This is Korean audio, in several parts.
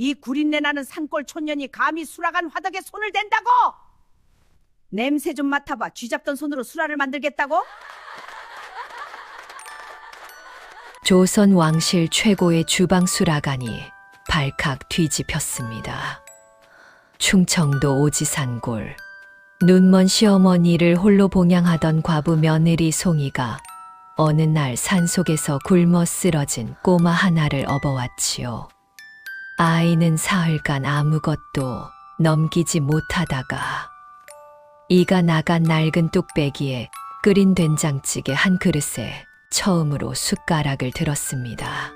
이 구린내 나는 산골 촌년이 감히 수라간 화덕에 손을 댄다고? 냄새 좀 맡아봐. 쥐잡던 손으로 수라를 만들겠다고? 조선 왕실 최고의 주방 수라간이 발칵 뒤집혔습니다. 충청도 오지산골. 눈먼 시어머니를 홀로 봉양하던 과부 며느리 송이가 어느 날 산속에서 굶어 쓰러진 꼬마 하나를 업어왔지요. 아이는 사흘간 아무것도 넘기지 못하다가 이가 나간 낡은 뚝배기에 끓인 된장찌개 한 그릇에 처음으로 숟가락을 들었습니다.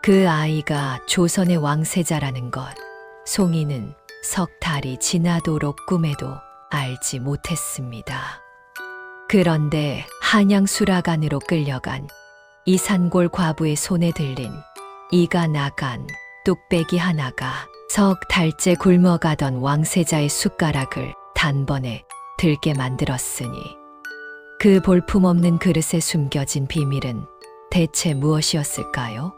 그 아이가 조선의 왕세자라는 것, 송이는 석 달이 지나도록 꿈에도 알지 못했습니다. 그런데 한양 수라간으로 끌려간 이산골 과부의 손에 들린 이가 나간 뚝배기 하나가 석 달째 굶어가던 왕세자의 숟가락을 단번에 들게 만들었으니 그 볼품없는 그릇에 숨겨진 비밀은 대체 무엇이었을까요?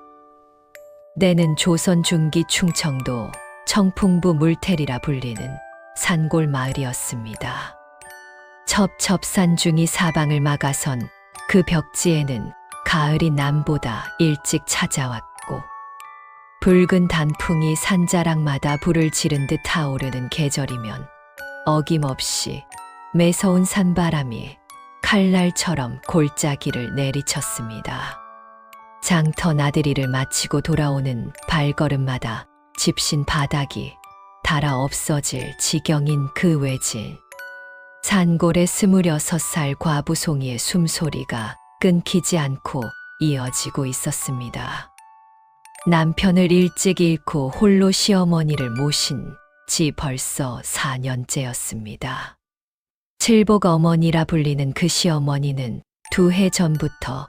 때는 조선 중기 충청도 청풍부 물테리라 불리는 산골 마을이었습니다. 첩첩산중이 사방을 막아선 그 벽지에는 가을이 남보다 일찍 찾아왔고 붉은 단풍이 산자락마다 불을 지른 듯 타오르는 계절이면 어김없이 매서운 산바람이 칼날처럼 골짜기를 내리쳤습니다. 장터 나들이를 마치고 돌아오는 발걸음마다 집신 바닥이 닳아 없어질 지경인 그 외질. 산골의 26살 과부 송이의 숨소리가 끊기지 않고 이어지고 있었습니다. 남편을 일찍 잃고 홀로 시어머니를 모신 지 벌써 4년째였습니다. 칠복 어머니라 불리는 그 시어머니는 2해 전부터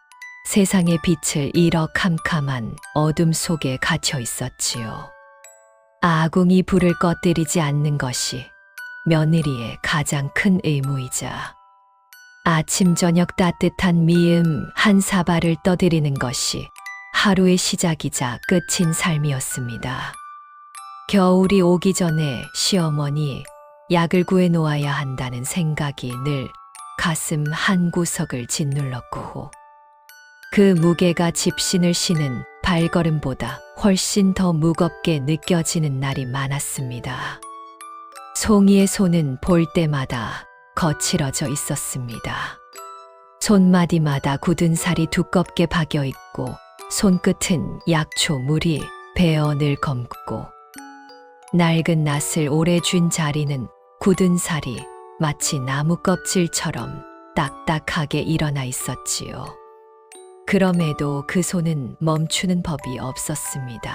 세상의 빛을 잃어 캄캄한 어둠 속에 갇혀 있었지요. 아궁이 불을 꺼뜨리지 않는 것이 며느리의 가장 큰 의무이자 아침 저녁 따뜻한 미음 한 사발을 떠드리는 것이 하루의 시작이자 끝인 삶이었습니다. 겨울이 오기 전에 시어머니 약을 구해 놓아야 한다는 생각이 늘 가슴 한 구석을 짓눌렀고 그 무게가 집신을 쉬는 발걸음보다 훨씬 더 무겁게 느껴지는 날이 많았습니다. 송이의 손은 볼 때마다 거칠어져 있었습니다. 손마디마다 굳은 살이 두껍게 박여 있고 손끝은 약초 물이 베어 늘 검고 낡은 낫을 오래 쥔 자리는 굳은 살이 마치 나무 껍질처럼 딱딱하게 일어나 있었지요. 그럼에도 그 손은 멈추는 법이 없었습니다.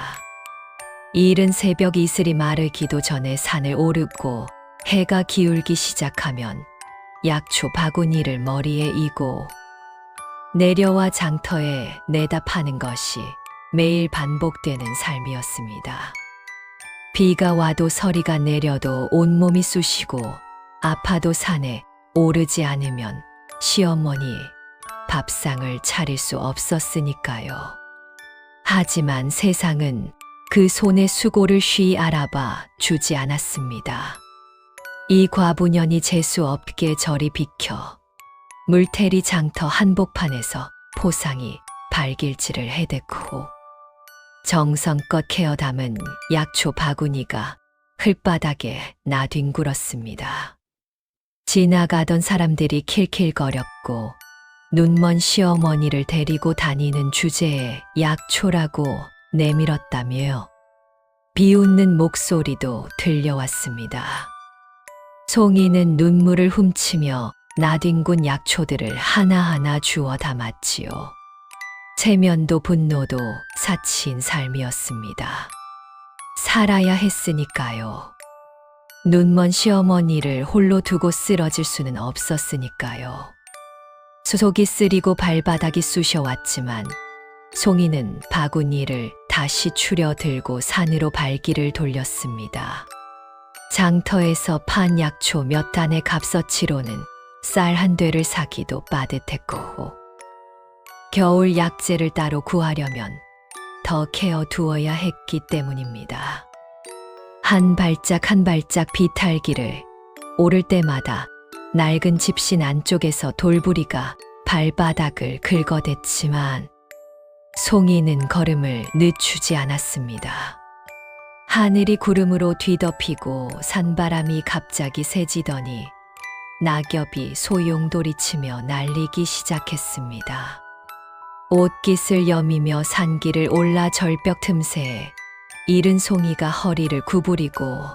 이른 새벽 이슬이 마르기도 전에 산을 오르고 해가 기울기 시작하면 약초 바구니를 머리에 이고 내려와 장터에 내다 파는 것이 매일 반복되는 삶이었습니다. 비가 와도 서리가 내려도 온몸이 쑤시고 아파도 산에 오르지 않으면 시어머니 밥상을 차릴 수 없었으니까요. 하지만 세상은 그 손의 수고를 쉬이 알아봐 주지 않았습니다. 이 과부년이 재수 없게 저리 비켜 물테리 장터 한복판에서 포상이 발길질을 해댔고 정성껏 캐어 담은 약초 바구니가 흙바닥에 나뒹굴었습니다. 지나가던 사람들이 킬킬거렸고 눈먼 시어머니를 데리고 다니는 주제에 약초라고 내밀었다며 비웃는 목소리도 들려왔습니다. 송이는 눈물을 훔치며 나뒹군 약초들을 하나하나 주워 담았지요. 체면도 분노도 사치인 삶이었습니다. 살아야 했으니까요. 눈먼 시어머니를 홀로 두고 쓰러질 수는 없었으니까요. 수속이 쓰리고 발바닥이 쑤셔왔지만 송이는 바구니를 다시 추려 들고 산으로 발길을 돌렸습니다. 장터에서 판 약초 몇 단의 값어치로는 쌀 한 되를 사기도 빠듯했고 겨울 약재를 따로 구하려면 더 케어 두어야 했기 때문입니다. 한 발짝 한 발짝 비탈길을 오를 때마다 낡은 집신 안쪽에서 돌부리가 발바닥을 긁어댔지만 송이는 걸음을 늦추지 않았습니다. 하늘이 구름으로 뒤덮이고 산바람이 갑자기 세지더니 낙엽이 소용돌이치며 날리기 시작했습니다. 옷깃을 여미며 산길을 올라 절벽 틈새에 이른 송이가 허리를 구부리고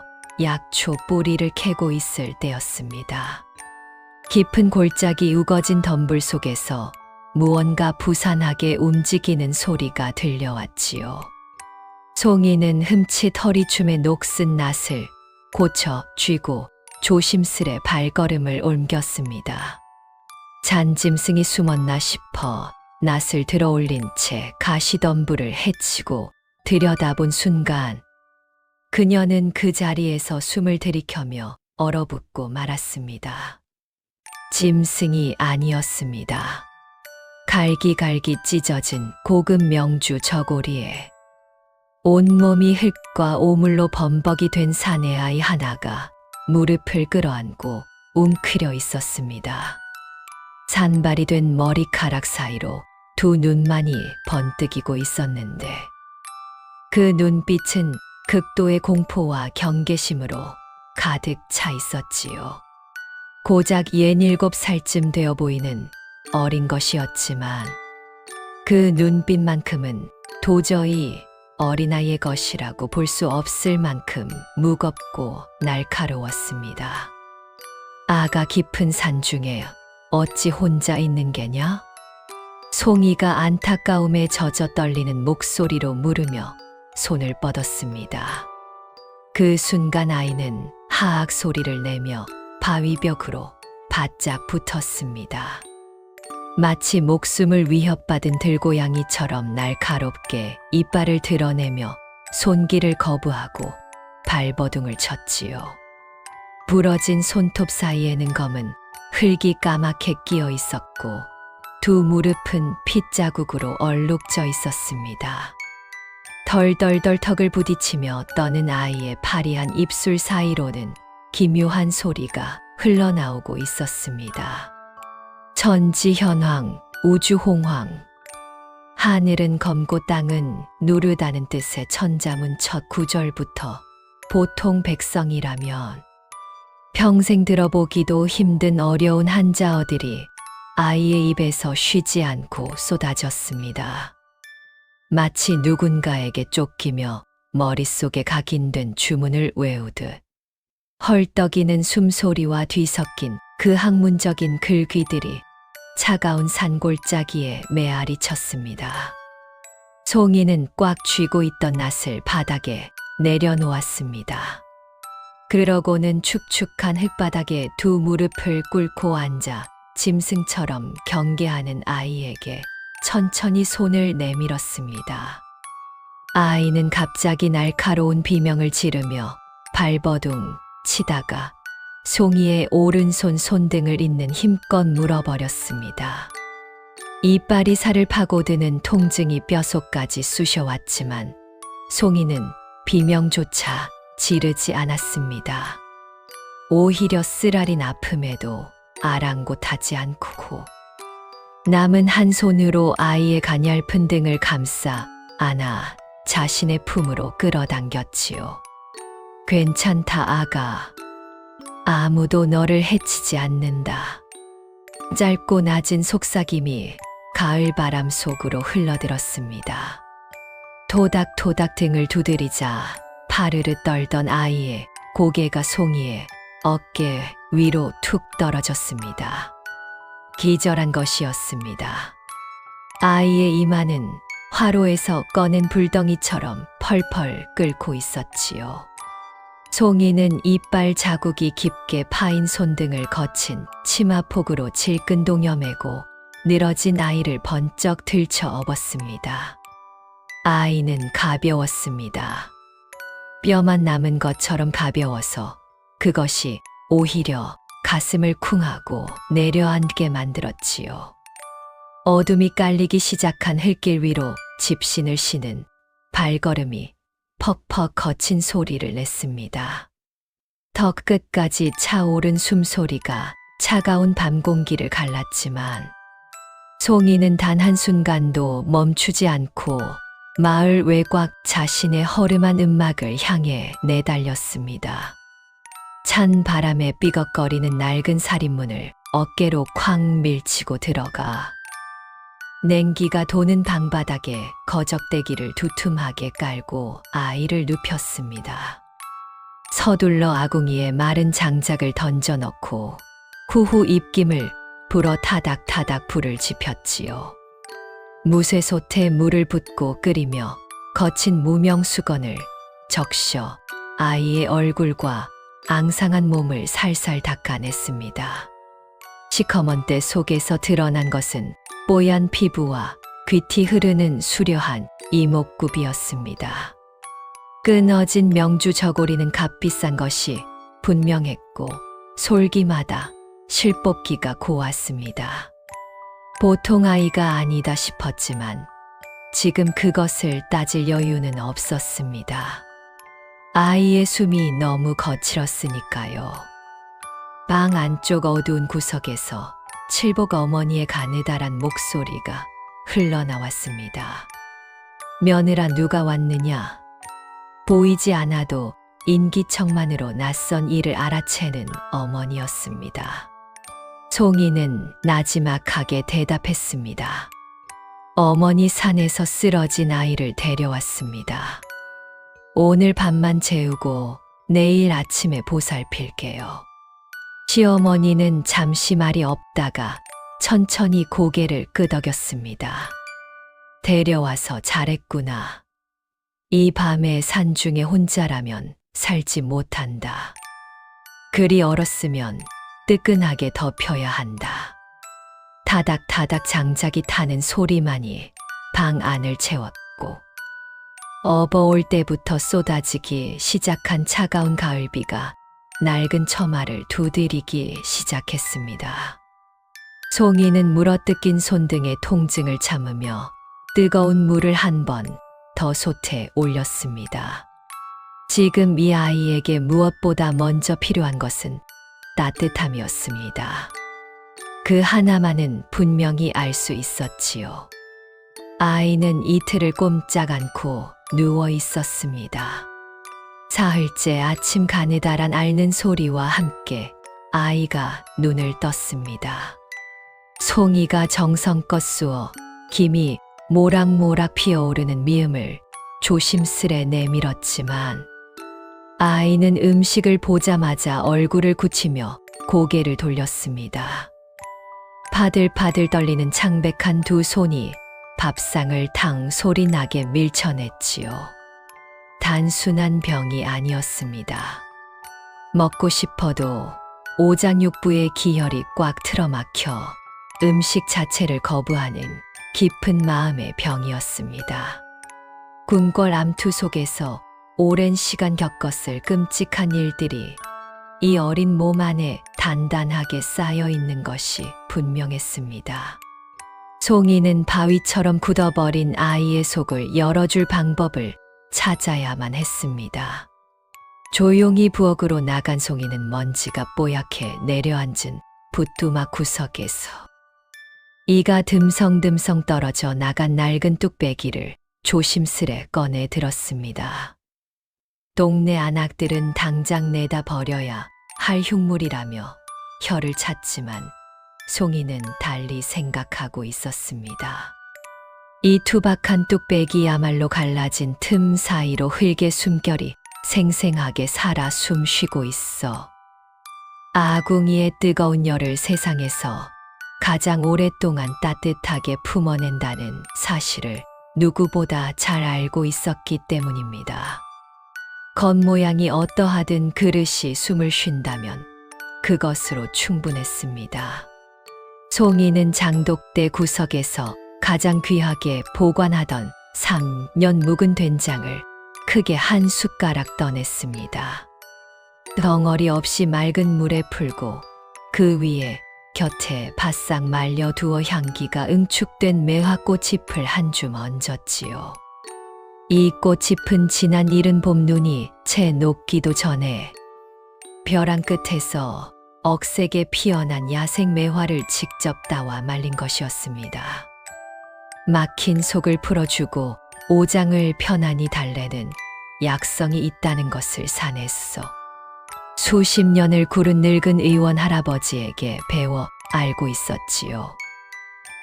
약초 뿌리를 캐고 있을 때였습니다. 깊은 골짜기 우거진 덤불 속에서 무언가 부산하게 움직이는 소리가 들려왔지요. 송이는 흠칫 허리춤에 녹슨 낫을 고쳐 쥐고 조심스레 발걸음을 옮겼습니다. 잔짐승이 숨었나 싶어 낫을 들어올린 채 가시덤불을 헤치고 들여다본 순간 그녀는 그 자리에서 숨을 들이켜며 얼어붙고 말았습니다. 짐승이 아니었습니다. 갈기갈기 찢어진 고급 명주 저고리에 온몸이 흙과 오물로 범벅이 된 사내아이 하나가 무릎을 끌어안고 웅크려 있었습니다. 산발이 된 머리카락 사이로 두 눈만이 번뜩이고 있었는데 그 눈빛은 극도의 공포와 경계심으로 가득 차 있었지요. 고작 67살쯤 되어 보이는 어린 것이었지만 그 눈빛만큼은 도저히 어린아이의 것이라고 볼 수 없을 만큼 무겁고 날카로웠습니다. 아가 깊은 산 중에 어찌 혼자 있는 게냐? 송이가 안타까움에 젖어 떨리는 목소리로 물으며 손을 뻗었습니다. 그 순간 아이는 하악 소리를 내며 바위벽으로 바짝 붙었습니다. 마치 목숨을 위협받은 들고양이처럼 날카롭게 이빨을 드러내며 손길을 거부하고 발버둥을 쳤지요. 부러진 손톱 사이에는 검은 흙이 까맣게 끼어 있었고 두 무릎은 핏자국으로 얼룩져 있었습니다. 덜덜덜 턱을 부딪히며 떠는 아이의 파리한 입술 사이로는 기묘한 소리가 흘러나오고 있었습니다. 천지현황, 우주홍황. 하늘은 검고 땅은 누르다는 뜻의 천자문 첫 구절부터 보통 백성이라면 평생 들어보기도 힘든 어려운 한자어들이 아이의 입에서 쉬지 않고 쏟아졌습니다. 마치 누군가에게 쫓기며 머릿속에 각인된 주문을 외우듯 헐떡이는 숨소리와 뒤섞인 그 학문적인 글귀들이 차가운 산골짜기에 메아리 쳤습니다. 송이는 꽉 쥐고 있던 낫을 바닥에 내려놓았습니다. 그러고는 축축한 흙바닥에 두 무릎을 꿇고 앉아 짐승처럼 경계하는 아이에게 천천히 손을 내밀었습니다. 아이는 갑자기 날카로운 비명을 지르며 발버둥 치다가 송이의 오른손 손등을 잇는 힘껏 물어버렸습니다. 이빨이 살을 파고드는 통증이 뼛속까지 쑤셔왔지만 송이는 비명조차 지르지 않았습니다. 오히려 쓰라린 아픔에도 아랑곳하지 않고 남은 한 손으로 아이의 가냘픈 등을 감싸 안아 자신의 품으로 끌어당겼지요. 괜찮다 아가. 아무도 너를 해치지 않는다. 짧고 낮은 속삭임이 가을 바람 속으로 흘러들었습니다. 토닥토닥 등을 두드리자 파르르 떨던 아이의 고개가 송이의 어깨 위로 툭 떨어졌습니다. 기절한 것이었습니다. 아이의 이마는 화로에서 꺼낸 불덩이처럼 펄펄 끓고 있었지요. 송이는 이빨 자국이 깊게 파인 손등을 거친 치마폭으로 질끈동여매고 늘어진 아이를 번쩍 들쳐 업었습니다. 아이는 가벼웠습니다. 뼈만 남은 것처럼 가벼워서 그것이 오히려 가슴을 쿵하고 내려앉게 만들었지요. 어둠이 깔리기 시작한 흙길 위로 집신을 신은 발걸음이 퍽퍽 거친 소리를 냈습니다. 턱 끝까지 차오른 숨소리가 차가운 밤 공기를 갈랐지만 송이는 단 한순간도 멈추지 않고 마을 외곽 자신의 허름한 음막을 향해 내달렸습니다. 찬 바람에 삐걱거리는 낡은 살인문을 어깨로 쾅 밀치고 들어가 냉기가 도는 방바닥에 거적대기를 두툼하게 깔고 아이를 눕혔습니다. 서둘러 아궁이에 마른 장작을 던져넣고 후후 입김을 불어 타닥타닥 불을 지폈지요. 무쇠솥에 물을 붓고 끓이며 거친 무명수건을 적셔 아이의 얼굴과 앙상한 몸을 살살 닦아냈습니다. 시커먼 때 속에서 드러난 것은 뽀얀 피부와 귀티 흐르는 수려한 이목구비였습니다. 끊어진 명주 저고리는 값비싼 것이 분명했고 솔기마다 실뽑기가 고왔습니다. 보통 아이가 아니다 싶었지만 지금 그것을 따질 여유는 없었습니다. 아이의 숨이 너무 거칠었으니까요. 방 안쪽 어두운 구석에서 칠복 어머니의 가느다란 목소리가 흘러나왔습니다. 며느라 누가 왔느냐? 보이지 않아도 인기척만으로 낯선 이를 알아채는 어머니였습니다. 송이는 나지막하게 대답했습니다. 어머니 산에서 쓰러진 아이를 데려왔습니다. 오늘 밤만 재우고 내일 아침에 보살필게요. 시어머니는 잠시 말이 없다가 천천히 고개를 끄덕였습니다. 데려와서 잘했구나. 이 밤에 산중에 혼자라면 살지 못한다. 그리 얼었으면 뜨끈하게 덮여야 한다. 타닥타닥 장작이 타는 소리만이 방 안을 채웠고 업어올 때부터 쏟아지기 시작한 차가운 가을비가 낡은 처마를 두드리기 시작했습니다. 송이는 물어뜯긴 손등의 통증을 참으며 뜨거운 물을 한 번 더 솥에 올렸습니다. 지금 이 아이에게 무엇보다 먼저 필요한 것은 따뜻함이었습니다. 그 하나만은 분명히 알 수 있었지요. 아이는 이틀을 꼼짝 않고 누워 있었습니다. 사흘째 아침 가느다란 앓는 소리와 함께 아이가 눈을 떴습니다. 송이가 정성껏 쑤어 김이 모락모락 피어오르는 미음을 조심스레 내밀었지만 아이는 음식을 보자마자 얼굴을 굳히며 고개를 돌렸습니다. 파들파들 떨리는 창백한 두 손이 밥상을 탕 소리 나게 밀쳐냈지요. 단순한 병이 아니었습니다. 먹고 싶어도 오장육부의 기혈이 꽉 틀어막혀 음식 자체를 거부하는 깊은 마음의 병이었습니다. 궁궐 암투 속에서 오랜 시간 겪었을 끔찍한 일들이 이 어린 몸 안에 단단하게 쌓여 있는 것이 분명했습니다. 송이는 바위처럼 굳어버린 아이의 속을 열어줄 방법을 찾아야만 했습니다. 조용히 부엌으로 나간 송이는 먼지가 뽀얗게 내려앉은 붓두막 구석에서 이가 듬성듬성 떨어져 나간 낡은 뚝배기를 조심스레 꺼내 들었습니다. 동네 안악들은 당장 내다 버려야 할 흉물이라며 혀를 찼지만 송이는 달리 생각하고 있었습니다. 이 투박한 뚝배기야말로 갈라진 틈 사이로 흙의 숨결이 생생하게 살아 숨쉬고 있어 아궁이의 뜨거운 열을 세상에서 가장 오랫동안 따뜻하게 품어낸다는 사실을 누구보다 잘 알고 있었기 때문입니다. 겉모양이 어떠하든 그릇이 숨을 쉰다면 그것으로 충분했습니다. 송이는 장독대 구석에서 가장 귀하게 보관하던 3년 묵은 된장을 크게 한 숟가락 떠냈습니다. 덩어리 없이 맑은 물에 풀고 그 위에 곁에 바싹 말려두어 향기가 응축된 매화꽃 잎을 한 줌 얹었지요. 이 꽃 짚은 지난 이른 봄 눈이 채 녹기도 전에 벼랑 끝에서 억세게 피어난 야생 매화를 직접 따와 말린 것이었습니다. 막힌 속을 풀어주고 오장을 편안히 달래는 약성이 있다는 것을 사냈어. 수십 년을 구른 늙은 의원 할아버지에게 배워 알고 있었지요.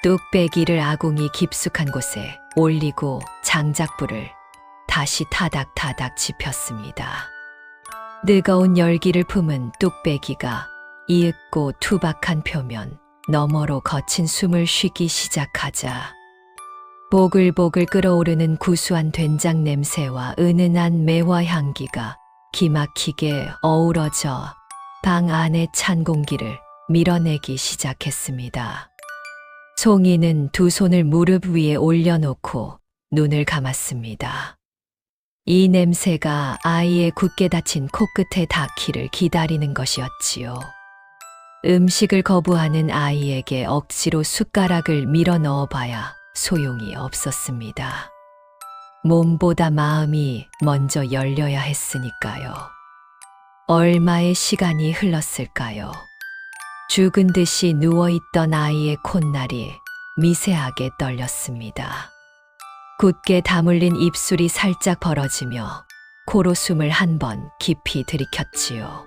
뚝배기를 아궁이 깊숙한 곳에 올리고 장작불을 다시 타닥타닥 지폈습니다. 뜨거운 열기를 품은 뚝배기가 이윽고 투박한 표면 너머로 거친 숨을 쉬기 시작하자 보글보글 끓어오르는 구수한 된장 냄새와 은은한 매화 향기가 기막히게 어우러져 방 안의 찬 공기를 밀어내기 시작했습니다. 송이는 두 손을 무릎 위에 올려놓고 눈을 감았습니다. 이 냄새가 아이의 굳게 닫힌 코끝에 닿기를 기다리는 것이었지요. 음식을 거부하는 아이에게 억지로 숟가락을 밀어 넣어봐야 소용이 없었습니다. 몸보다 마음이 먼저 열려야 했으니까요. 얼마의 시간이 흘렀을까요? 죽은 듯이 누워있던 아이의 콧날이 미세하게 떨렸습니다. 굳게 다물린 입술이 살짝 벌어지며 코로 숨을 한 번 깊이 들이켰지요.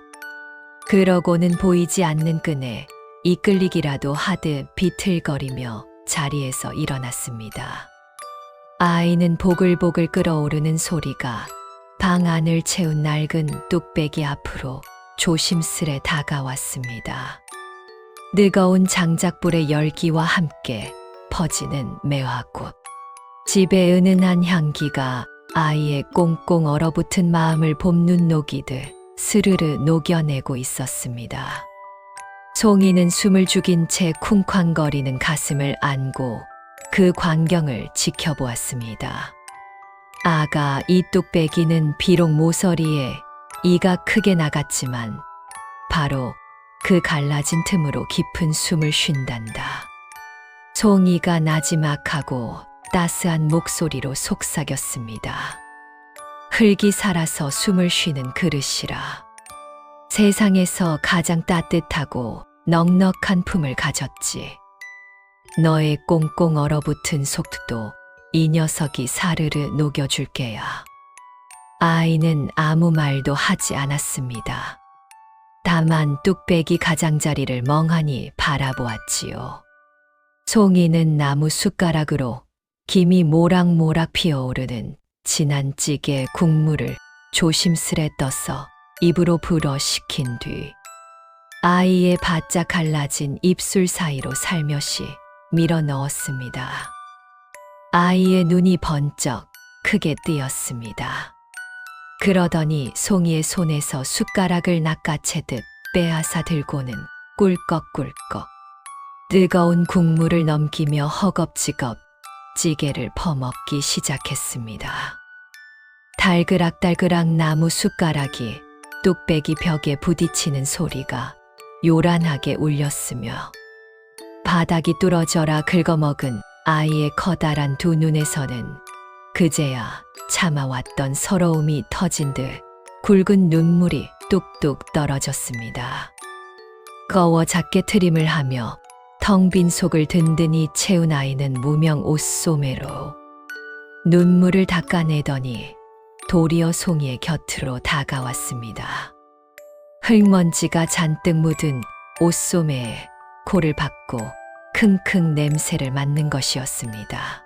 그러고는 보이지 않는 끈에 이끌리기라도 하듯 비틀거리며 자리에서 일어났습니다. 아이는 보글보글 끓어오르는 소리가 방 안을 채운 낡은 뚝배기 앞으로 조심스레 다가왔습니다. 뜨거운 장작불의 열기와 함께 퍼지는 매화꽃. 집의 은은한 향기가 아이의 꽁꽁 얼어붙은 마음을 봄눈 녹이듯 스르르 녹여내고 있었습니다. 송이는 숨을 죽인 채 쿵쾅거리는 가슴을 안고 그 광경을 지켜보았습니다. 아가 이 뚝배기는 비록 모서리에 이가 크게 나갔지만 바로 그 갈라진 틈으로 깊은 숨을 쉰단다. 송이가 나지막하고 따스한 목소리로 속삭였습니다. 흙이 살아서 숨을 쉬는 그릇이라. 세상에서 가장 따뜻하고 넉넉한 품을 가졌지. 너의 꽁꽁 얼어붙은 속도 이 녀석이 사르르 녹여줄게야. 아이는 아무 말도 하지 않았습니다. 다만 뚝배기 가장자리를 멍하니 바라보았지요. 송이는 나무 숟가락으로 김이 모락모락 피어오르는 진한 찌개 국물을 조심스레 떠서 입으로 불어 식힌 뒤 아이의 바짝 갈라진 입술 사이로 살며시 밀어 넣었습니다. 아이의 눈이 번쩍 크게 뜨였습니다. 그러더니 송이의 손에서 숟가락을 낚아채듯 빼앗아 들고는 꿀꺽꿀꺽 뜨거운 국물을 넘기며 허겁지겁 찌개를 퍼먹기 시작했습니다. 달그락달그락 나무 숟가락이 뚝배기 벽에 부딪히는 소리가 요란하게 울렸으며 바닥이 뚫어져라 긁어먹은 아이의 커다란 두 눈에서는 그제야 참아왔던 서러움이 터진 듯 굵은 눈물이 뚝뚝 떨어졌습니다. 거워 작게 트림을 하며 텅 빈 속을 든든히 채운 아이는 무명 옷소매로 눈물을 닦아내더니 도리어 송이의 곁으로 다가왔습니다. 흙먼지가 잔뜩 묻은 옷소매에 코를 박고 킁킁 냄새를 맡는 것이었습니다.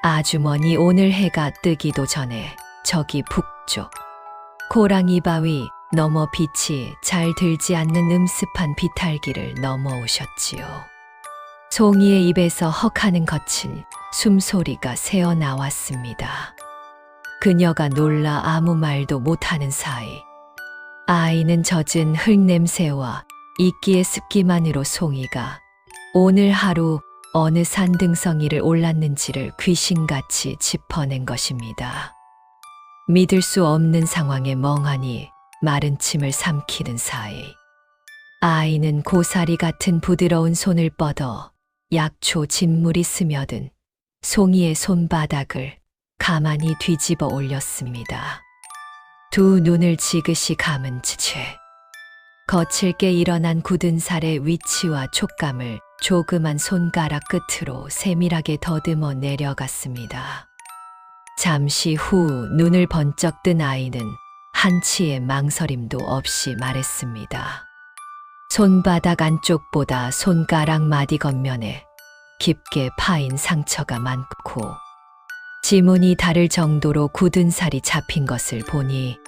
아주머니 오늘 해가 뜨기도 전에 저기 북쪽 고랑이 바위 넘어 빛이 잘 들지 않는 음습한 비탈길을 넘어오셨지요. 송이의 입에서 헉하는 거친 숨소리가 새어 나왔습니다. 그녀가 놀라 아무 말도 못하는 사이 아이는 젖은 흙냄새와 이끼의 습기만으로 송이가 오늘 하루 어느 산등성이를 올랐는지를 귀신같이 짚어낸 것입니다. 믿을 수 없는 상황에 멍하니 마른 침을 삼키는 사이 아이는 고사리 같은 부드러운 손을 뻗어 약초 진물이 스며든 송이의 손바닥을 가만히 뒤집어 올렸습니다. 두 눈을 지그시 감은 채 거칠게 일어난 굳은 살의 위치와 촉감을 조그만 손가락 끝으로 세밀하게 더듬어 내려갔습니다. 잠시 후 눈을 번쩍 뜬 아이는 한치의 망설임도 없이 말했습니다. 손바닥 안쪽보다 손가락 마디 겉면에 깊게 파인 상처가 많고 지문이 다를 정도로 굳은 살이 잡힌 것을 보니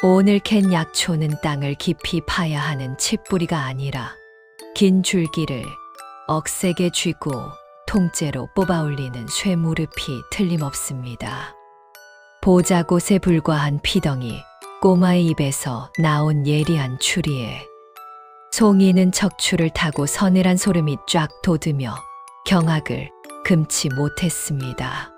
오늘 캔 약초는 땅을 깊이 파야 하는 칡뿌리가 아니라 긴 줄기를 억세게 쥐고 통째로 뽑아 올리는 쇠무릎이 틀림없습니다. 보자곳에 불과한 피덩이, 꼬마의 입에서 나온 예리한 추리에 송이는 척추를 타고 서늘한 소름이 쫙 돋으며 경악을 금치 못했습니다.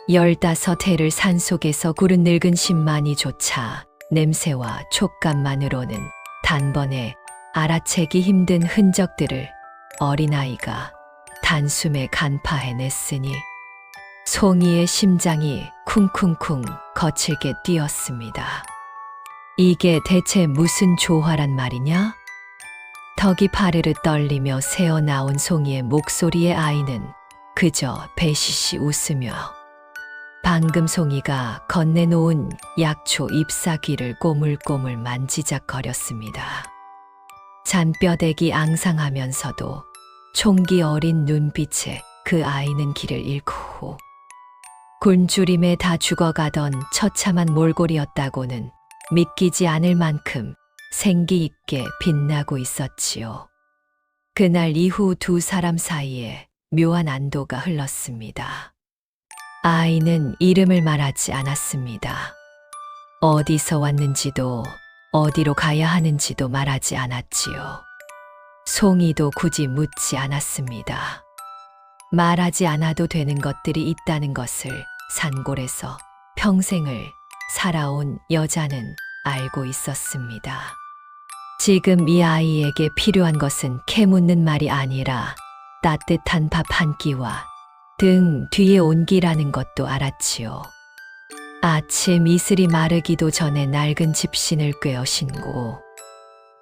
15해를 산속에서 구른 늙은 신만이조차 냄새와 촉감만으로는 단번에 알아채기 힘든 흔적들을 어린아이가 단숨에 간파해냈으니 송이의 심장이 쿵쿵쿵 거칠게 뛰었습니다. 이게 대체 무슨 조화란 말이냐? 턱이 파르르 떨리며 새어나온 송이의 목소리에 아이는 그저 배시시 웃으며 방금 송이가 건네놓은 약초 잎사귀를 꼬물꼬물 만지작거렸습니다. 잔뼈대기 앙상하면서도 총기 어린 눈빛에 그 아이는 길을 잃고 굶주림에 다 죽어가던 처참한 몰골이었다고는 믿기지 않을 만큼 생기 있게 빛나고 있었지요. 그날 이후 두 사람 사이에 묘한 안도가 흘렀습니다. 아이는 이름을 말하지 않았습니다. 어디서 왔는지도 어디로 가야 하는지도 말하지 않았지요. 송이도 굳이 묻지 않았습니다. 말하지 않아도 되는 것들이 있다는 것을 산골에서 평생을 살아온 여자는 알고 있었습니다. 지금 이 아이에게 필요한 것은 캐묻는 말이 아니라 따뜻한 밥 한 끼와 등 뒤에 온기라는 것도 알았지요. 아침 이슬이 마르기도 전에 낡은 집신을 꿰어 신고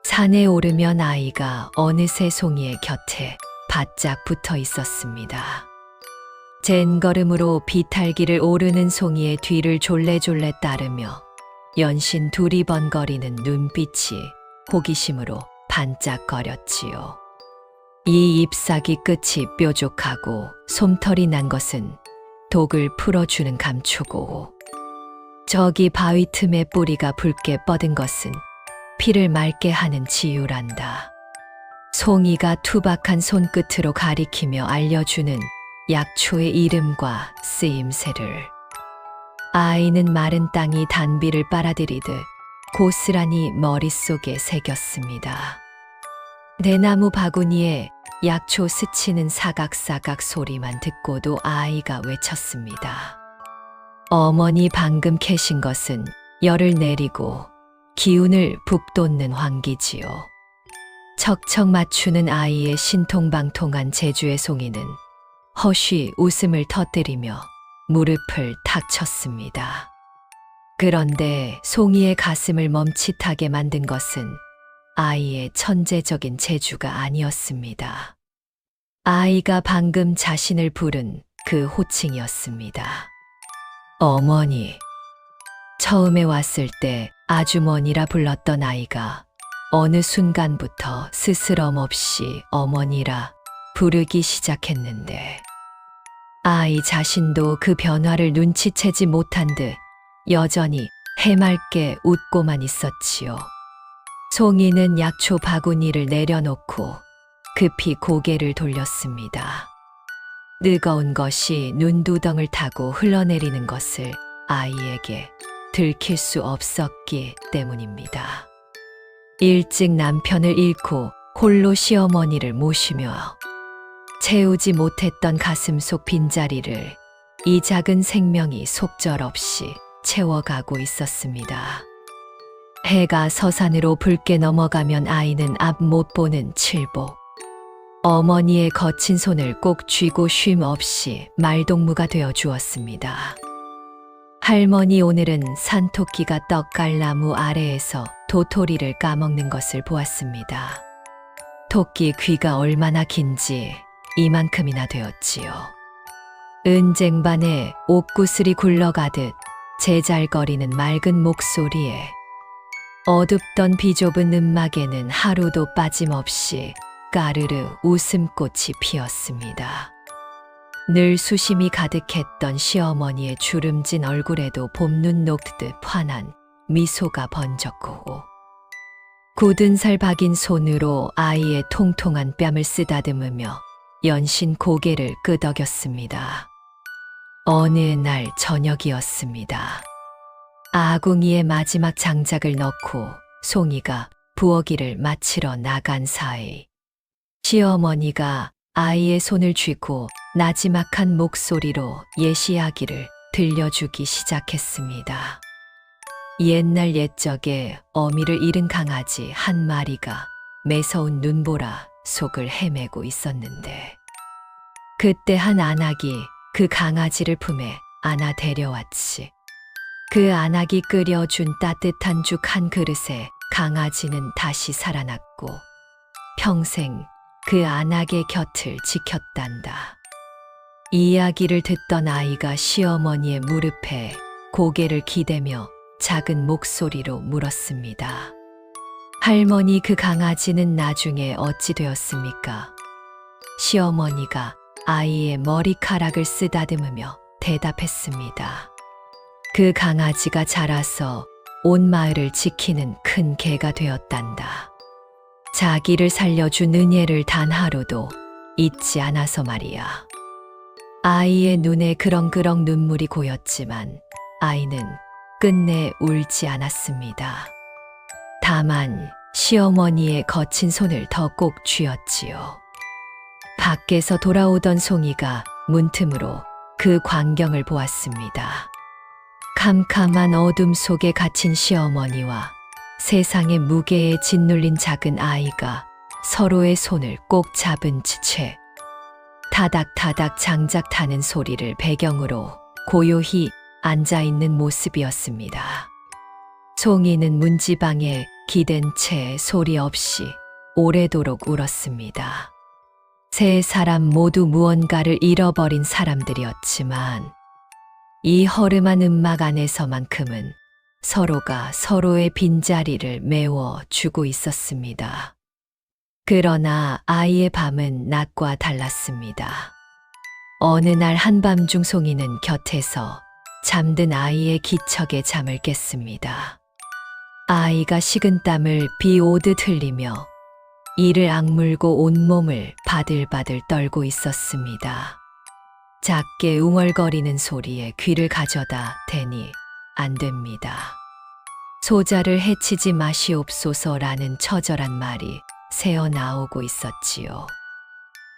산에 오르면 아이가 어느새 송이의 곁에 바짝 붙어 있었습니다. 젠걸음으로 비탈길을 오르는 송이의 뒤를 졸래졸래 따르며 연신 두리번거리는 눈빛이 호기심으로 반짝거렸지요. 이 잎사귀 끝이 뾰족하고 솜털이 난 것은 독을 풀어주는 감초고 저기 바위 틈에 뿌리가 붉게 뻗은 것은 피를 맑게 하는 치유란다. 송이가 투박한 손끝으로 가리키며 알려주는 약초의 이름과 쓰임새를 아이는 마른 땅이 단비를 빨아들이듯 고스란히 머릿속에 새겼습니다. 대나무 바구니에 약초 스치는 사각사각 소리만 듣고도 아이가 외쳤습니다. 어머니 방금 캐신 것은 열을 내리고 기운을 북돋는 황기지요. 척척 맞추는 아이의 신통방통한 제주의 송이는 허쉬 웃음을 터뜨리며 무릎을 탁 쳤습니다. 그런데 송이의 가슴을 멈칫하게 만든 것은 아이의 천재적인 재주가 아니었습니다. 아이가 방금 자신을 부른 그 호칭이었습니다. 어머니. 처음에 왔을 때 아주머니라 불렀던 아이가 어느 순간부터 스스럼 없이 어머니라 부르기 시작했는데 아이 자신도 그 변화를 눈치채지 못한 듯 여전히 해맑게 웃고만 있었지요. 송이는 약초 바구니를 내려놓고 급히 고개를 돌렸습니다. 뜨거운 것이 눈두덩을 타고 흘러내리는 것을 아이에게 들킬 수 없었기 때문입니다. 일찍 남편을 잃고 홀로 시어머니를 모시며 채우지 못했던 가슴 속 빈자리를 이 작은 생명이 속절없이 채워가고 있었습니다. 해가 서산으로 붉게 넘어가면 아이는 앞 못 보는 칠복. 어머니의 거친 손을 꼭 쥐고 쉼 없이 말동무가 되어 주었습니다. 할머니 오늘은 산토끼가 떡갈나무 아래에서 도토리를 까먹는 것을 보았습니다. 토끼 귀가 얼마나 긴지 이만큼이나 되었지요. 은쟁반에 옥구슬이 굴러가듯 제잘거리는 맑은 목소리에 어둡던 비좁은 음막에는 하루도 빠짐없이 까르르 웃음꽃이 피었습니다. 늘 수심이 가득했던 시어머니의 주름진 얼굴에도 봄눈 녹듯 환한 미소가 번졌고 굳은 살 박인 손으로 아이의 통통한 뺨을 쓰다듬으며 연신 고개를 끄덕였습니다. 어느 날 저녁이었습니다. 아궁이에 마지막 장작을 넣고 송이가 부엌일을 마치러 나간 사이 시어머니가 아이의 손을 쥐고 나지막한 목소리로 옛 이야기를 들려주기 시작했습니다. 옛날 옛적에 어미를 잃은 강아지 한 마리가 매서운 눈보라 속을 헤매고 있었는데 그때 한 안악이 그 강아지를 품에 안아 데려왔지. 그 안악이 끓여준 따뜻한 죽 한 그릇에 강아지는 다시 살아났고 평생 그 안악의 곁을 지켰단다. 이야기를 듣던 아이가 시어머니의 무릎에 고개를 기대며 작은 목소리로 물었습니다. 할머니, 그 강아지는 나중에 어찌 되었습니까? 시어머니가 아이의 머리카락을 쓰다듬으며 대답했습니다. 그 강아지가 자라서 온 마을을 지키는 큰 개가 되었단다. 자기를 살려준 은혜를 단 하루도 잊지 않아서 말이야. 아이의 눈에 그렁그렁 눈물이 고였지만 아이는 끝내 울지 않았습니다. 다만 시어머니의 거친 손을 더 꼭 쥐었지요. 밖에서 돌아오던 송이가 문틈으로 그 광경을 보았습니다. 캄캄한 어둠 속에 갇힌 시어머니와 세상의 무게에 짓눌린 작은 아이가 서로의 손을 꼭 잡은 채 타닥타닥 장작 타는 소리를 배경으로 고요히 앉아있는 모습이었습니다. 송이는 문지방에 기댄 채 소리 없이 오래도록 울었습니다. 세 사람 모두 무언가를 잃어버린 사람들이었지만 이 허름한 음막 안에서만큼은 서로가 서로의 빈자리를 메워주고 있었습니다. 그러나 아이의 밤은 낮과 달랐습니다. 어느 날 한밤중 송이는 곁에서 잠든 아이의 기척에 잠을 깼습니다. 아이가 식은땀을 비 오듯 흘리며 이를 악물고 온몸을 바들바들 떨고 있었습니다. 작게 웅얼거리는 소리에 귀를 가져다 대니 안 됩니다. 소자를 해치지 마시옵소서라는 처절한 말이 새어나오고 있었지요.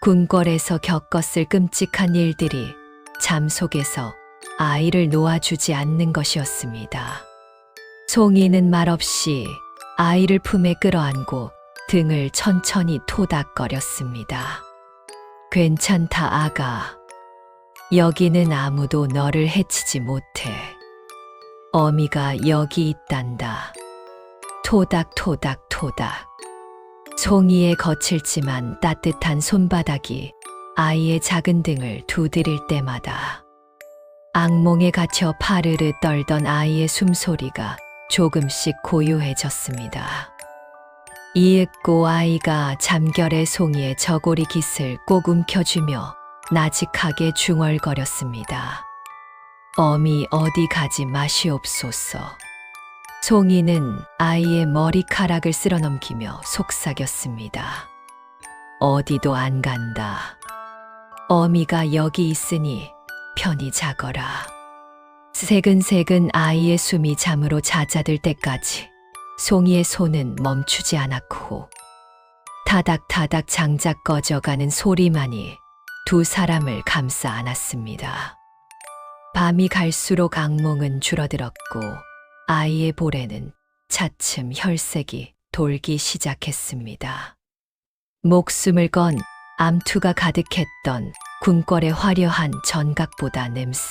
궁궐에서 겪었을 끔찍한 일들이 잠 속에서 아이를 놓아주지 않는 것이었습니다. 송이는 말없이 아이를 품에 끌어안고 등을 천천히 토닥거렸습니다. 괜찮다, 아가. 여기는 아무도 너를 해치지 못해. 어미가 여기 있단다. 토닥토닥토닥. 송이의 거칠지만 따뜻한 손바닥이 아이의 작은 등을 두드릴 때마다 악몽에 갇혀 파르르 떨던 아이의 숨소리가 조금씩 고요해졌습니다. 이윽고 아이가 잠결에 송이의 저고리 깃을 꼭 움켜쥐며 나직하게 중얼거렸습니다. 어미, 어디 가지 마시옵소서. 송이는 아이의 머리카락을 쓸어넘기며 속삭였습니다. 어디도 안 간다. 어미가 여기 있으니 편히 자거라. 새근새근 아이의 숨이 잠으로 잦아들 때까지 송이의 손은 멈추지 않았고 타닥타닥 장작 꺼져가는 소리만이 두 사람을 감싸 안았습니다. 밤이 갈수록 악몽은 줄어들었고 아이의 볼에는 차츰 혈색이 돌기 시작했습니다. 목숨을 건 암투가 가득했던 궁궐의 화려한 전각보다 냄새.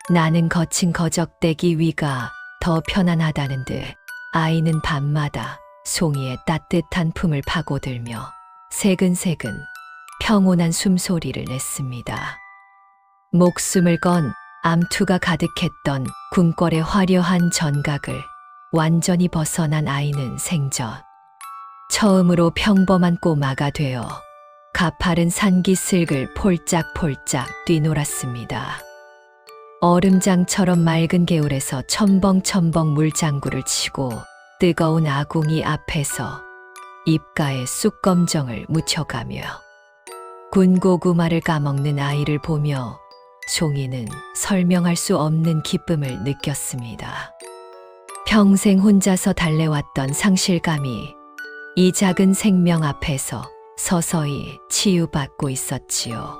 나는 거친 거적대기 위가 더 편안하다는 듯 아이는 밤마다 송이의 따뜻한 품을 파고들며 새근새근 평온한 숨소리를 냈습니다. 목숨을 건 암투가 가득했던 궁궐의 화려한 전각을 완전히 벗어난 아이는 생전 처음으로 평범한 꼬마가 되어 가파른 산기슭을 폴짝폴짝 뛰놀았습니다. 얼음장처럼 맑은 개울에서 첨벙첨벙 물장구를 치고 뜨거운 아궁이 앞에서 입가에 쑥검정을 묻혀가며 군고구마를 까먹는 아이를 보며 송이는 설명할 수 없는 기쁨을 느꼈습니다. 평생 혼자서 달래왔던 상실감이 이 작은 생명 앞에서 서서히 치유받고 있었지요.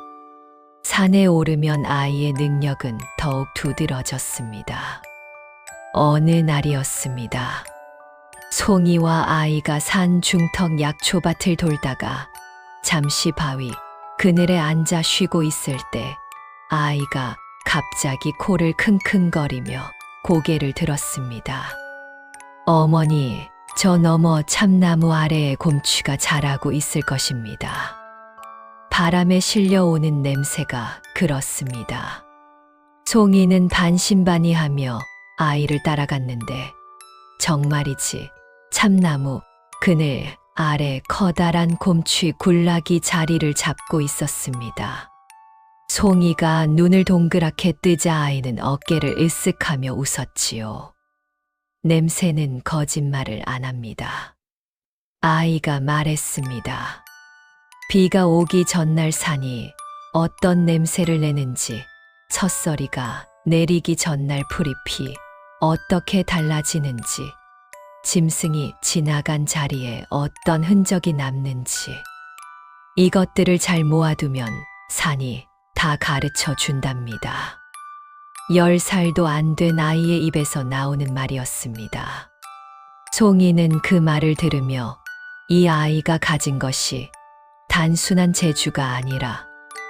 산에 오르면 아이의 능력은 더욱 두드러졌습니다. 어느 날이었습니다. 송이와 아이가 산 중턱 약초밭을 돌다가 잠시 바위 그늘에 앉아 쉬고 있을 때 아이가 갑자기 코를 킁킁거리며 고개를 들었습니다. 어머니, 저 너머 참나무 아래에 곰취가 자라고 있을 것입니다. 바람에 실려오는 냄새가 그렇습니다. 송이는 반신반의하며 아이를 따라갔는데 정말이지 참나무 그늘 아래 커다란 곰취 군락이 자리를 잡고 있었습니다. 송이가 눈을 동그랗게 뜨자 아이는 어깨를 으쓱하며 웃었지요. 냄새는 거짓말을 안 합니다. 아이가 말했습니다. 비가 오기 전날 산이 어떤 냄새를 내는지, 첫서리가 내리기 전날 풀잎이 어떻게 달라지는지, 짐승이 지나간 자리에 어떤 흔적이 남는지, 이것들을 잘 모아두면 산이 다 가르쳐 준답니다. 10살도 안 된 아이의 입에서 나오는 말이었습니다. 송이는 그 말을 들으며 이 아이가 가진 것이 단순한 재주가 아니라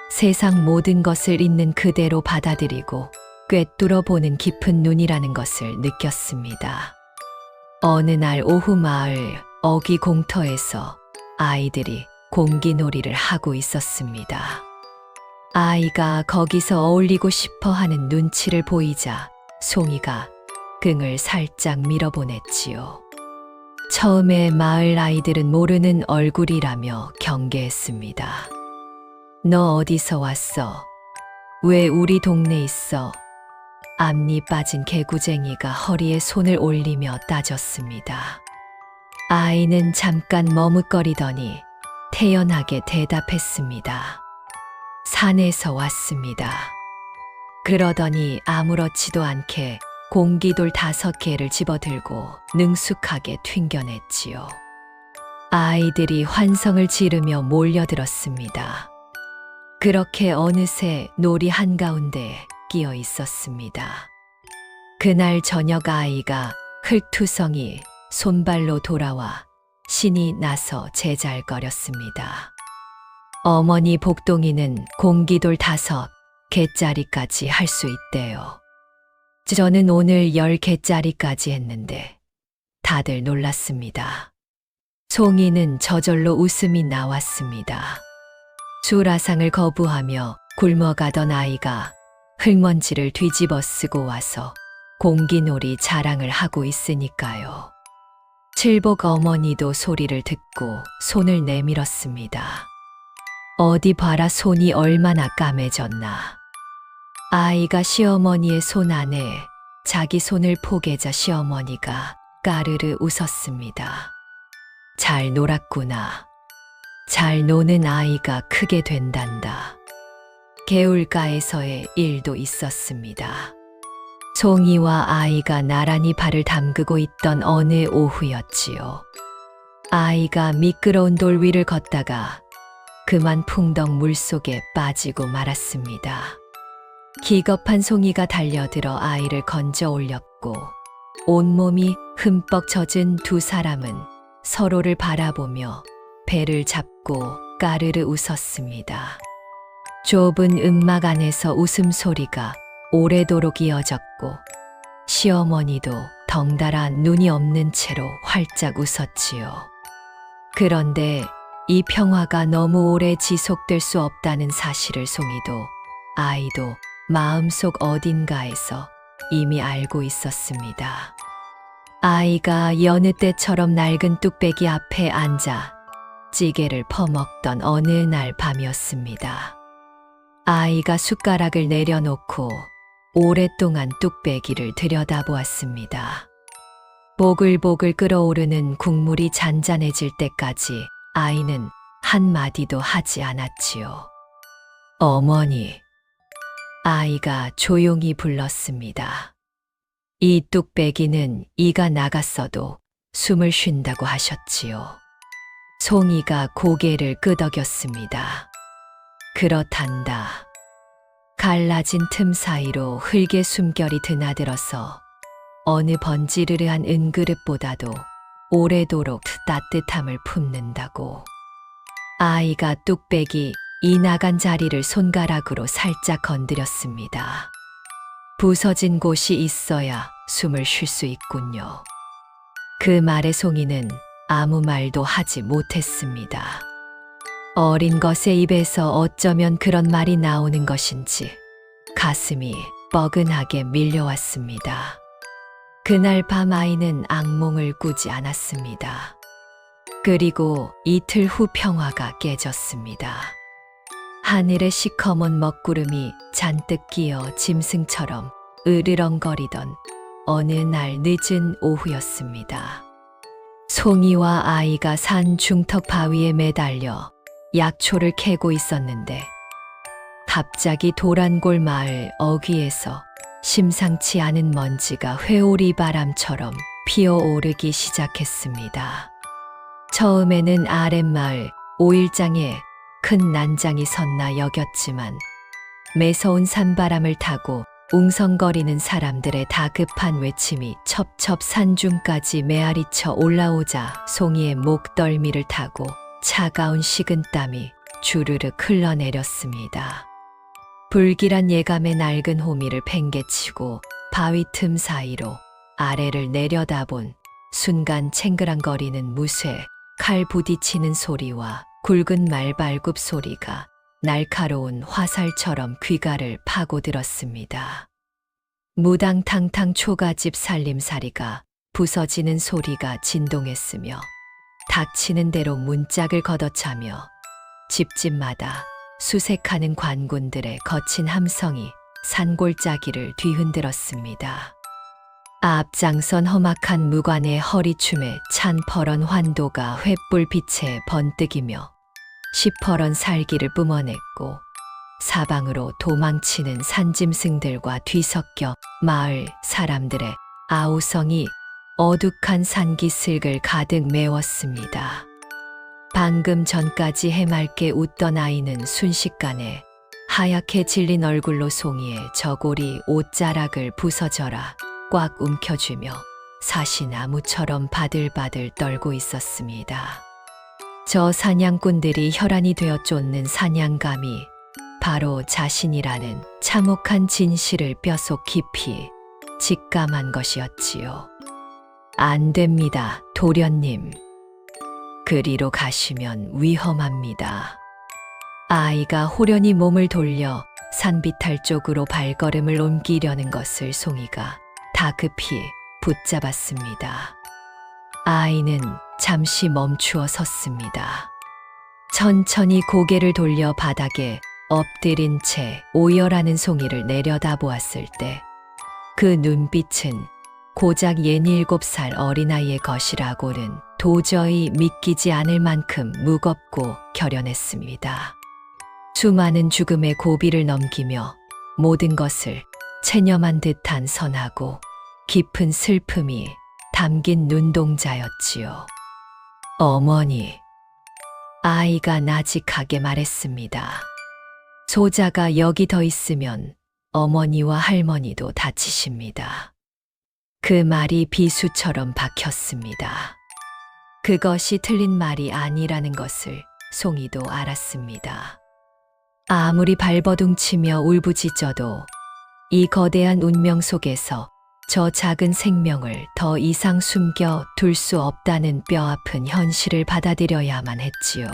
세상 모든 것을 있는 그대로 받아들이고 꿰뚫어 보는 깊은 눈이라는 것을 느꼈습니다. 어느 날 오후 마을 어귀 공터에서 아이들이 공기놀이를 하고 있었습니다. 아이가 거기서 어울리고 싶어 하는 눈치를 보이자 송이가 끙을 살짝 밀어보냈지요. 처음에 마을 아이들은 모르는 얼굴이라며 경계했습니다. 너 어디서 왔어? 왜 우리 동네 있어? 앞니 빠진 개구쟁이가 허리에 손을 올리며 따졌습니다. 아이는 잠깐 머뭇거리더니 태연하게 대답했습니다. 산에서 왔습니다. 그러더니 아무렇지도 않게 공기돌 5개를 집어들고 능숙하게 튕겨냈지요. 아이들이 환성을 지르며 몰려들었습니다. 그렇게 어느새 놀이 한가운데 끼어 있었습니다. 그날 저녁 아이가 흙투성이 손발로 돌아와 신이 나서 제잘거렸습니다. 어머니 복동이는 공기돌 5개짜리까지 할 수 있대요. 저는 오늘 10개짜리까지 했는데 다들 놀랐습니다. 송이는 저절로 웃음이 나왔습니다. 수라상을 거부하며 굶어가던 아이가 흙먼지를 뒤집어 쓰고 와서 공기놀이 자랑을 하고 있으니까요. 칠복 어머니도 소리를 듣고 손을 내밀었습니다. 어디 봐라, 손이 얼마나 까매졌나. 아이가 시어머니의 손 안에 자기 손을 포개자 시어머니가 까르르 웃었습니다. 잘 놀았구나. 잘 노는 아이가 크게 된단다. 개울가에서의 일도 있었습니다. 송이와 아이가 나란히 발을 담그고 있던 어느 오후였지요. 아이가 미끄러운 돌 위를 걷다가 그만 풍덩 물속에 빠지고 말았습니다. 기겁한 송이가 달려들어 아이를 건져 올렸고 온몸이 흠뻑 젖은 두 사람은 서로를 바라보며 배를 잡고 까르르 웃었습니다. 좁은 음막 안에서 웃음소리가 오래도록 이어졌고 시어머니도 덩달아 눈이 없는 채로 활짝 웃었지요. 그런데 이 평화가 너무 오래 지속될 수 없다는 사실을 송이도 아이도 마음속 어딘가에서 이미 알고 있었습니다. 아이가 여느 때처럼 낡은 뚝배기 앞에 앉아 찌개를 퍼먹던 어느 날 밤이었습니다. 아이가 숟가락을 내려놓고 오랫동안 뚝배기를 들여다보았습니다. 보글보글 끓어오르는 국물이 잔잔해질 때까지 아이는 한마디도 하지 않았지요. 어머니. 아이가 조용히 불렀습니다. 이 뚝배기는 이가 나갔어도 숨을 쉰다고 하셨지요. 송이가 고개를 끄덕였습니다. 그렇단다. 갈라진 틈 사이로 흙의 숨결이 드나들어서 어느 번지르르한 은그릇보다도 오래도록 따뜻함을 품는다고. 아이가 뚝배기 이 나간 자리를 손가락으로 살짝 건드렸습니다. 부서진 곳이 있어야 숨을 쉴 수 있군요. 그 말에 송이는 아무 말도 하지 못했습니다. 어린 것의 입에서 어쩌면 그런 말이 나오는 것인지 가슴이 뻐근하게 밀려왔습니다. 그날 밤 아이는 악몽을 꾸지 않았습니다. 그리고 이틀 후 평화가 깨졌습니다. 하늘에 시커먼 먹구름이 잔뜩 끼어 짐승처럼 으르렁거리던 어느 날 늦은 오후였습니다. 송이와 아이가 산 중턱 바위에 매달려 약초를 캐고 있었는데 갑자기 도란골 마을 어귀에서 심상치 않은 먼지가 회오리 바람처럼 피어오르기 시작했습니다. 처음에는 아랫마을 오일장에 큰 난장이 섰나 여겼지만 매서운 산바람을 타고 웅성거리는 사람들의 다급한 외침이 첩첩 산중까지 메아리쳐 올라오자 송이의 목덜미를 타고 차가운 식은땀이 주르륵 흘러내렸습니다. 불길한 예감의 낡은 호미를 팽개치고 바위 틈 사이로 아래를 내려다본 순간 챙그랑거리는 무쇠, 칼 부딪히는 소리와 굵은 말발굽 소리가 날카로운 화살처럼 귀가를 파고들었습니다. 무당탕탕 초가집 살림살이가 부서지는 소리가 진동했으며 닥치는 대로 문짝을 걷어차며 집집마다 수색하는 관군들의 거친 함성이 산골짜기를 뒤흔들었습니다. 앞장선 험악한 무관의 허리춤에 찬 퍼런 환도가 횃불빛에 번뜩이며 시퍼런 살기를 뿜어냈고 사방으로 도망치는 산짐승들과 뒤섞여 마을 사람들의 아우성이 어둑한 산기슭을 가득 메웠습니다. 방금 전까지 해맑게 웃던 아이는 순식간에 하얗게 질린 얼굴로 송이의 저고리 옷자락을 부서져라 꽉 움켜쥐며 사시나무처럼 바들바들 떨고 있었습니다. 저 사냥꾼들이 혈안이 되어 쫓는 사냥감이 바로 자신이라는 참혹한 진실을 뼛속 깊이 직감한 것이었지요. 안 됩니다, 도련님. 그리로 가시면 위험합니다. 아이가 호련히 몸을 돌려 산비탈 쪽으로 발걸음을 옮기려는 것을 송이가 다급히 붙잡았습니다. 아이는 잠시 멈추어 섰습니다. 천천히 고개를 돌려 바닥에 엎드린 채 오열하는 송이를 내려다보았을 때 그 눈빛은 고작 67살 어린아이의 것이라고는 도저히 믿기지 않을 만큼 무겁고 결연했습니다. 수많은 죽음의 고비를 넘기며 모든 것을 체념한 듯한 선하고 깊은 슬픔이 담긴 눈동자였지요. 어머니, 아이가 나직하게 말했습니다. 소자가 여기 더 있으면 어머니와 할머니도 다치십니다. 그 말이 비수처럼 박혔습니다. 그것이 틀린 말이 아니라는 것을 송이도 알았습니다. 아무리 발버둥치며 울부짖어도 이 거대한 운명 속에서 저 작은 생명을 더 이상 숨겨 둘 수 없다는 뼈아픈 현실을 받아들여야만 했지요.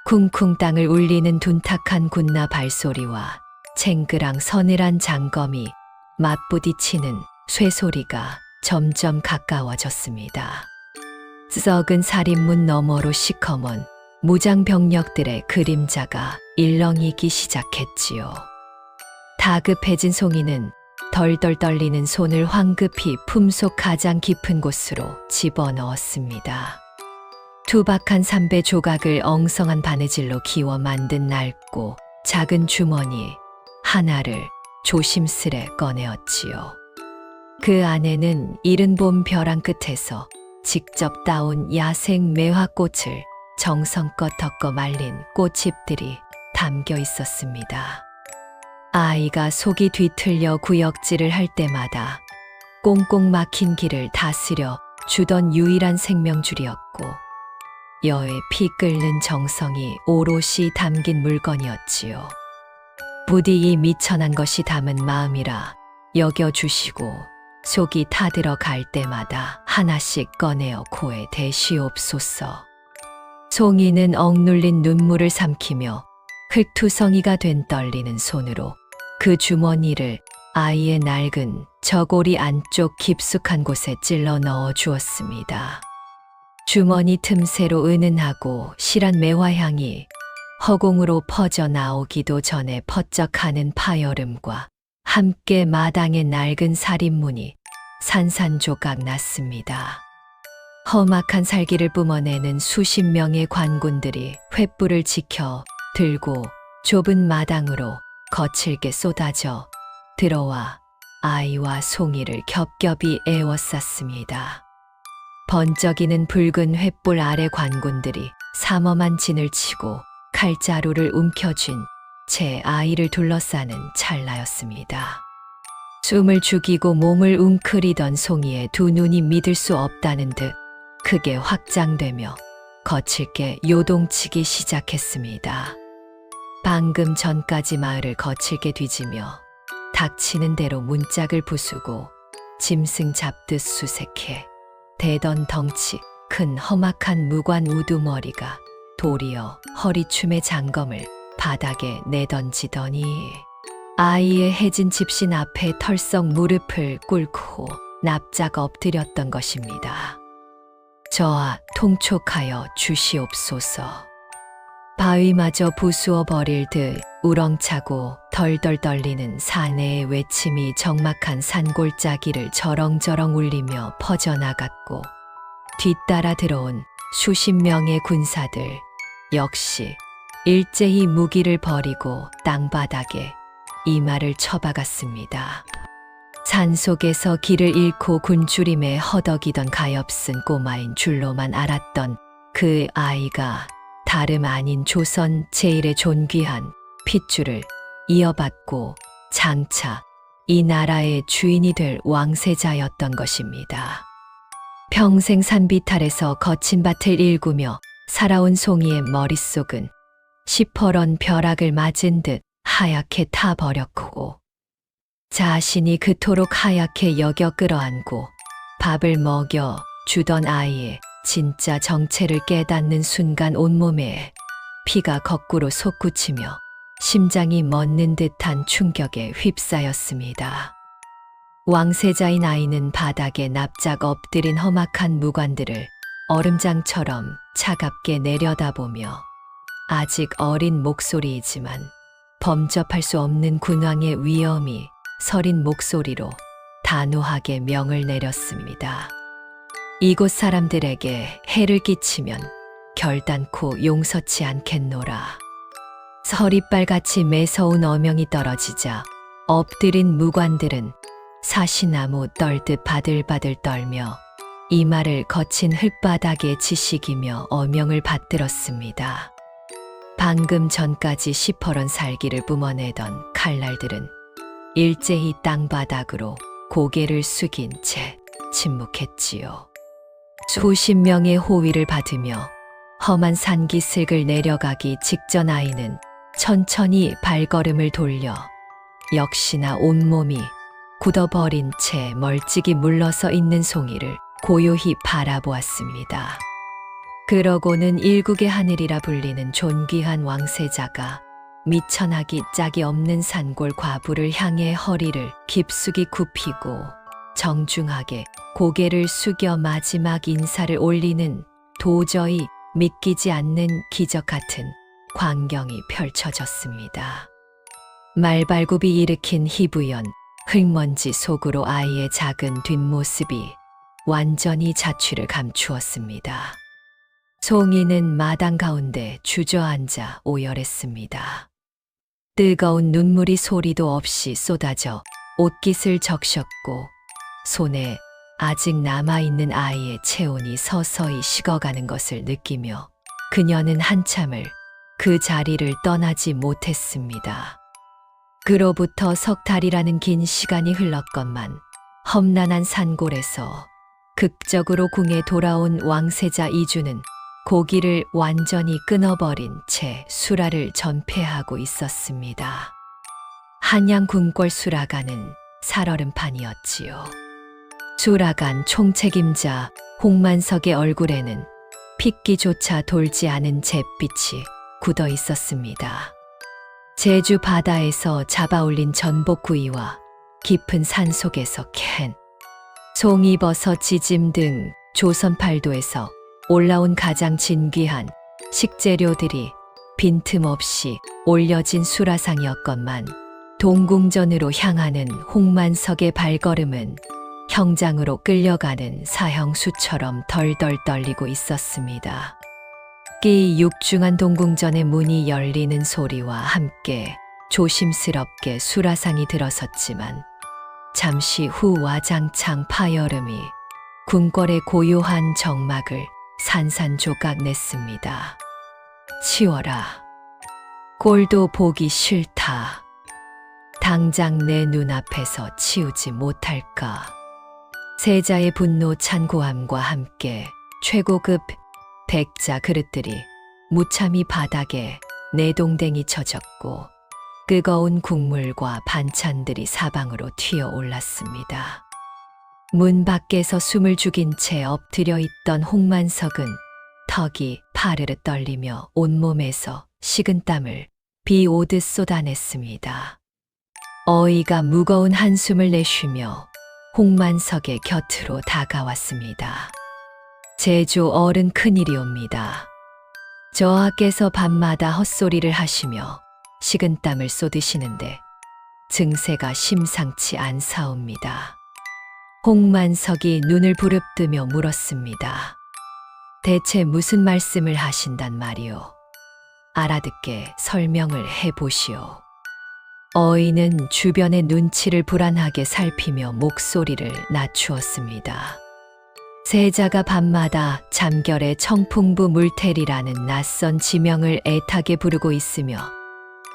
쿵쿵 땅을 울리는 둔탁한 군나 발소리와 쟁그랑 서늘한 장검이 맞부딪히는 쇠소리가 점점 가까워졌습니다. 썩은 살인문 너머로 시커먼 무장병력들의 그림자가 일렁이기 시작했지요. 다급해진 송이는 덜덜 떨리는 손을 황급히 품속 가장 깊은 곳으로 집어넣었습니다. 투박한 삼배 조각을 엉성한 바느질로 기워 만든 낡고 작은 주머니 하나를 조심스레 꺼내었지요. 그 안에는 이른 봄 벼랑 끝에서 직접 따온 야생 매화꽃을 정성껏 덮어 말린 꽃잎들이 담겨 있었습니다. 아이가 속이 뒤틀려 구역질을 할 때마다 꽁꽁 막힌 길을 다스려 주던 유일한 생명줄이었고 여의 피 끓는 정성이 오롯이 담긴 물건이었지요. 부디 이 미천한 것이 담은 마음이라 여겨주시고 속이 타들어갈 때마다 하나씩 꺼내어 코에 대시옵소서. 송이는 억눌린 눈물을 삼키며 흙투성이가 된 떨리는 손으로 그 주머니를 아이의 낡은 저고리 안쪽 깊숙한 곳에 찔러 넣어 주었습니다. 주머니 틈새로 은은하고 실한 매화향이 허공으로 퍼져 나오기도 전에 퍼쩍하는 파여름과 함께 마당의 낡은 살인문이 산산조각 났습니다. 험악한 살기를 뿜어내는 수십 명의 관군들이 횃불을 지켜 들고 좁은 마당으로 거칠게 쏟아져 들어와 아이와 송이를 겹겹이 에워쌌습니다. 번쩍이는 붉은 횃불 아래 관군들이 삼엄한 진을 치고 칼자루를 움켜쥔 채 아이를 둘러싸는 찰나였습니다. 숨을 죽이고 몸을 웅크리던 송이의 두 눈이 믿을 수 없다는 듯 크게 확장되며 거칠게 요동치기 시작했습니다. 방금 전까지 마을을 거칠게 뒤지며 닥치는 대로 문짝을 부수고 짐승 잡듯 수색해 대던 덩치 큰 험악한 무관 우두머리가 도리어 허리춤의 장검을 바닥에 내던지더니 아이의 해진 집신 앞에 털썩 무릎을 꿇고 납작 엎드렸던 것입니다. 저하 통촉하여 주시옵소서. 바위마저 부수어 버릴 듯 우렁차고 덜덜 떨리는 사내의 외침이 적막한 산골짜기를 저렁저렁 울리며 퍼져나갔고 뒤따라 들어온 수십 명의 군사들 역시 일제히 무기를 버리고 땅바닥에 이마를 쳐박았습니다. 산속에서 길을 잃고 군주림에 허덕이던 가엾은 꼬마인 줄로만 알았던 그 아이가 다름 아닌 조선 제1의 존귀한 핏줄을 이어받고 장차 이 나라의 주인이 될 왕세자였던 것입니다. 평생 산비탈에서 거친 밭을 일구며 살아온 송이의 머릿속은 시퍼런 벼락을 맞은 듯 하얗게 타버렸고 자신이 그토록 하얗게 여겨 끌어안고 밥을 먹여 주던 아이의 진짜 정체를 깨닫는 순간 온몸에 피가 거꾸로 솟구치며 심장이 멎는 듯한 충격에 휩싸였습니다. 왕세자인 아이는 바닥에 납작 엎드린 험악한 무관들을 얼음장처럼 차갑게 내려다보며 아직 어린 목소리이지만 범접할 수 없는 군왕의 위엄이 서린 목소리로 단호하게 명을 내렸습니다. 이곳 사람들에게 해를 끼치면 결단코 용서치 않겠노라. 서리빨같이 매서운 어명이 떨어지자 엎드린 무관들은 사시나무 떨듯 바들바들 떨며 이마를 거친 흙바닥에 지식이며 어명을 받들었습니다. 방금 전까지 시퍼런 살기를 뿜어내던 칼날들은 일제히 땅바닥으로 고개를 숙인 채 침묵했지요. 수십 명의 호위를 받으며 험한 산기슭을 내려가기 직전 아이는 천천히 발걸음을 돌려 역시나 온몸이 굳어버린 채 멀찍이 물러서 있는 송이를 고요히 바라보았습니다. 그러고는 일국의 하늘이라 불리는 존귀한 왕세자가 미천하기 짝이 없는 산골 과부를 향해 허리를 깊숙이 굽히고 정중하게 고개를 숙여 마지막 인사를 올리는 도저히 믿기지 않는 기적 같은 광경이 펼쳐졌습니다. 말발굽이 일으킨 희부연, 흙먼지 속으로 아이의 작은 뒷모습이 완전히 자취를 감추었습니다. 송이는 마당 가운데 주저앉아 오열했습니다. 뜨거운 눈물이 소리도 없이 쏟아져 옷깃을 적셨고 손에 아직 남아있는 아이의 체온이 서서히 식어가는 것을 느끼며 그녀는 한참을 그 자리를 떠나지 못했습니다. 그로부터 석 달이라는 긴 시간이 흘렀건만 험난한 산골에서 극적으로 궁에 돌아온 왕세자 이주는 고기를 완전히 끊어버린 채 수라를 전폐하고 있었습니다. 한양 궁궐 수라관은 살얼음판이었지요. 수라관 총책임자 홍만석의 얼굴에는 핏기조차 돌지 않은 잿빛이 굳어 있었습니다. 제주 바다에서 잡아올린 전복구이와 깊은 산속에서 캔 송이버섯 지짐 등 조선팔도에서 올라온 가장 진귀한 식재료들이 빈틈없이 올려진 수라상이었건만 동궁전으로 향하는 홍만석의 발걸음은 형장으로 끌려가는 사형수처럼 덜덜 떨리고 있었습니다. 끼 육중한 동궁전의 문이 열리는 소리와 함께 조심스럽게 수라상이 들어섰지만 잠시 후 와장창 파여름이 궁궐의 고요한 정막을 산산조각 냈습니다. 치워라. 꼴도 보기 싫다. 당장 내 눈앞에서 치우지 못할까. 세자의 분노 찬 고함과 함께 최고급 백자 그릇들이 무참히 바닥에 내동댕이 쳐졌고 뜨거운 국물과 반찬들이 사방으로 튀어 올랐습니다. 문 밖에서 숨을 죽인 채 엎드려 있던 홍만석은 턱이 파르르 떨리며 온몸에서 식은땀을 비 오듯 쏟아냈습니다. 어이가 무거운 한숨을 내쉬며 홍만석의 곁으로 다가왔습니다. 제조 어른 큰일이옵니다. 저하께서 밤마다 헛소리를 하시며 식은땀을 쏟으시는데 증세가 심상치 않사옵니다. 홍만석이 눈을 부릅뜨며 물었습니다. 대체 무슨 말씀을 하신단 말이오? 알아듣게 설명을 해보시오. 어인은 주변의 눈치를 불안하게 살피며 목소리를 낮추었습니다. 세자가 밤마다 잠결에 청풍부 물테리라는 낯선 지명을 애타게 부르고 있으며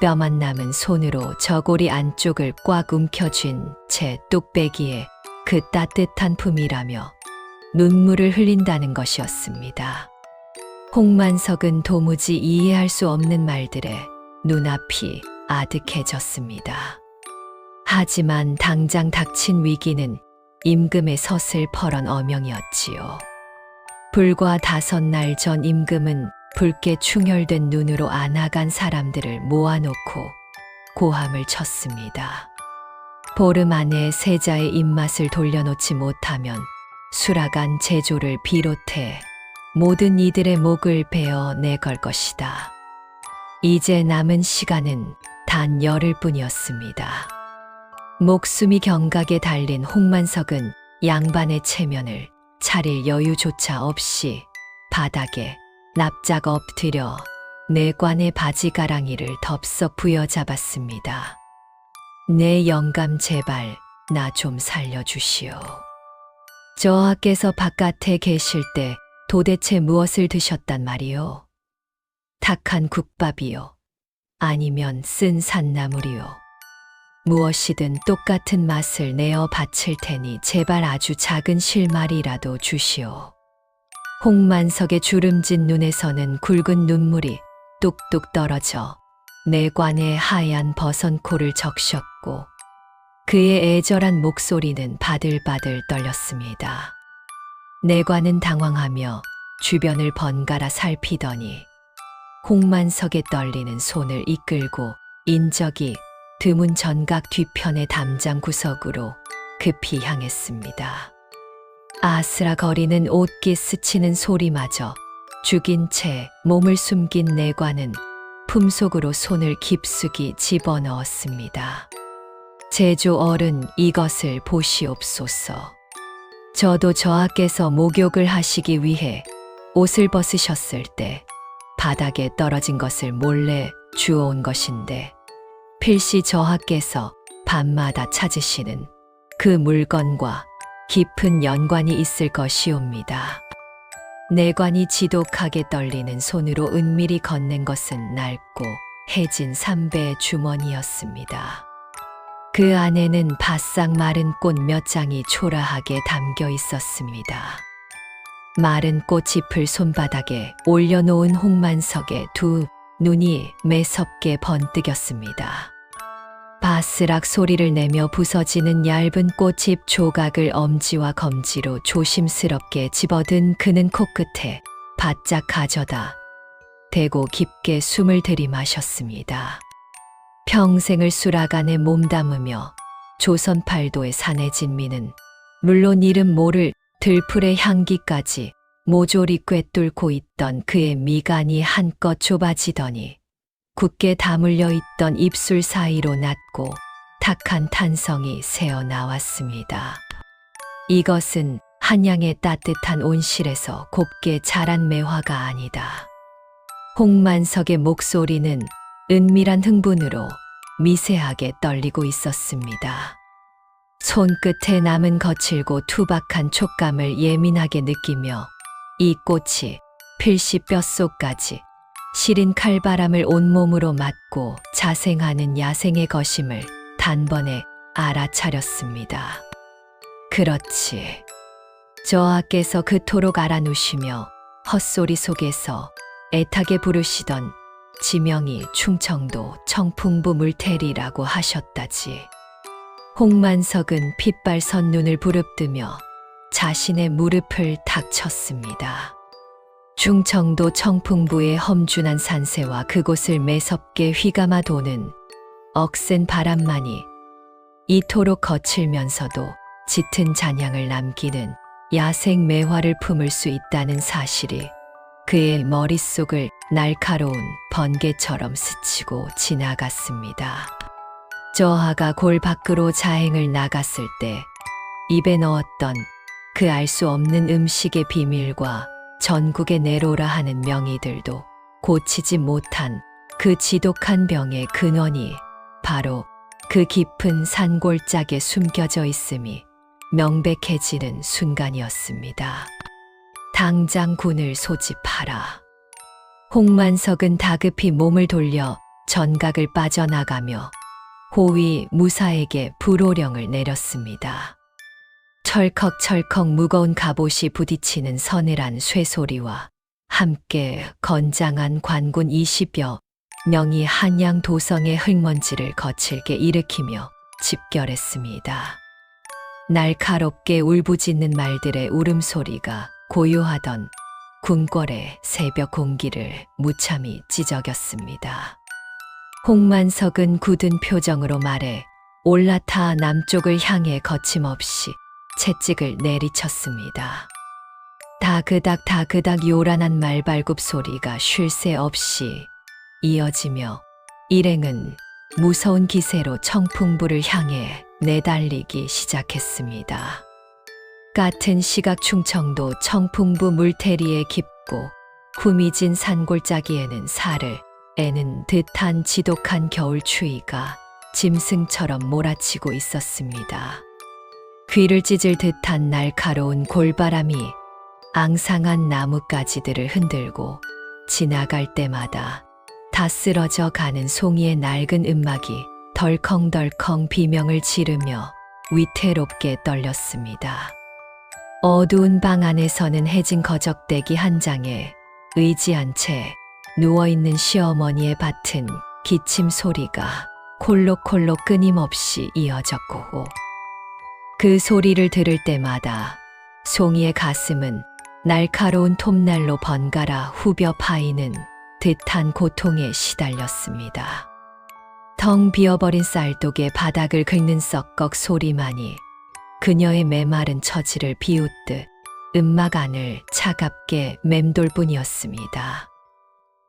뼈만 남은 손으로 저고리 안쪽을 꽉 움켜쥔 채 뚝배기에 그 따뜻한 품이라며 눈물을 흘린다는 것이었습니다. 홍만석은 도무지 이해할 수 없는 말들에 눈앞이 아득해졌습니다. 하지만 당장 닥친 위기는 임금의 서슬퍼런 어명이었지요. 불과 5날 전 임금은 붉게 충혈된 눈으로 안아간 사람들을 모아놓고 고함을 쳤습니다. 보름 안에 세자의 입맛을 돌려놓지 못하면 수라간 제조를 비롯해 모든 이들의 목을 베어 내걸 것이다. 이제 남은 시간은 단 열흘 뿐이었습니다. 목숨이 경각에 달린 홍만석은 양반의 체면을 차릴 여유조차 없이 바닥에 납작 엎드려 내관의 바지가랑이를 덥석 부여잡았습니다. 내 영감 제발 나 좀 살려주시오. 저하께서 바깥에 계실 때 도대체 무엇을 드셨단 말이오? 탁한 국밥이요? 아니면 쓴 산나물이요? 무엇이든 똑같은 맛을 내어 바칠 테니 제발 아주 작은 실마리라도 주시오. 홍만석의 주름진 눈에서는 굵은 눈물이 뚝뚝 떨어져 내관에 하얀 버선코를 적셨고 그의 애절한 목소리는 바들바들 떨렸습니다. 내관은 당황하며 주변을 번갈아 살피더니 홍만석의 떨리는 손을 이끌고 인적이 드문 전각 뒤편의 담장 구석으로 급히 향했습니다. 아스라거리는 옷깃 스치는 소리마저 죽인 채 몸을 숨긴 내관은 품속으로 손을 깊숙이 집어넣었습니다. 제조 어른, 이것을 보시옵소서. 저도 저하께서 목욕을 하시기 위해 옷을 벗으셨을 때 바닥에 떨어진 것을 몰래 주워온 것인데 필시 저하께서 밤마다 찾으시는 그 물건과 깊은 연관이 있을 것이옵니다. 내관이 지독하게 떨리는 손으로 은밀히 건넨 것은 낡고 해진 삼배의 주머니였습니다. 그 안에는 바싹 마른 꽃 몇 장이 초라하게 담겨 있었습니다. 마른 꽃잎을 손바닥에 올려놓은 홍만석의 두 눈이 매섭게 번뜩였습니다. 바스락 소리를 내며 부서지는 얇은 꽃잎 조각을 엄지와 검지로 조심스럽게 집어든 그는 코끝에 바짝 가져다 대고 깊게 숨을 들이마셨습니다. 평생을 수라간에 몸담으며 조선팔도의 산의 진미는 물론 이름 모를 들풀의 향기까지 모조리 꿰뚫고 있던 그의 미간이 한껏 좁아지더니 굳게 다물려 있던 입술 사이로 낮고 탁한 탄성이 새어나왔습니다. 이것은 한양의 따뜻한 온실에서 곱게 자란 매화가 아니다. 홍만석의 목소리는 은밀한 흥분으로 미세하게 떨리고 있었습니다. 손끝에 남은 거칠고 투박한 촉감을 예민하게 느끼며 이 꽃이 필시 뼛속까지 시린 칼바람을 온몸으로 맞고 자생하는 야생의 것임을 단번에 알아차렸습니다. 그렇지. 저하께서 그토록 알아누시며 헛소리 속에서 애타게 부르시던 지명이 충청도 청풍부 물테리라고 하셨다지. 홍만석은 핏발선 눈을 부릅뜨며 자신의 무릎을 탁 쳤습니다. 충청도 청풍부의 험준한 산세와 그곳을 매섭게 휘감아 도는 억센 바람만이 이토록 거칠면서도 짙은 잔향을 남기는 야생 매화를 품을 수 있다는 사실이 그의 머릿속을 날카로운 번개처럼 스치고 지나갔습니다. 저하가 골 밖으로 자행을 나갔을 때 입에 넣었던 그 알 수 없는 음식의 비밀과 전국에 내로라 하는 명의들도 고치지 못한 그 지독한 병의 근원이 바로 그 깊은 산골짜기에 숨겨져 있음이 명백해지는 순간이었습니다. 당장 군을 소집하라. 홍만석은 다급히 몸을 돌려 전각을 빠져나가며 호위 무사에게 불호령을 내렸습니다. 철컥철컥 무거운 갑옷이 부딪히는 서늘한 쇠소리와 함께 건장한 관군 20여 명이 한양 도성의 흙먼지를 거칠게 일으키며 집결했습니다. 날카롭게 울부짖는 말들의 울음소리가 고요하던 궁궐의 새벽 공기를 무참히 찢어겼습니다. 홍만석은 굳은 표정으로 말해 올라타 남쪽을 향해 거침없이 채찍을 내리쳤습니다. 다그닥 다그닥 요란한 말발굽 소리가 쉴 새 없이 이어지며 일행은 무서운 기세로 청풍부를 향해 내달리기 시작했습니다. 같은 시각 충청도 청풍부 물테리의 깊고 후미진 산골짜기에는 살을 애는 듯한 지독한 겨울 추위가 짐승처럼 몰아치고 있었습니다. 귀를 찢을 듯한 날카로운 골바람이 앙상한 나뭇가지들을 흔들고 지나갈 때마다 다 쓰러져 가는 송이의 낡은 음막이 덜컹덜컹 비명을 지르며 위태롭게 떨렸습니다. 어두운 방 안에서는 해진 거적대기 한 장에 의지한 채 누워있는 시어머니의 밭은 기침 소리가 콜록콜록 끊임없이 이어졌고 그 소리를 들을 때마다 송이의 가슴은 날카로운 톱날로 번갈아 후벼 파이는 듯한 고통에 시달렸습니다. 텅 비어버린 쌀독에 바닥을 긁는 썩걱 소리만이 그녀의 메마른 처지를 비웃듯 음막 안을 차갑게 맴돌 뿐이었습니다.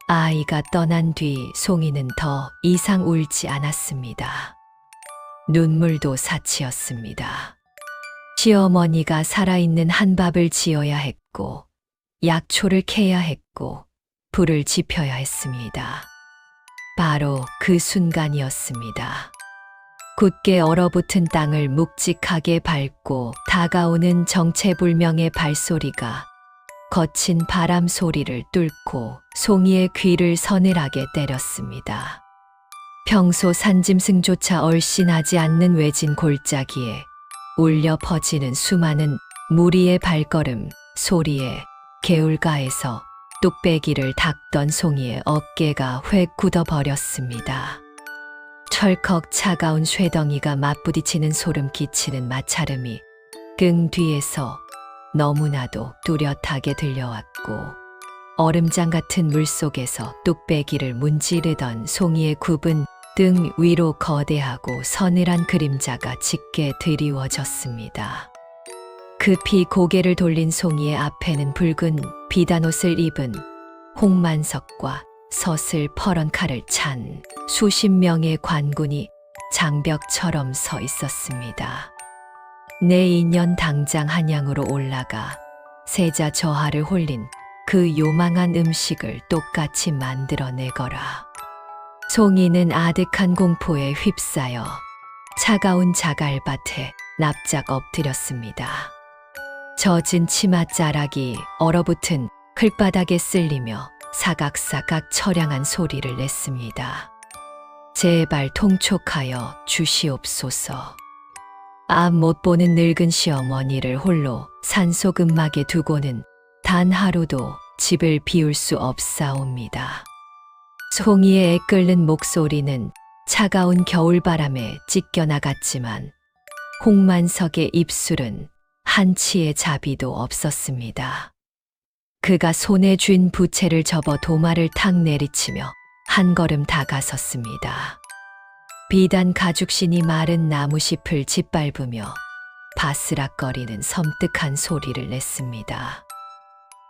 아이가 떠난 뒤 송이는 더 이상 울지 않았습니다. 눈물도 사치였습니다. 시어머니가 살아있는 한밥을 지어야 했고 약초를 캐야 했고 불을 지펴야 했습니다. 바로 그 순간이었습니다. 굳게 얼어붙은 땅을 묵직하게 밟고 다가오는 정체불명의 발소리가 거친 바람 소리를 뚫고 송이의 귀를 서늘하게 때렸습니다. 평소 산짐승조차 얼씬하지 않는 외진 골짜기에 울려 퍼지는 수많은 무리의 발걸음 소리에 개울가에서 뚝배기를 닦던 송이의 어깨가 획 굳어버렸습니다. 철컥 차가운 쇠덩이가 맞부딪히는 소름 끼치는 마찰음이 등 뒤에서 너무나도 뚜렷하게 들려왔고 얼음장 같은 물속에서 뚝배기를 문지르던 송이의 굽은 등 위로 거대하고 서늘한 그림자가 짙게 드리워졌습니다. 급히 고개를 돌린 송이의 앞에는 붉은 비단옷을 입은 홍만석과 서슬 퍼런 칼을 찬 수십 명의 관군이 장벽처럼 서 있었습니다. 내 인연 당장 한양으로 올라가 세자 저하를 홀린 그 요망한 음식을 똑같이 만들어내거라. 송이는 아득한 공포에 휩싸여 차가운 자갈밭에 납작 엎드렸습니다. 젖은 치맛자락이 얼어붙은 클바닥에 쓸리며 사각사각 처량한 소리를 냈습니다. 제발 통촉하여 주시옵소서. 앞 못 보는 늙은 시어머니를 홀로 산속 음막에 두고는 단 하루도 집을 비울 수 없사옵니다. 송이의 애끓는 목소리는 차가운 겨울바람에 찢겨나갔지만 홍만석의 입술은 한치의 자비도 없었습니다. 그가 손에 쥔 부채를 접어 도마를 탁 내리치며 한 걸음 다가섰습니다. 비단 가죽신이 마른 나무잎을 짓밟으며 바스락거리는 섬뜩한 소리를 냈습니다.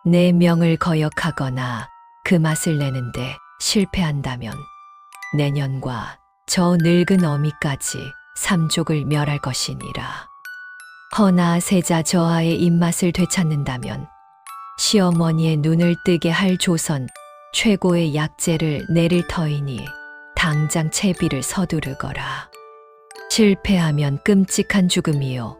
내 명을 거역하거나 그 맛을 내는데 실패한다면 내년과 저 늙은 어미까지 삼족을 멸할 것이니라. 허나 세자 저하의 입맛을 되찾는다면 시어머니의 눈을 뜨게 할 조선 최고의 약재를 내릴 터이니 당장 채비를 서두르거라. 실패하면 끔찍한 죽음이요.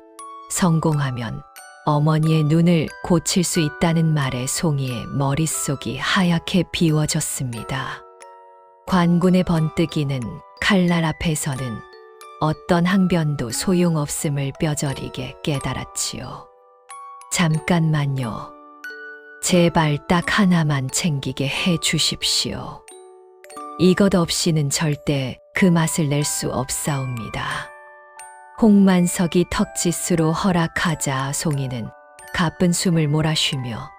성공하면 어머니의 눈을 고칠 수 있다는 말에 송이의 머릿속이 하얗게 비워졌습니다. 관군의 번뜩이는 칼날 앞에서는 어떤 항변도 소용없음을 뼈저리게 깨달았지요. 잠깐만요. 제발 딱 하나만 챙기게 해 주십시오. 이것 없이는 절대 그 맛을 낼 수 없사옵니다. 홍만석이 턱짓으로 허락하자 송이는 가쁜 숨을 몰아쉬며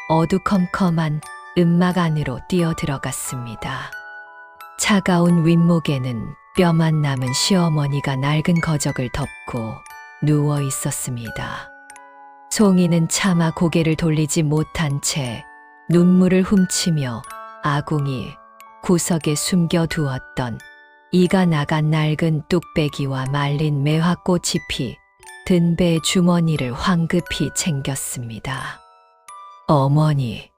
어두컴컴한 음막 안으로 뛰어들어갔습니다. 차가운 윗목에는 뼈만 남은 시어머니가 낡은 거적을 덮고 누워 있었습니다. 송이는 차마 고개를 돌리지 못한 채 눈물을 훔치며 아궁이 구석에 숨겨두었던 이가 나간 낡은 뚝배기와 말린 매화꽃잎이 든 배 주머니를 황급히 챙겼습니다. 어머니,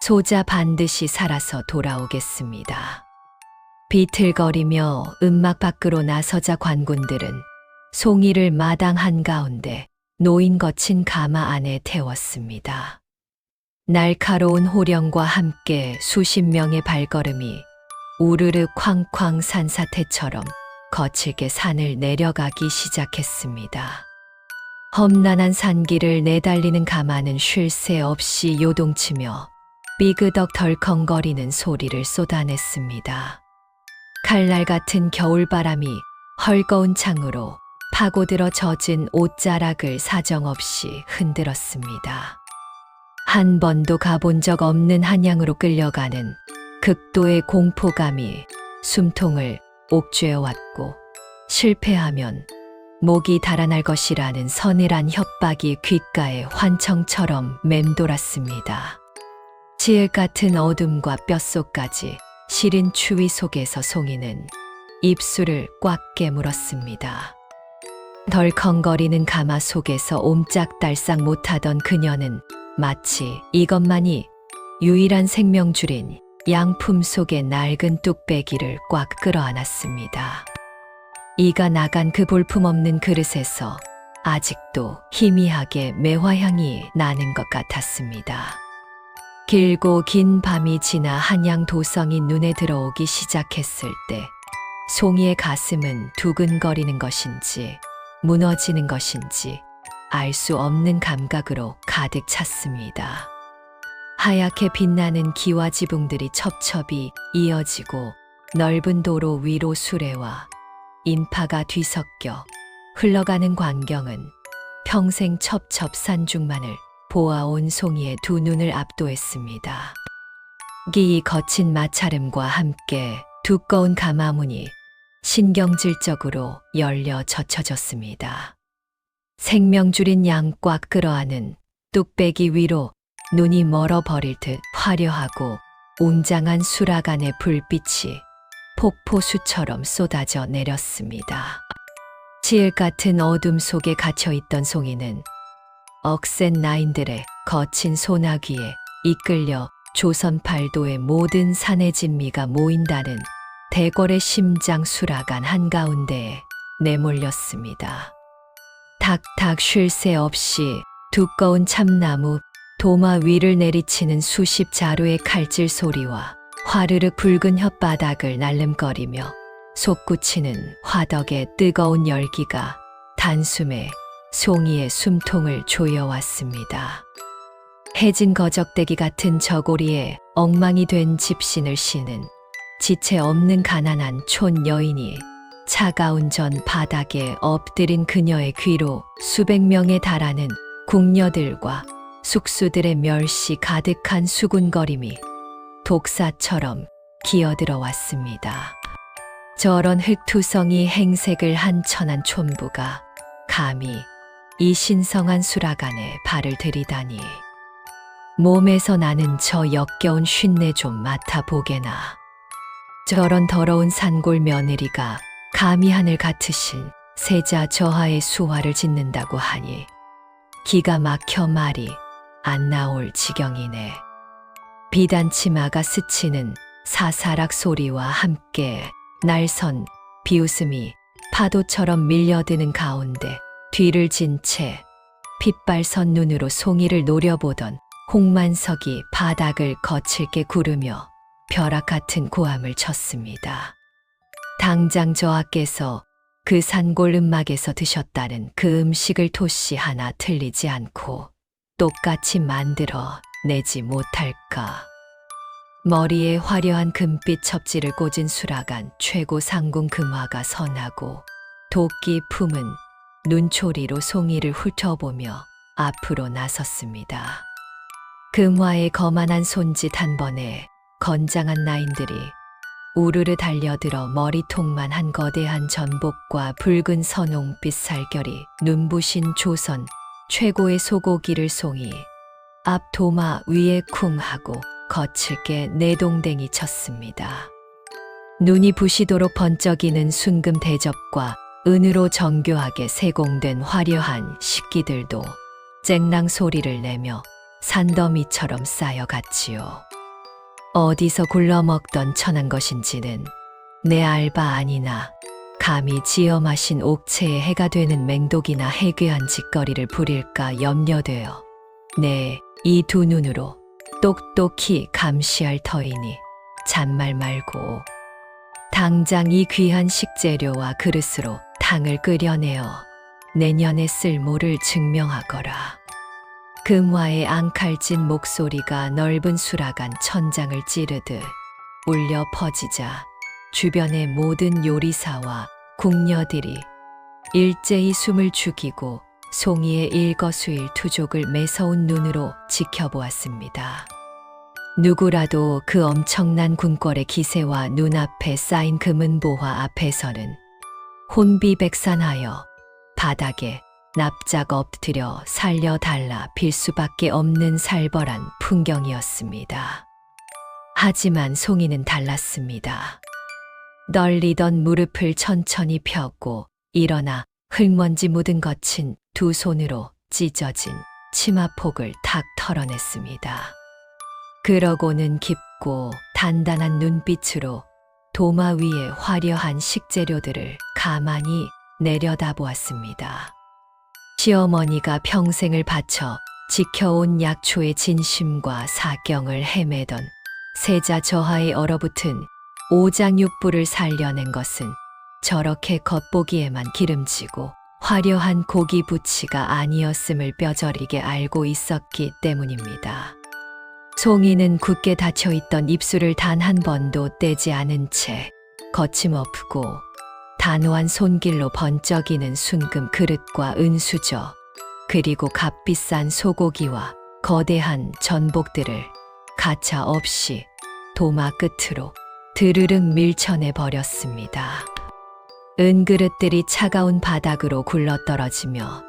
소자 반드시 살아서 돌아오겠습니다. 비틀거리며 음막 밖으로 나서자 관군들은 송이를 마당 한가운데 노인 거친 가마 안에 태웠습니다. 날카로운 호령과 함께 수십 명의 발걸음이 우르르 쾅쾅 산사태처럼 거칠게 산을 내려가기 시작했습니다. 험난한 산길을 내달리는 가마는 쉴 새 없이 요동치며 삐그덕 덜컹거리는 소리를 쏟아냈습니다. 칼날 같은 겨울바람이 헐거운 창으로 파고들어 젖은 옷자락을 사정없이 흔들었습니다. 한 번도 가본 적 없는 한양으로 끌려가는 극도의 공포감이 숨통을 옥죄어왔고, 실패하면 목이 달아날 것이라는 서늘한 협박이 귓가에 환청처럼 맴돌았습니다. 지읒 같은 어둠과 뼛속까지 시린 추위 속에서 송이는 입술을 꽉 깨물었습니다. 덜컹거리는 가마 속에서 옴짝달싹 못하던 그녀는 마치 이것만이 유일한 생명줄인 양품 속의 낡은 뚝배기를 꽉 끌어안았습니다. 이가 나간 그 볼품없는 그릇에서 아직도 희미하게 매화향이 나는 것 같았습니다. 길고 긴 밤이 지나 한양 도성이 눈에 들어오기 시작했을 때 송이의 가슴은 두근거리는 것인지 무너지는 것인지 알 수 없는 감각으로 가득 찼습니다. 하얗게 빛나는 기와 지붕들이 첩첩이 이어지고 넓은 도로 위로 수레와 인파가 뒤섞여 흘러가는 광경은 평생 첩첩산중만을 보아온 송이의 두 눈을 압도했습니다. 이 거친 마찰음과 함께 두꺼운 가마문이 신경질적으로 열려 젖혀졌습니다. 생명줄인 양 꽉 끌어안은 뚝배기 위로 눈이 멀어버릴 듯 화려하고 웅장한 수라간의 불빛이 폭포수처럼 쏟아져 내렸습니다. 지읒 같은 어둠 속에 갇혀있던 송이는 억센 나인들의 거친 소나기에 이끌려 조선 팔도의 모든 산의 진미가 모인다는 대궐의 심장 수라간 한가운데에 내몰렸습니다. 탁탁 쉴 새 없이 두꺼운 참나무 도마 위를 내리치는 수십 자루의 칼질 소리와 화르르 붉은 혓바닥을 날름거리며 솟구치는 화덕의 뜨거운 열기가 단숨에 송이의 숨통을 조여왔습니다. 해진 거적대기 같은 저고리에 엉망이 된 집신을 신은 지체 없는 가난한 촌 여인이 차가운 전 바닥에 엎드린 그녀의 귀로 수백 명에 달하는 궁녀들과 숙수들의 멸시 가득한 수군거림이 독사처럼 기어들어 왔습니다. 저런 흑투성이 행색을 한 천한 촌부가 감히 이 신성한 수라간에 발을 들이다니. 몸에서 나는 저 역겨운 쉰내 좀 맡아보게나. 저런 더러운 산골 며느리가 감히 하늘 같으신 세자 저하의 수화를 짓는다고 하니 기가 막혀 말이 안 나올 지경이네. 비단치마가 스치는 사사락 소리와 함께 날선 비웃음이 파도처럼 밀려드는 가운데 뒤를 진 채 핏발선 눈으로 송이를 노려보던 홍만석이 바닥을 거칠게 구르며 벼락 같은 고함을 쳤습니다. 당장 저하께서 그 산골 음막에서 드셨다는 그 음식을 토시 하나 틀리지 않고 똑같이 만들어 내지 못할까. 머리에 화려한 금빛 첩지를 꽂은 수라간 최고 상궁 금화가 선하고 도끼 품은 눈초리로 송이를 훑어보며 앞으로 나섰습니다. 금화의 거만한 손짓 한 번에 건장한 나인들이 우르르 달려들어 머리통만 한 거대한 전복과 붉은 선홍빛 살결이 눈부신 조선 최고의 소고기를 송이 앞 도마 위에 쿵 하고 거칠게 내동댕이 쳤습니다. 눈이 부시도록 번쩍이는 순금 대접과 은으로 정교하게 세공된 화려한 식기들도 쨍랑 소리를 내며 산더미처럼 쌓여갔지요. 어디서 굴러먹던 천한 것인지는 내 알바 아니나 감히 지어 마신 옥체에 해가 되는 맹독이나 해괴한 짓거리를 부릴까 염려되어 내 이 두 눈으로 똑똑히 감시할 터이니 잔말 말고 당장 이 귀한 식재료와 그릇으로 탕을 끓여내어 내년의 쓸모를 증명하거라. 금화의 앙칼진 목소리가 넓은 수라간 천장을 찌르듯 울려 퍼지자 주변의 모든 요리사와 궁녀들이 일제히 숨을 죽이고 송이의 일거수일투족을 매서운 눈으로 지켜보았습니다. 누구라도 그 엄청난 궁궐의 기세와 눈앞에 쌓인 금은보화 앞에서는 혼비백산하여 바닥에 납작 엎드려 살려달라 빌 수밖에 없는 살벌한 풍경이었습니다. 하지만 송이는 달랐습니다. 널리던 무릎을 천천히 펴고 일어나 흙먼지 묻은 거친 두 손으로 찢어진 치마폭을 탁 털어냈습니다. 그러고는 깊고 단단한 눈빛으로 도마 위에 화려한 식재료들을 가만히 내려다보았습니다. 시어머니가 평생을 바쳐 지켜온 약초의 진심과 사경을 헤매던 세자 저하에 얼어붙은 오장육부를 살려낸 것은 저렇게 겉보기에만 기름지고 화려한 고기 부치가 아니었음을 뼈저리게 알고 있었기 때문입니다. 송이는 굳게 닫혀있던 입술을 단 한 번도 떼지 않은 채 거침없고 단호한 손길로 번쩍이는 순금 그릇과 은수저, 그리고 값비싼 소고기와 거대한 전복들을 가차 없이 도마 끝으로 드르륵 밀쳐내 버렸습니다. 은그릇들이 차가운 바닥으로 굴러떨어지며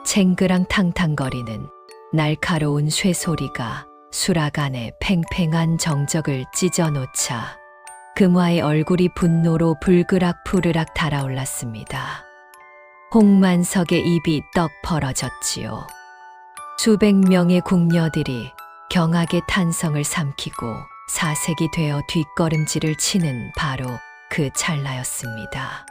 챙그랑탕탕거리는 날카로운 쇠소리가 수락 안에 팽팽한 정적을 찢어놓자 금화의 얼굴이 분노로 불그락 푸르락 달아올랐습니다. 홍만석의 입이 떡 벌어졌지요. 수백 명의 궁녀들이 경악의 탄성을 삼키고 사색이 되어 뒷걸음질을 치는 바로 그 찰나였습니다.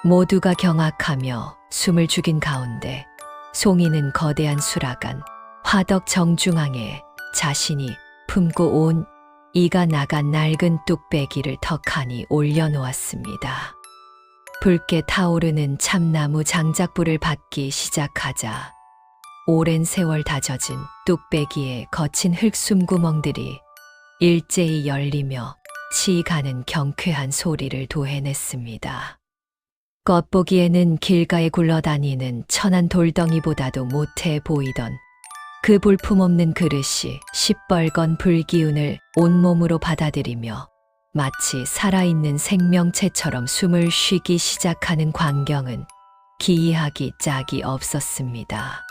모두가 경악하며 숨을 죽인 가운데 송이는 거대한 수라간 화덕 정중앙에 자신이 품고 온 이가 나간 낡은 뚝배기를 턱하니 올려놓았습니다. 붉게 타오르는 참나무 장작불을 받기 시작하자 오랜 세월 다져진 뚝배기의 거친 흙숨구멍들이 일제히 열리며 치가는 경쾌한 소리를 도해냈습니다. 겉보기에는 길가에 굴러다니는 천한 돌덩이보다도 못해 보이던 그 볼품없는 그릇이 시뻘건 불기운을 온몸으로 받아들이며 마치 살아있는 생명체처럼 숨을 쉬기 시작하는 광경은 기이하기 짝이 없었습니다.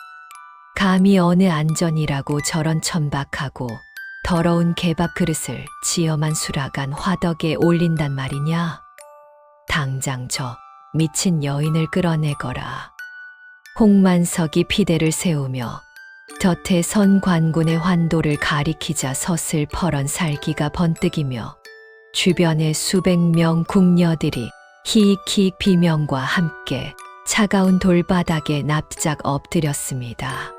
감히 어느 안전이라고 저런 천박하고 더러운 개밥 그릇을 지엄한 수라간 화덕에 올린단 말이냐? 당장 저 미친 여인을 끌어내거라. 홍만석이 피대를 세우며 곁에 선 관군의 환도를 가리키자 서슬퍼런 살기가 번뜩이며 주변의 수백 명 궁녀들이 히익히익 비명과 함께 차가운 돌바닥에 납작 엎드렸습니다.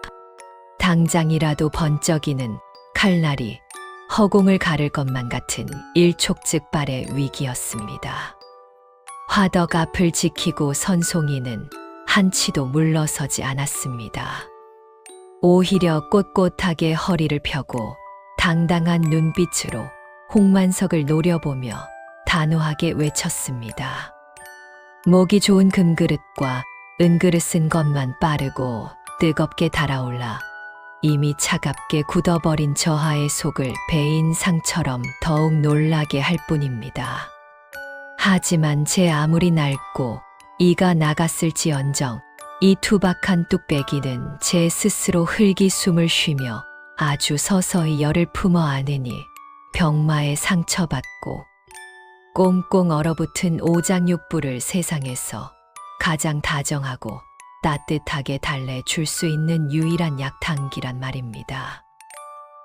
당장이라도 번쩍이는 칼날이 허공을 가를 것만 같은 일촉즉발의 위기였습니다. 화덕 앞을 지키고 선 송이는 한치도 물러서지 않았습니다. 오히려 꼿꼿하게 허리를 펴고 당당한 눈빛으로 홍만석을 노려보며 단호하게 외쳤습니다. 목이 좋은 금그릇과 은그릇 것만 빠르고 뜨겁게 달아올라 이미 차갑게 굳어버린 저하의 속을 베인 상처럼 더욱 놀라게 할 뿐입니다. 하지만 제 아무리 낡고 이가 나갔을지언정 이 투박한 뚝배기는 제 스스로 흙이 숨을 쉬며 아주 서서히 열을 품어 안으니 병마에 상처받고 꽁꽁 얼어붙은 오장육부를 세상에서 가장 다정하고 따뜻하게 달래줄 수 있는 유일한 약탕기란 말입니다.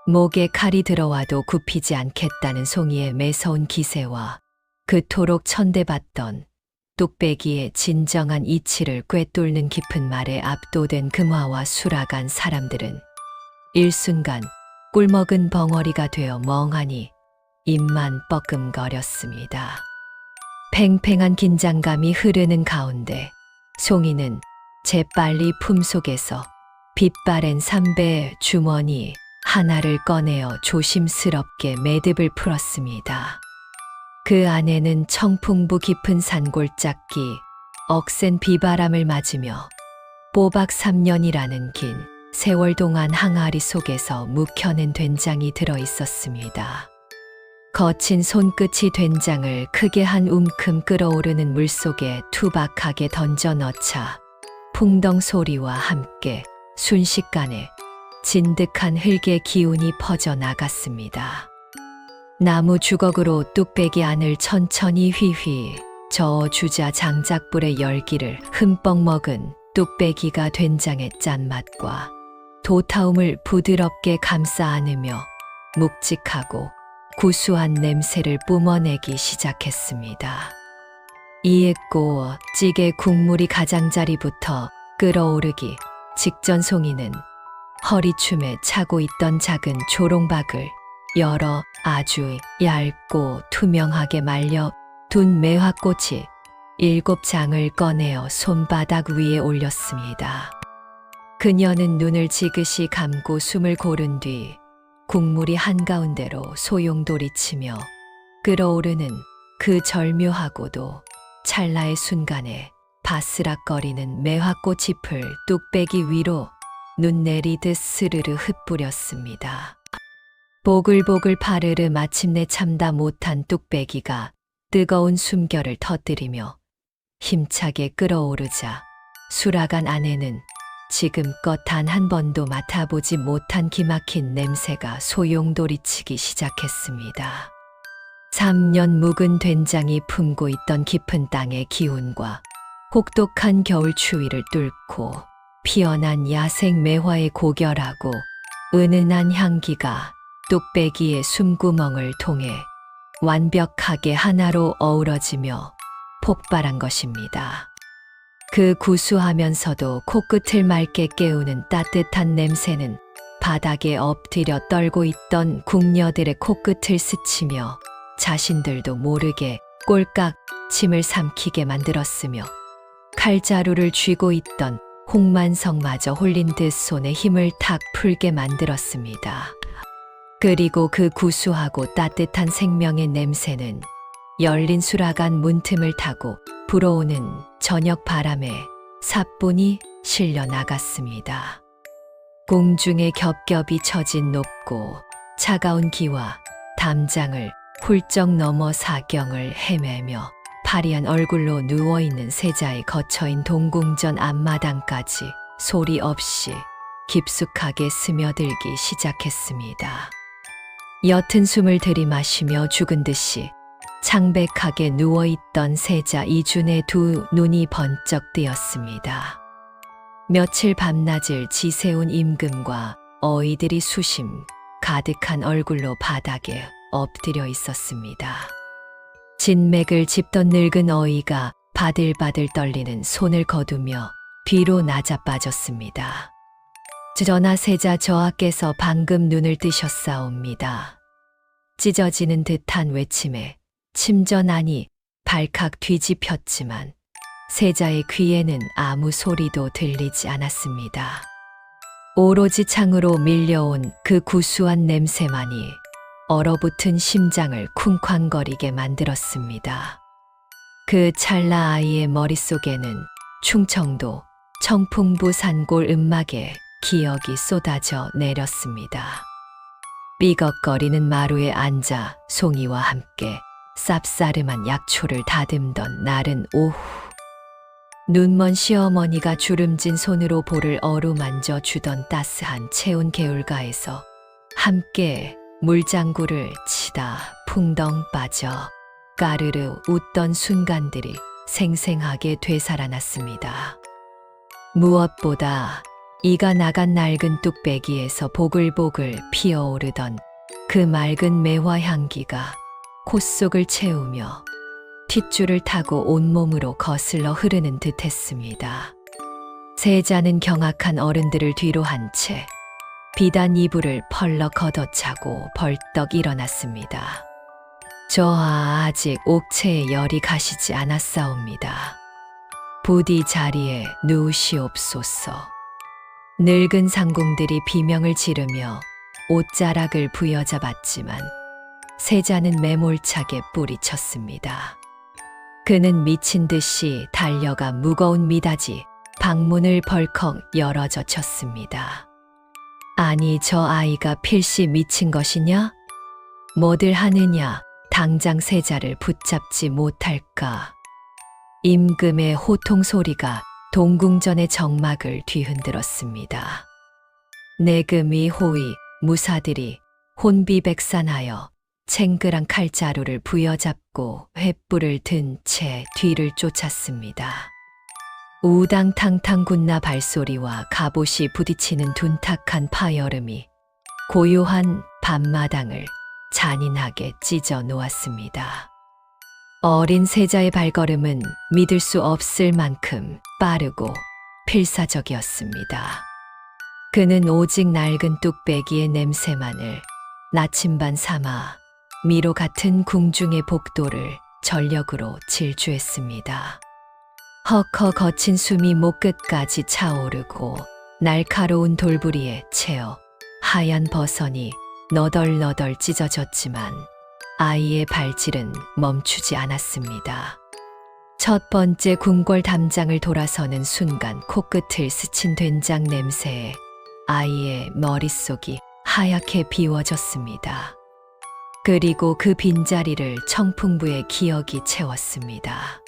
목에 칼이 들어와도 굽히지 않겠다는 송이의 매서운 기세와 그토록 천대받던 뚝배기의 진정한 이치를 꿰뚫는 깊은 말에 압도된 금화와 수라간 사람들은 일순간 꿀먹은 벙어리가 되어 멍하니 입만 뻐끔거렸습니다. 팽팽한 긴장감이 흐르는 가운데 송이는 재빨리 품속에서 빛바랜 삼배 주머니 하나를 꺼내어 조심스럽게 매듭을 풀었습니다. 그 안에는 청풍부 깊은 산골짜기, 억센 비바람을 맞으며 뽀박 3년이라는 긴 세월 동안 항아리 속에서 묵혀낸 된장이 들어 있었습니다. 거친 손끝이 된장을 크게 한 움큼 끓어오르는 물속에 투박하게 던져 넣자 풍덩 소리와 함께 순식간에 진득한 흙의 기운이 퍼져 나갔습니다. 나무 주걱으로 뚝배기 안을 천천히 휘휘 저어주자 장작불의 열기를 흠뻑 먹은 뚝배기가 된장의 짠맛과 도타움을 부드럽게 감싸 안으며 묵직하고 구수한 냄새를 뿜어내기 시작했습니다. 이윽고 찌개 국물이 가장자리부터 끓어오르기 직전 송이는 허리춤에 차고 있던 작은 조롱박을 열어 아주 얇고 투명하게 말려 둔 매화꽃이 7장을 꺼내어 손바닥 위에 올렸습니다. 그녀는 눈을 지그시 감고 숨을 고른 뒤 국물이 한가운데로 소용돌이치며 끓어오르는 그 절묘하고도 찰나의 순간에 바스락거리는 매화꽃 잎을 뚝배기 위로 눈 내리듯 스르르 흩뿌렸습니다. 보글보글 파르르 마침내 참다 못한 뚝배기가 뜨거운 숨결을 터뜨리며 힘차게 끓어오르자 수라간 안에는 지금껏 단 한 번도 맡아보지 못한 기막힌 냄새가 소용돌이치기 시작했습니다. 3년 묵은 된장이 품고 있던 깊은 땅의 기운과 혹독한 겨울 추위를 뚫고 피어난 야생 매화의 고결하고 은은한 향기가 뚝배기의 숨구멍을 통해 완벽하게 하나로 어우러지며 폭발한 것입니다. 그 구수하면서도 코끝을 맑게 깨우는 따뜻한 냄새는 바닥에 엎드려 떨고 있던 궁녀들의 코끝을 스치며 자신들도 모르게 꼴깍 침을 삼키게 만들었으며 칼자루를 쥐고 있던 홍만성마저 홀린 듯 손에 힘을 탁 풀게 만들었습니다. 그리고 그 구수하고 따뜻한 생명의 냄새는 열린 수라간 문틈을 타고 불어오는 저녁 바람에 사뿐히 실려 나갔습니다. 공중에 겹겹이 처진 높고 차가운 기와 담장을 훌쩍 넘어 사경을 헤매며 파리한 얼굴로 누워있는 세자의 거처인 동궁전 앞마당까지 소리 없이 깊숙하게 스며들기 시작했습니다. 옅은 숨을 들이마시며 죽은 듯이 창백하게 누워있던 세자 이준의 두 눈이 번쩍 뜨였습니다. 며칠 밤낮을 지새운 임금과 어이들이 수심 가득한 얼굴로 바닥에 엎드려 있었습니다. 진맥을 짚던 늙은 어이가 바들바들 떨리는 손을 거두며 뒤로 낮아빠졌습니다. 전하 세자 저하께서 방금 눈을 뜨셨사옵니다. 찢어지는 듯한 외침에 침전하니 발칵 뒤집혔지만 세자의 귀에는 아무 소리도 들리지 않았습니다. 오로지 창으로 밀려온 그 구수한 냄새만이 얼어붙은 심장을 쿵쾅거리게 만들었습니다. 그 찰나 아이의 머릿속에는 충청도 청풍부 산골 음막에 기억이 쏟아져 내렸습니다. 삐걱거리는 마루에 앉아 송이와 함께 쌉싸름한 약초를 다듬던 날은 오후. 눈먼 시어머니가 주름진 손으로 볼을 어루만져 주던 따스한 체온 개울가에서 함께 물장구를 치다 풍덩 빠져 까르르 웃던 순간들이 생생하게 되살아났습니다. 무엇보다 이가 나간 낡은 뚝배기에서 보글보글 피어오르던 그 맑은 매화 향기가 콧속을 채우며 핏줄을 타고 온몸으로 거슬러 흐르는 듯했습니다. 세자는 경악한 어른들을 뒤로 한 채 비단 이불을 펄럭 걷어차고 벌떡 일어났습니다. 저하 아직 옥체의 열이 가시지 않았사옵니다. 부디 자리에 누우시옵소서. 늙은 상궁들이 비명을 지르며 옷자락을 부여잡았지만 세자는 매몰차게 뿌리쳤습니다. 그는 미친 듯이 달려가 무거운 미닫이 방문을 벌컥 열어젖 쳤습니다. 아니, 저 아이가 필시 미친 것이냐? 뭐들 하느냐? 당장 세자를 붙잡지 못할까? 임금의 호통 소리가 동궁전의 정막을 뒤흔들었습니다. 내금이 호위 무사들이 혼비백산하여 챙그랑 칼자루를 부여잡고 횃불을 든 채 뒤를 쫓았습니다. 우당탕탕 군나 발소리와 갑옷이 부딪히는 둔탁한 파여름이 고요한 밤마당을 잔인하게 찢어 놓았습니다. 어린 세자의 발걸음은 믿을 수 없을 만큼 빠르고 필사적이었습니다. 그는 오직 낡은 뚝배기의 냄새만을 나침반 삼아 미로 같은 궁중의 복도를 전력으로 질주했습니다. 헉헉 거친 숨이 목 끝까지 차오르고 날카로운 돌부리에 채어 하얀 버선이 너덜너덜 찢어졌지만 아이의 발질은 멈추지 않았습니다. 첫 번째 궁궐 담장을 돌아서는 순간 코끝을 스친 된장 냄새에 아이의 머릿속이 하얗게 비워졌습니다. 그리고 그 빈자리를 청풍부의 기억이 채웠습니다.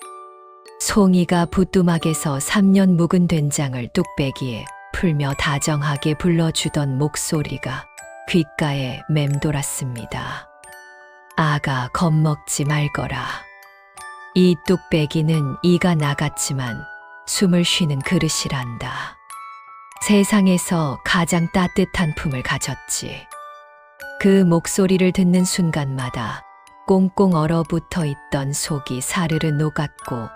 송이가 부뚜막에서 3년 묵은 된장을 뚝배기에 풀며 다정하게 불러주던 목소리가 귓가에 맴돌았습니다. 아가, 겁먹지 말거라. 이 뚝배기는 이가 나갔지만 숨을 쉬는 그릇이란다. 세상에서 가장 따뜻한 품을 가졌지. 그 목소리를 듣는 순간마다 꽁꽁 얼어붙어 있던 속이 사르르 녹았고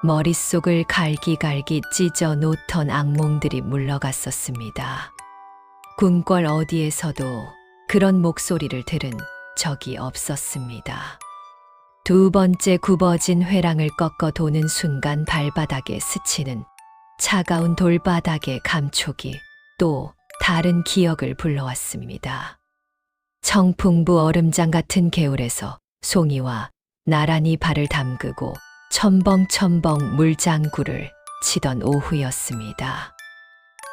머릿속을 갈기갈기 찢어 놓던 악몽들이 물러갔었습니다. 궁궐 어디에서도 그런 목소리를 들은 적이 없었습니다. 두 번째 굽어진 회랑을 꺾어 도는 순간 발바닥에 스치는 차가운 돌바닥의 감촉이 또 다른 기억을 불러왔습니다. 청풍부 얼음장 같은 개울에서 송이와 나란히 발을 담그고 첨벙첨벙 물장구를 치던 오후였습니다.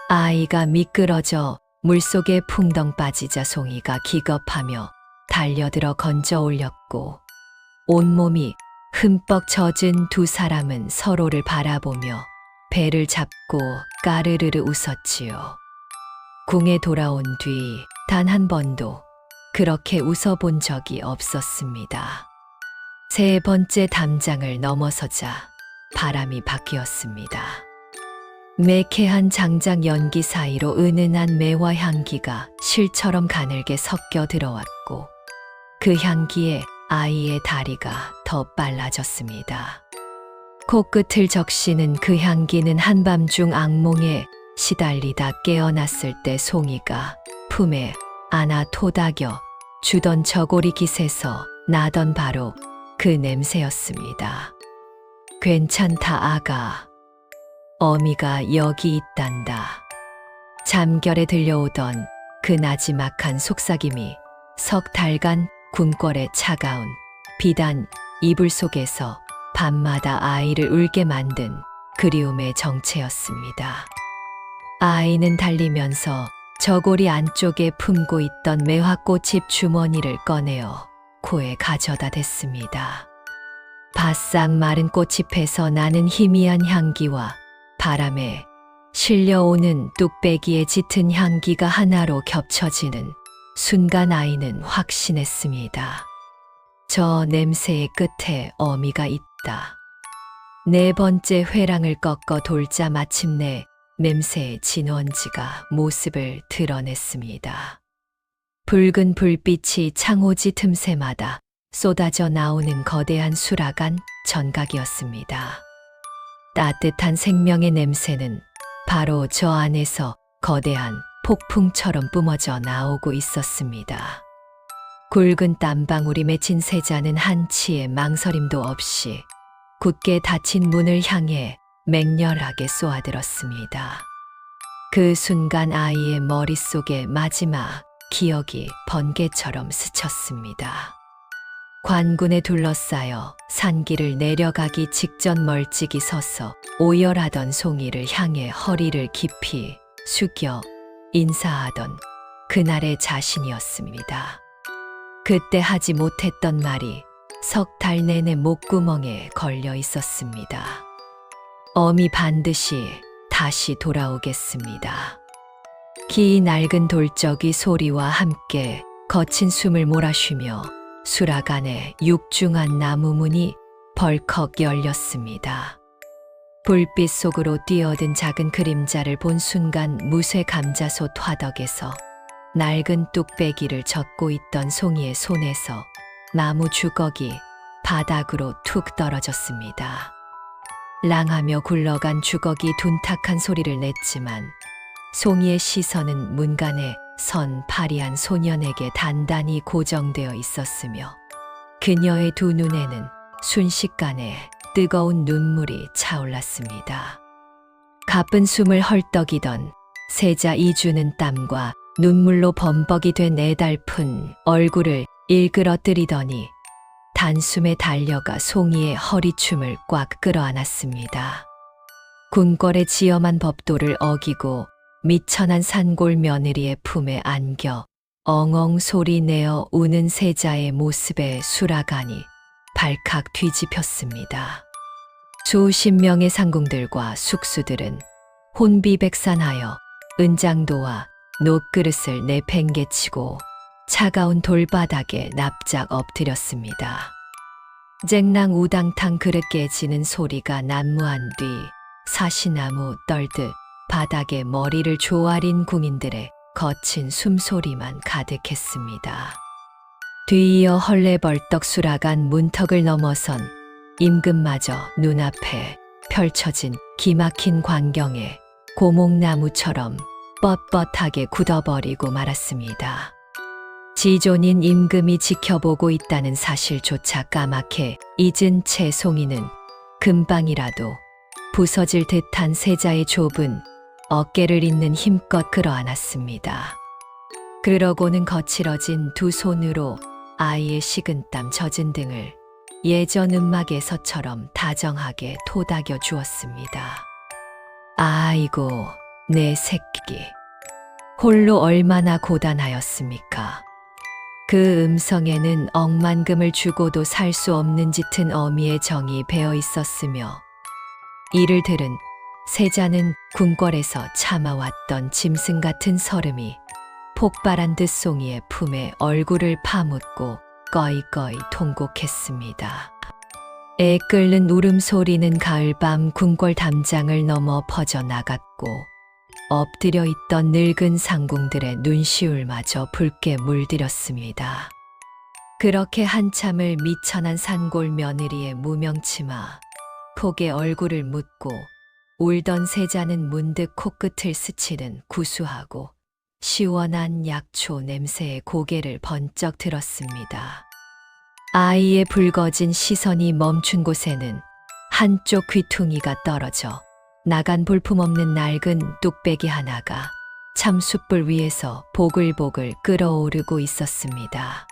아이가 미끄러져 물속에 풍덩 빠지자 송이가 기겁하며 달려들어 건져 올렸고 온몸이 흠뻑 젖은 두 사람은 서로를 바라보며 배를 잡고 까르르르 웃었지요. 궁에 돌아온 뒤 단 한 번도 그렇게 웃어본 적이 없었습니다. 세 번째 담장을 넘어서자 바람이 바뀌었습니다. 매캐한 장작 연기 사이로 은은한 매화 향기가 실처럼 가늘게 섞여 들어왔고 그 향기에 아이의 다리가 더 빨라졌습니다. 코끝을 적시는 그 향기는 한밤중 악몽에 시달리다 깨어났을 때 송이가 품에 안아 토닥여 주던 저고리 깃에서 나던 바로 그 냄새였습니다. 괜찮다 아가. 어미가 여기 있단다. 잠결에 들려오던 그 나지막한 속삭임이 석 달간 궁궐의 차가운 비단 이불 속에서 밤마다 아이를 울게 만든 그리움의 정체였습니다. 아이는 달리면서 저고리 안쪽에 품고 있던 매화꽃잎 주머니를 꺼내어 코에 가져다 댔습니다. 바싹 마른 꽃잎에서 나는 희미한 향기와 바람에 실려오는 뚝배기의 짙은 향기가 하나로 겹쳐지는 순간 아이는 확신했습니다. 저 냄새의 끝에 어미가 있다. 네 번째 회랑을 꺾어 돌자 마침내 냄새의 진원지가 모습을 드러냈습니다. 붉은 불빛이 창호지 틈새마다 쏟아져 나오는 거대한 수라간 전각이었습니다. 따뜻한 생명의 냄새는 바로 저 안에서 거대한 폭풍처럼 뿜어져 나오고 있었습니다. 굵은 땀방울이 맺힌 세자는 한치의 망설임도 없이 굳게 닫힌 문을 향해 맹렬하게 쏘아들었습니다. 그 순간 아이의 머릿속에 마지막 기억이 번개처럼 스쳤습니다. 관군에 둘러싸여 산길을 내려가기 직전 멀찍이 서서 오열하던 송이를 향해 허리를 깊이 숙여 인사하던 그날의 자신이었습니다. 그때 하지 못했던 말이 석 달 내내 목구멍에 걸려 있었습니다. 어미 반드시 다시 돌아오겠습니다. 기 낡은 돌적이 소리와 함께 거친 숨을 몰아쉬며 수락 안에 육중한 나무 문이 벌컥 열렸습니다. 불빛 속으로 뛰어든 작은 그림자를 본 순간 무쇠 감자솥 화덕에서 낡은 뚝배기를 젓고 있던 송이의 손에서 나무 주걱이 바닥으로 툭 떨어졌습니다. 랑하며 굴러간 주걱이 둔탁한 소리를 냈지만 송이의 시선은 문간에 선 파리한 소년에게 단단히 고정되어 있었으며 그녀의 두 눈에는 순식간에 뜨거운 눈물이 차올랐습니다. 가쁜 숨을 헐떡이던 세자 이주는 땀과 눈물로 범벅이 된 애달픈 얼굴을 일그러뜨리더니 단숨에 달려가 송이의 허리춤을 꽉 끌어안았습니다. 궁궐의 지엄한 법도를 어기고 미천한 산골 며느리의 품에 안겨 엉엉 소리 내어 우는 세자의 모습에 수라간이 발칵 뒤집혔습니다. 수십 명의 상궁들과 숙수들은 혼비백산하여 은장도와 놋그릇을 내팽개치고 차가운 돌바닥에 납작 엎드렸습니다. 쨍랑 우당탕 그릇 깨지는 소리가 난무한 뒤 사시나무 떨듯 바닥에 머리를 조아린 궁인들의 거친 숨소리만 가득했습니다. 뒤이어 헐레벌떡 수라간 문턱을 넘어선 임금마저 눈앞에 펼쳐진 기막힌 광경에 고목나무처럼 뻣뻣하게 굳어버리고 말았습니다. 지존인 임금이 지켜보고 있다는 사실조차 까맣게 잊은 채 송이는 금방이라도 부서질 듯한 세자의 좁은 어깨를 잇는 힘껏 끌어안았습니다. 그러고는 거칠어진 두 손으로 아이의 식은땀 젖은 등을 예전 음막에서처럼 다정하게 토닥여 주었습니다. 아이고, 내 새끼. 홀로 얼마나 고단하였습니까? 그 음성에는 억만금을 주고도 살 수 없는 짙은 어미의 정이 배어 있었으며 이를 들은 세자는 궁궐에서 참아왔던 짐승 같은 설움이 폭발한 듯 송이의 품에 얼굴을 파묻고 꺼이꺼이 통곡했습니다. 애 끓는 울음소리는 가을밤 궁궐 담장을 넘어 퍼져나갔고 엎드려 있던 늙은 상궁들의 눈시울마저 붉게 물들였습니다. 그렇게 한참을 미천한 산골 며느리의 무명치마 폭에 얼굴을 묻고 울던 세자는 문득 코끝을 스치는 구수하고 시원한 약초 냄새에 고개를 번쩍 들었습니다. 아이의 붉어진 시선이 멈춘 곳에는 한쪽 귀퉁이가 떨어져 나간 볼품없는 낡은 뚝배기 하나가 참숯불 위에서 보글보글 끓어오르고 있었습니다.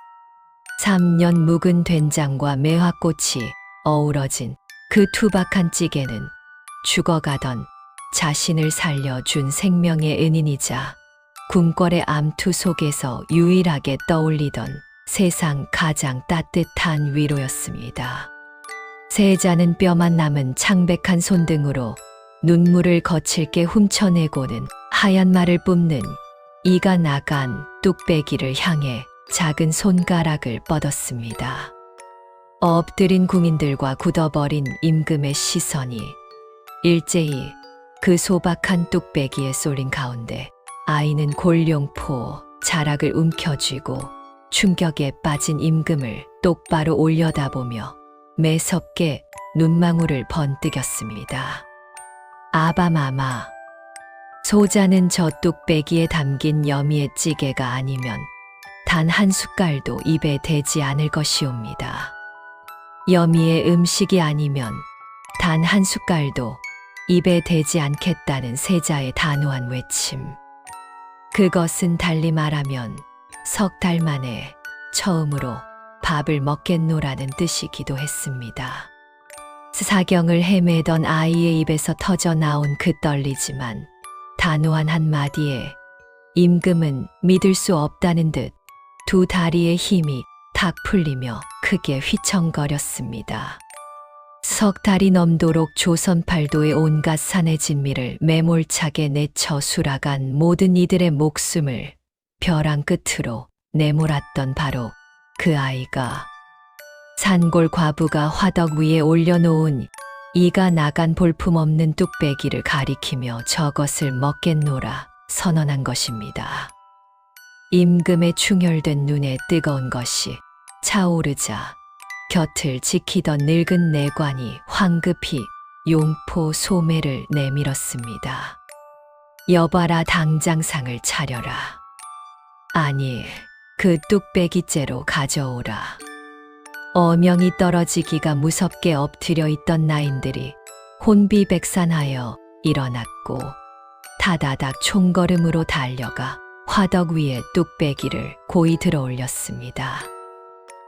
3년 묵은 된장과 매화꽃이 어우러진 그 투박한 찌개는 죽어가던 자신을 살려준 생명의 은인이자 궁궐의 암투 속에서 유일하게 떠올리던 세상 가장 따뜻한 위로였습니다. 세자는 뼈만 남은 창백한 손등으로 눈물을 거칠게 훔쳐내고는 하얀 말을 뿜는 이가 나간 뚝배기를 향해 작은 손가락을 뻗었습니다. 엎드린 궁인들과 굳어버린 임금의 시선이 일제히 그 소박한 뚝배기에 쏠린 가운데 아이는 골룡포 자락을 움켜쥐고 충격에 빠진 임금을 똑바로 올려다보며 매섭게 눈망울을 번뜩였습니다. 아바마마, 소자는 저 뚝배기에 담긴 여미의 찌개가 아니면 단 한 숟갈도 입에 대지 않을 것이옵니다. 여미의 음식이 아니면 단 한 숟갈도 입에 대지 않겠다는 세자의 단호한 외침. 그것은 달리 말하면 석 달 만에 처음으로 밥을 먹겠노라는 뜻이기도 했습니다. 사경을 헤매던 아이의 입에서 터져 나온 그 떨리지만 단호한 한마디에 임금은 믿을 수 없다는 듯 두 다리의 힘이 탁 풀리며 크게 휘청거렸습니다. 석 달이 넘도록 조선팔도의 온갖 산의 진미를 매몰차게 내쳐 수락한 모든 이들의 목숨을 벼랑 끝으로 내몰았던 바로 그 아이가 산골 과부가 화덕 위에 올려놓은 이가 나간 볼품없는 뚝배기를 가리키며 저것을 먹겠노라 선언한 것입니다. 임금의 충혈된 눈에 뜨거운 것이 차오르자 곁을 지키던 늙은 내관이 황급히 용포 소매를 내밀었습니다. 여봐라, 당장 상을 차려라. 아니, 그 뚝배기째로 가져오라. 어명이 떨어지기가 무섭게 엎드려 있던 나인들이 혼비백산하여 일어났고 다다닥 총걸음으로 달려가 화덕 위에 뚝배기를 고이 들어 올렸습니다.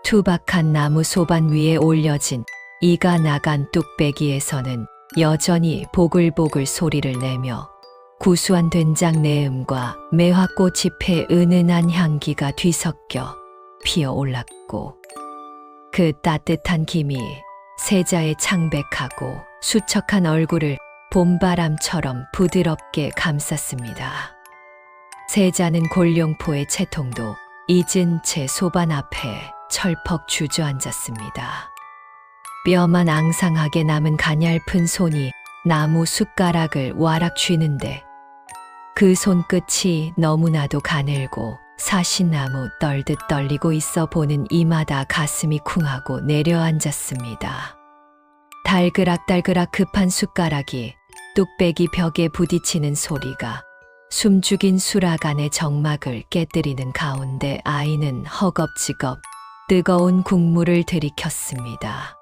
투박한 나무 소반 위에 올려진 이가 나간 뚝배기에서는 여전히 보글보글 소리를 내며 구수한 된장 내음과 매화꽃잎의 은은한 향기가 뒤섞여 피어올랐고 그 따뜻한 김이 세자의 창백하고 수척한 얼굴을 봄바람처럼 부드럽게 감쌌습니다. 세자는 골룡포의 채통도 잊은 채 소반 앞에 철퍽 주저앉았습니다. 뼈만 앙상하게 남은 가냘픈 손이 나무 숟가락을 와락 쥐는데 그 손끝이 너무나도 가늘고 사시나무 떨듯 떨리고 있어 보는 이마다 가슴이 쿵하고 내려앉았습니다. 달그락달그락 급한 숟가락이 뚝배기 벽에 부딪히는 소리가 숨죽인 수라간의 정막을 깨뜨리는 가운데 아이는 허겁지겁 뜨거운 국물을 들이켰습니다.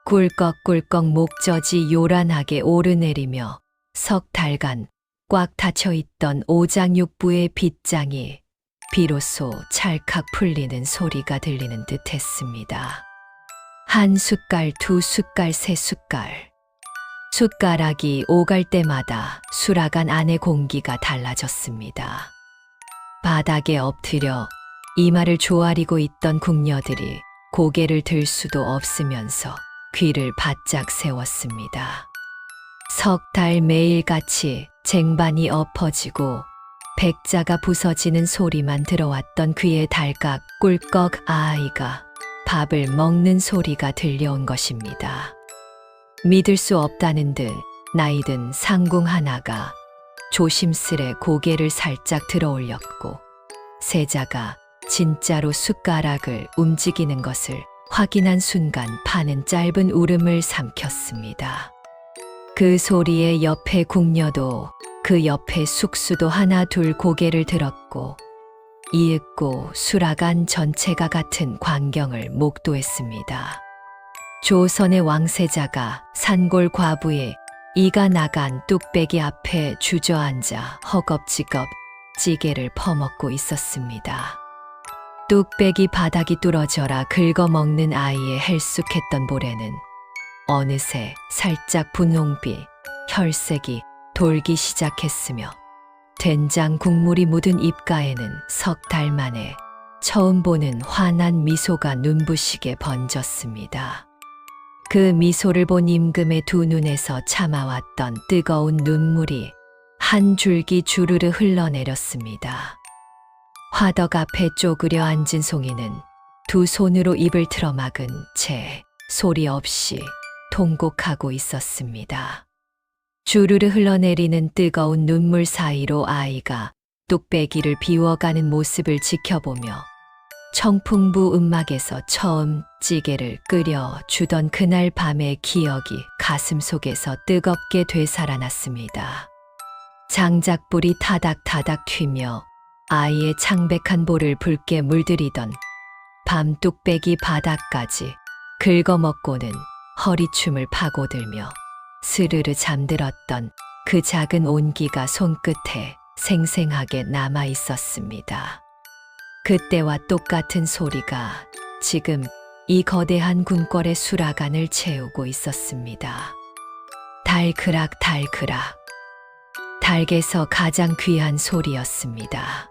꿀꺽꿀꺽 목젖이 요란하게 오르내리며 석 달간 꽉 닫혀있던 오장육부의 빗장이 비로소 찰칵 풀리는 소리가 들리는 듯 했습니다. 한 숟갈, 두 숟갈, 세 숟갈. 숟가락이 오갈 때마다 수라간 안의 공기가 달라졌습니다. 바닥에 엎드려 이마를 조아리고 있던 궁녀들이 고개를 들 수도 없으면서 귀를 바짝 세웠습니다. 석 달 매일같이 쟁반이 엎어지고 백자가 부서지는 소리만 들어왔던 귀에 달각 꿀꺽 아이가 밥을 먹는 소리가 들려온 것입니다. 믿을 수 없다는 듯 나이든 상궁 하나가 조심스레 고개를 살짝 들어 올렸고 세자가 진짜로 숟가락을 움직이는 것을 확인한 순간 파는 짧은 울음을 삼켰습니다. 그 소리에 옆에 궁녀도 그 옆에 숙수도 하나 둘 고개를 들었고 이윽고 수라간 전체가 같은 광경을 목도했습니다. 조선의 왕세자가 산골 과부의 이가 나간 뚝배기 앞에 주저앉아 허겁지겁 찌개를 퍼먹고 있었습니다. 뚝배기 바닥이 뚫어져라 긁어먹는 아이의 헬쑥했던 볼에는 어느새 살짝 분홍빛 혈색이 돌기 시작했으며 된장 국물이 묻은 입가에는 석 달 만에 처음 보는 환한 미소가 눈부시게 번졌습니다. 그 미소를 본 임금의 두 눈에서 참아왔던 뜨거운 눈물이 한 줄기 주르르 흘러내렸습니다. 화덕 앞에 쪼그려 앉은 송이는 두 손으로 입을 틀어막은 채 소리 없이 통곡하고 있었습니다. 주르르 흘러내리는 뜨거운 눈물 사이로 아이가 뚝배기를 비워가는 모습을 지켜보며 청풍부 음막에서 처음 찌개를 끓여 주던 그날 밤의 기억이 가슴속에서 뜨겁게 되살아났습니다. 장작불이 타닥타닥 튀며 아이의 창백한 볼을 붉게 물들이던 밤 뚝배기 바닥까지 긁어먹고는 허리춤을 파고들며 스르르 잠들었던 그 작은 온기가 손끝에 생생하게 남아 있었습니다. 그때와 똑같은 소리가 지금 이 거대한 궁궐의 수라간을 채우고 있었습니다. 달그락 달그락. 닭에서 가장 귀한 소리였습니다.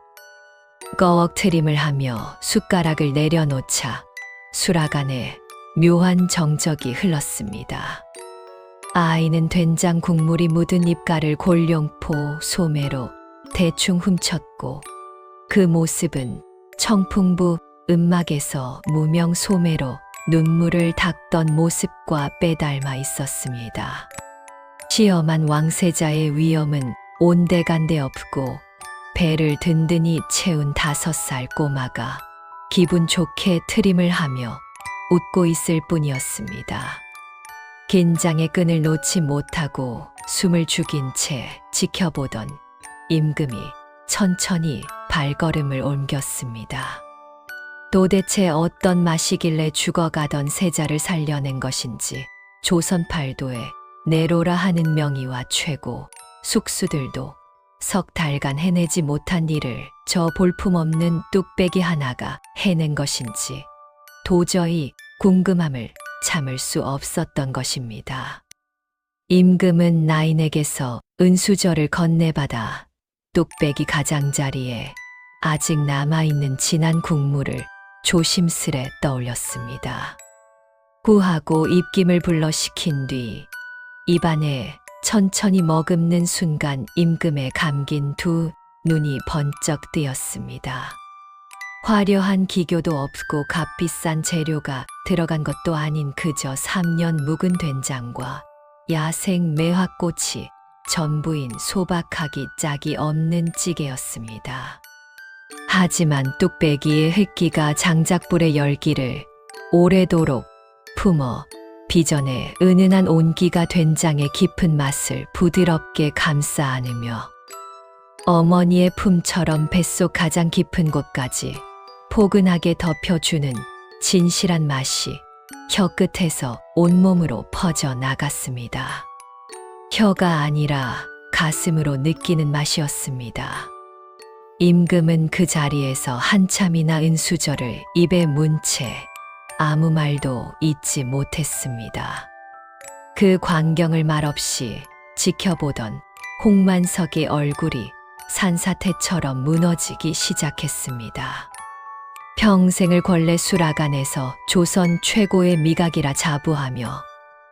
꺼억 트림을 하며 숟가락을 내려놓자 수라간에 묘한 정적이 흘렀습니다. 아이는 된장 국물이 묻은 입가를 골룡포 소매로 대충 훔쳤고 그 모습은 청풍부 음막에서 무명 소매로 눈물을 닦던 모습과 빼닮아 있었습니다. 시험한 왕세자의 위엄은 온데간데 없고 배를 든든히 채운 5살 꼬마가 기분 좋게 트림을 하며 웃고 있을 뿐이었습니다. 긴장의 끈을 놓지 못하고 숨을 죽인 채 지켜보던 임금이 천천히 발걸음을 옮겼습니다. 도대체 어떤 맛이길래 죽어가던 세자를 살려낸 것인지 조선 팔도에 네로라 하는 명의와 최고 숙수들도 석 달간 해내지 못한 일을 저 볼품없는 뚝배기 하나가 해낸 것인지 도저히 궁금함을 참을 수 없었던 것입니다. 임금은 나인에게서 은수저를 건네받아 뚝배기 가장자리에 아직 남아있는 진한 국물을 조심스레 떠올렸습니다. 구하고 입김을 불러 식힌 뒤 입안에 천천히 머금는 순간 임금의 감긴 두 눈이 번쩍 뜨였습니다. 화려한 기교도 없고 값비싼 재료가 들어간 것도 아닌 그저 3년 묵은 된장과 야생 매화꽃이 전부인 소박하기 짝이 없는 찌개였습니다. 하지만 뚝배기의 흙기가 장작불의 열기를 오래도록 품어 비전에 은은한 온기가 된장의 깊은 맛을 부드럽게 감싸 안으며 어머니의 품처럼 뱃속 가장 깊은 곳까지 포근하게 덮여주는 진실한 맛이 혀끝에서 온몸으로 퍼져 나갔습니다. 혀가 아니라 가슴으로 느끼는 맛이었습니다. 임금은 그 자리에서 한참이나 은수저를 입에 문 채 아무 말도 잇지 못했습니다. 그 광경을 말없이 지켜보던 홍만석의 얼굴이 산사태처럼 무너지기 시작했습니다. 평생을 권례 수라간에서 조선 최고의 미각이라 자부하며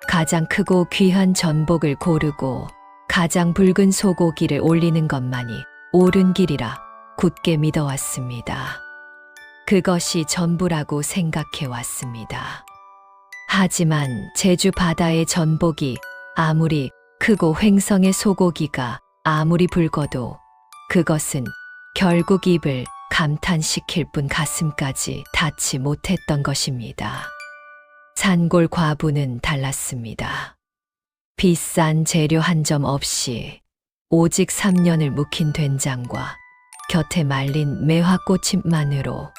가장 크고 귀한 전복을 고르고 가장 붉은 소고기를 올리는 것만이 옳은 길이라 굳게 믿어왔습니다. 그것이 전부라고 생각해 왔습니다. 하지만 제주 바다의 전복이 아무리 크고 횡성의 소고기가 아무리 붉어도 그것은 결국 입을 감탄시킬 뿐 가슴까지 닿지 못했던 것입니다. 산골 과부는 달랐습니다. 비싼 재료 한 점 없이 오직 3년을 묵힌 된장과 곁에 말린 매화꽃잎만으로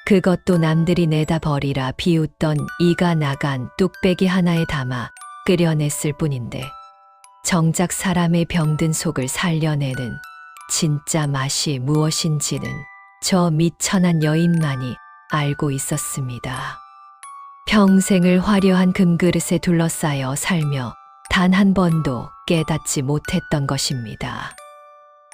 그것도 남들이 내다 버리라 비웃던 이가 나간 뚝배기 하나에 담아 끓여냈을 뿐인데 정작 사람의 병든 속을 살려내는 진짜 맛이 무엇인지는 저 미천한 여인만이 알고 있었습니다. 평생을 화려한 금그릇에 둘러싸여 살며 단 한 번도 깨닫지 못했던 것입니다.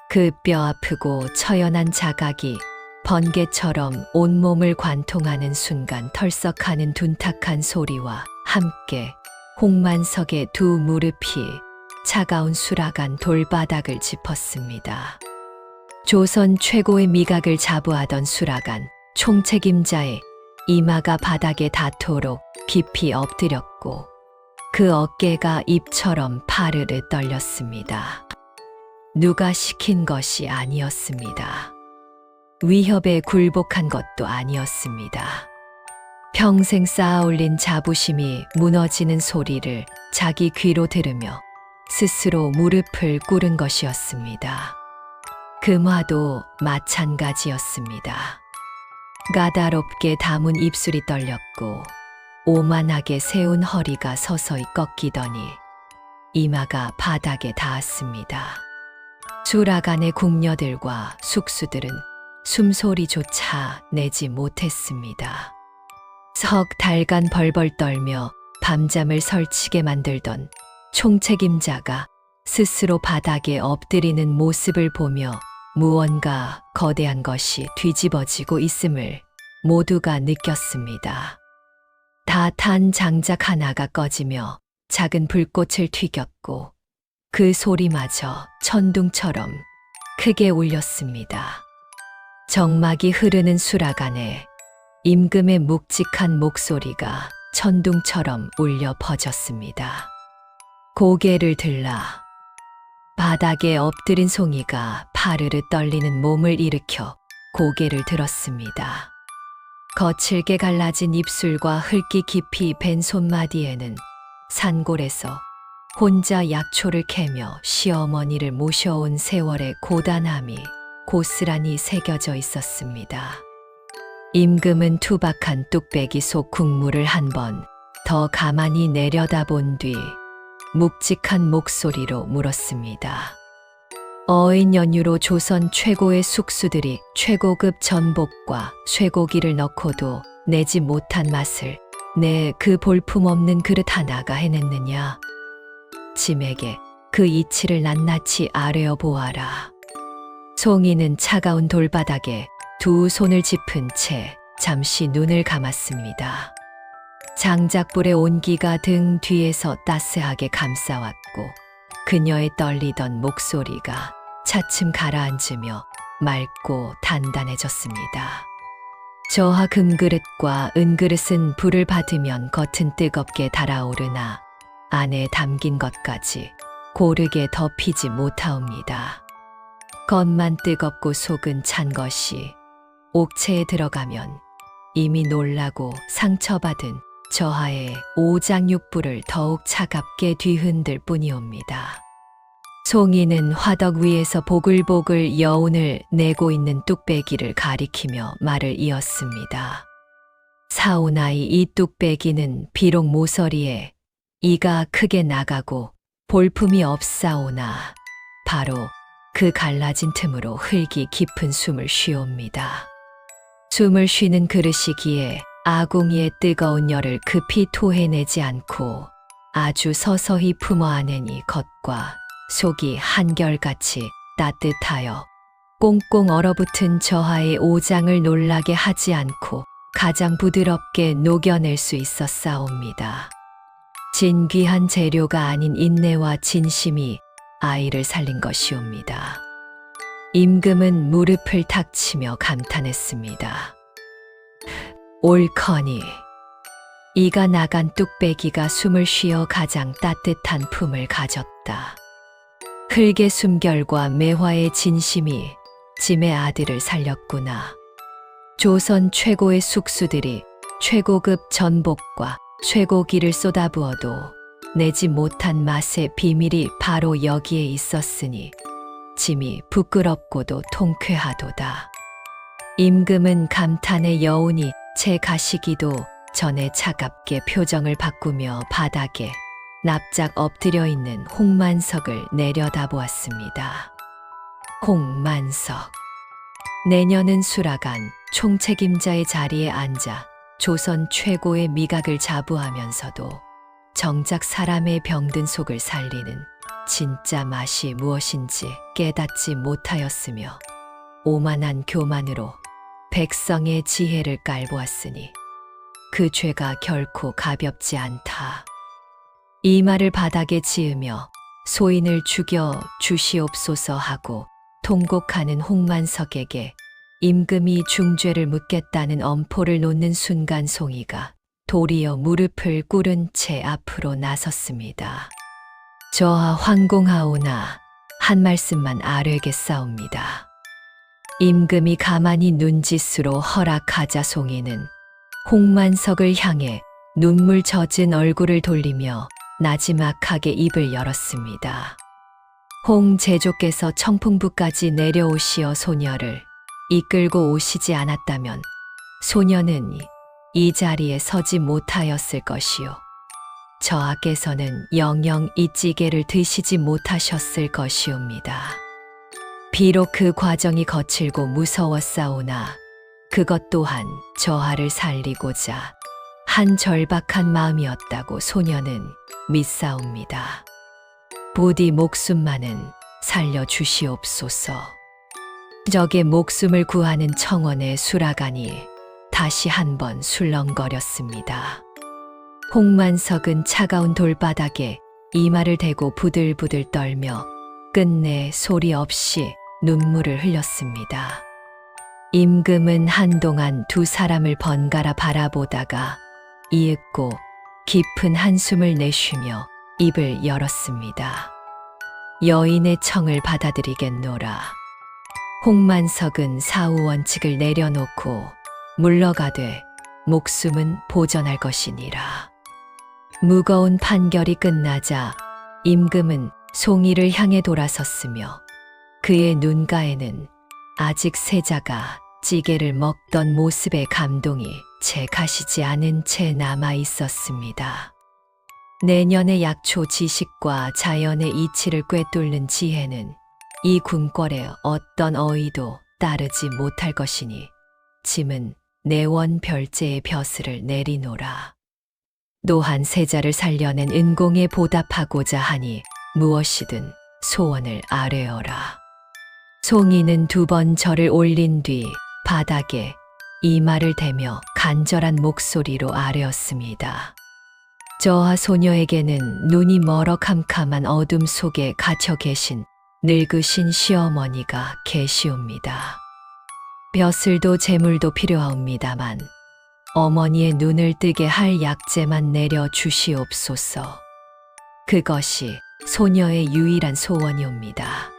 그 뼈아프고 처연한 자각이 번개처럼 온몸을 관통하는 순간 털썩하는 둔탁한 소리와 함께 홍만석의 두 무릎이 차가운 수라간 돌바닥을 짚었습니다. 조선 최고의 미각을 자부하던 수라간 총책임자의 이마가 바닥에 닿도록 깊이 엎드렸고 그 어깨가 잎처럼 파르르 떨렸습니다. 누가 시킨 것이 아니었습니다. 위협에 굴복한 것도 아니었습니다. 평생 쌓아올린 자부심이 무너지는 소리를 자기 귀로 들으며 스스로 무릎을 꿇은 것이었습니다. 금화도 마찬가지였습니다. 까다롭게 담은 입술이 떨렸고 오만하게 세운 허리가 서서히 꺾이더니 이마가 바닥에 닿았습니다. 수라간의 궁녀들과 숙수들은 숨소리조차 내지 못했습니다. 석 달간 벌벌 떨며 밤잠을 설치게 만들던 총책임자가 스스로 바닥에 엎드리는 모습을 보며 무언가 거대한 것이 뒤집어지고 있음을 모두가 느꼈습니다. 다 탄 장작 하나가 꺼지며 작은 불꽃을 튀겼고 그 소리마저 천둥처럼 크게 울렸습니다. 정막이 흐르는 수락 안에 임금의 묵직한 목소리가 천둥처럼 울려 퍼졌습니다. 고개를 들라. 바닥에 엎드린 송이가 파르르 떨리는 몸을 일으켜 고개를 들었습니다. 거칠게 갈라진 입술과 흙기 깊이 벤 손마디에는 산골에서 혼자 약초를 캐며 시어머니를 모셔온 세월의 고단함이 고스란히 새겨져 있었습니다. 임금은 투박한 뚝배기 속 국물을 한 번 더 가만히 내려다본 뒤 묵직한 목소리로 물었습니다. 어인 연유로 조선 최고의 숙수들이 최고급 전복과 쇠고기를 넣고도 내지 못한 맛을 내 그 볼품없는 그릇 하나가 해냈느냐. 짐에게 그 이치를 낱낱이 아뢰어 보아라. 송이는 차가운 돌바닥에 두 손을 짚은 채 잠시 눈을 감았습니다. 장작불의 온기가 등 뒤에서 따스하게 감싸왔고 그녀의 떨리던 목소리가 차츰 가라앉으며 맑고 단단해졌습니다. 저하 금그릇과 은그릇은 불을 받으면 겉은 뜨겁게 달아오르나 안에 담긴 것까지 고르게 덮이지 못하옵니다. 겉만 뜨겁고 속은 찬 것이 옥체에 들어가면 이미 놀라고 상처받은 저하의 오장육부를 더욱 차갑게 뒤흔들 뿐이옵니다. 송이는 화덕 위에서 보글보글 여운을 내고 있는 뚝배기를 가리키며 말을 이었습니다. 사오나이 이 뚝배기는 비록 모서리에 이가 크게 나가고 볼품이 없사오나 바로 그 갈라진 틈으로 흙이 깊은 숨을 쉬옵니다. 숨을 쉬는 그릇이기에 아궁이의 뜨거운 열을 급히 토해내지 않고 아주 서서히 품어 안으니 겉과 속이 한결같이 따뜻하여 꽁꽁 얼어붙은 저하의 오장을 놀라게 하지 않고 가장 부드럽게 녹여낼 수 있었사옵니다. 진귀한 재료가 아닌 인내와 진심이 아이를 살린 것이옵니다. 임금은 무릎을 탁 치며 감탄했습니다. 옳거니 이가 나간 뚝배기가 숨을 쉬어 가장 따뜻한 품을 가졌다. 흙의 숨결과 매화의 진심이 짐의 아들을 살렸구나. 조선 최고의 숙수들이 최고급 전복과 쇠고기를 쏟아부어도 내지 못한 맛의 비밀이 바로 여기에 있었으니 짐이 부끄럽고도 통쾌하도다. 임금은 감탄의 여운이 채 가시기도 전에 차갑게 표정을 바꾸며 바닥에 납작 엎드려 있는 홍만석을 내려다보았습니다. 홍만석. 내년은 수라간 총책임자의 자리에 앉아 조선 최고의 미각을 자부하면서도 정작 사람의 병든 속을 살리는 진짜 맛이 무엇인지 깨닫지 못하였으며 오만한 교만으로 백성의 지혜를 깔보았으니 그 죄가 결코 가볍지 않다. 이 말을 바닥에 지으며 소인을 죽여 주시옵소서 하고 통곡하는 홍만석에게 임금이 중죄를 묻겠다는 엄포를 놓는 순간 송이가 도리어 무릎을 꿇은 채 앞으로 나섰습니다. 저하 황공하오나 한 말씀만 아뢰겠사옵니다. 임금이 가만히 눈짓으로 허락하자 송이는 홍만석을 향해 눈물 젖은 얼굴을 돌리며 나지막하게 입을 열었습니다. 홍 제조께서 청풍부까지 내려오시어 소녀를 이끌고 오시지 않았다면 소녀는 이 자리에 서지 못하였을 것이요. 저하께서는 영영 이 찌개를 드시지 못하셨을 것이옵니다. 비록 그 과정이 거칠고 무서웠사오나 그것 또한 저하를 살리고자 한 절박한 마음이었다고 소녀는 믿사옵니다. 부디 목숨만은 살려주시옵소서. 적의 목숨을 구하는 청원의 수라간이 다시 한번 술렁거렸습니다. 홍만석은 차가운 돌바닥에 이마를 대고 부들부들 떨며 끝내 소리 없이 눈물을 흘렸습니다. 임금은 한동안 두 사람을 번갈아 바라보다가 이윽고 깊은 한숨을 내쉬며 입을 열었습니다. 여인의 청을 받아들이겠노라. 홍만석은 사후 원칙을 내려놓고 물러가되 목숨은 보전할 것이니라. 무거운 판결이 끝나자 임금은 송이를 향해 돌아섰으며 그의 눈가에는 아직 세자가 찌개를 먹던 모습의 감동이 채 가시지 않은 채 남아 있었습니다. 내년의 약초 지식과 자연의 이치를 꿰뚫는 지혜는 이 궁궐의 어떤 어의도 따르지 못할 것이니 짐은 내원 별제의 벼슬을 내리노라. 노한 세자를 살려낸 은공에 보답하고자 하니 무엇이든 소원을 아뢰어라. 송이는 2번 절을 올린 뒤 바닥에 이마를 대며 간절한 목소리로 아뢰었습니다. 저하 소녀에게는 눈이 멀어 캄캄한 어둠 속에 갇혀 계신 늙으신 시어머니가 계시옵니다. 벼슬도 재물도 필요하옵니다만 어머니의 눈을 뜨게 할 약재만 내려 주시옵소서. 그것이 소녀의 유일한 소원이옵니다.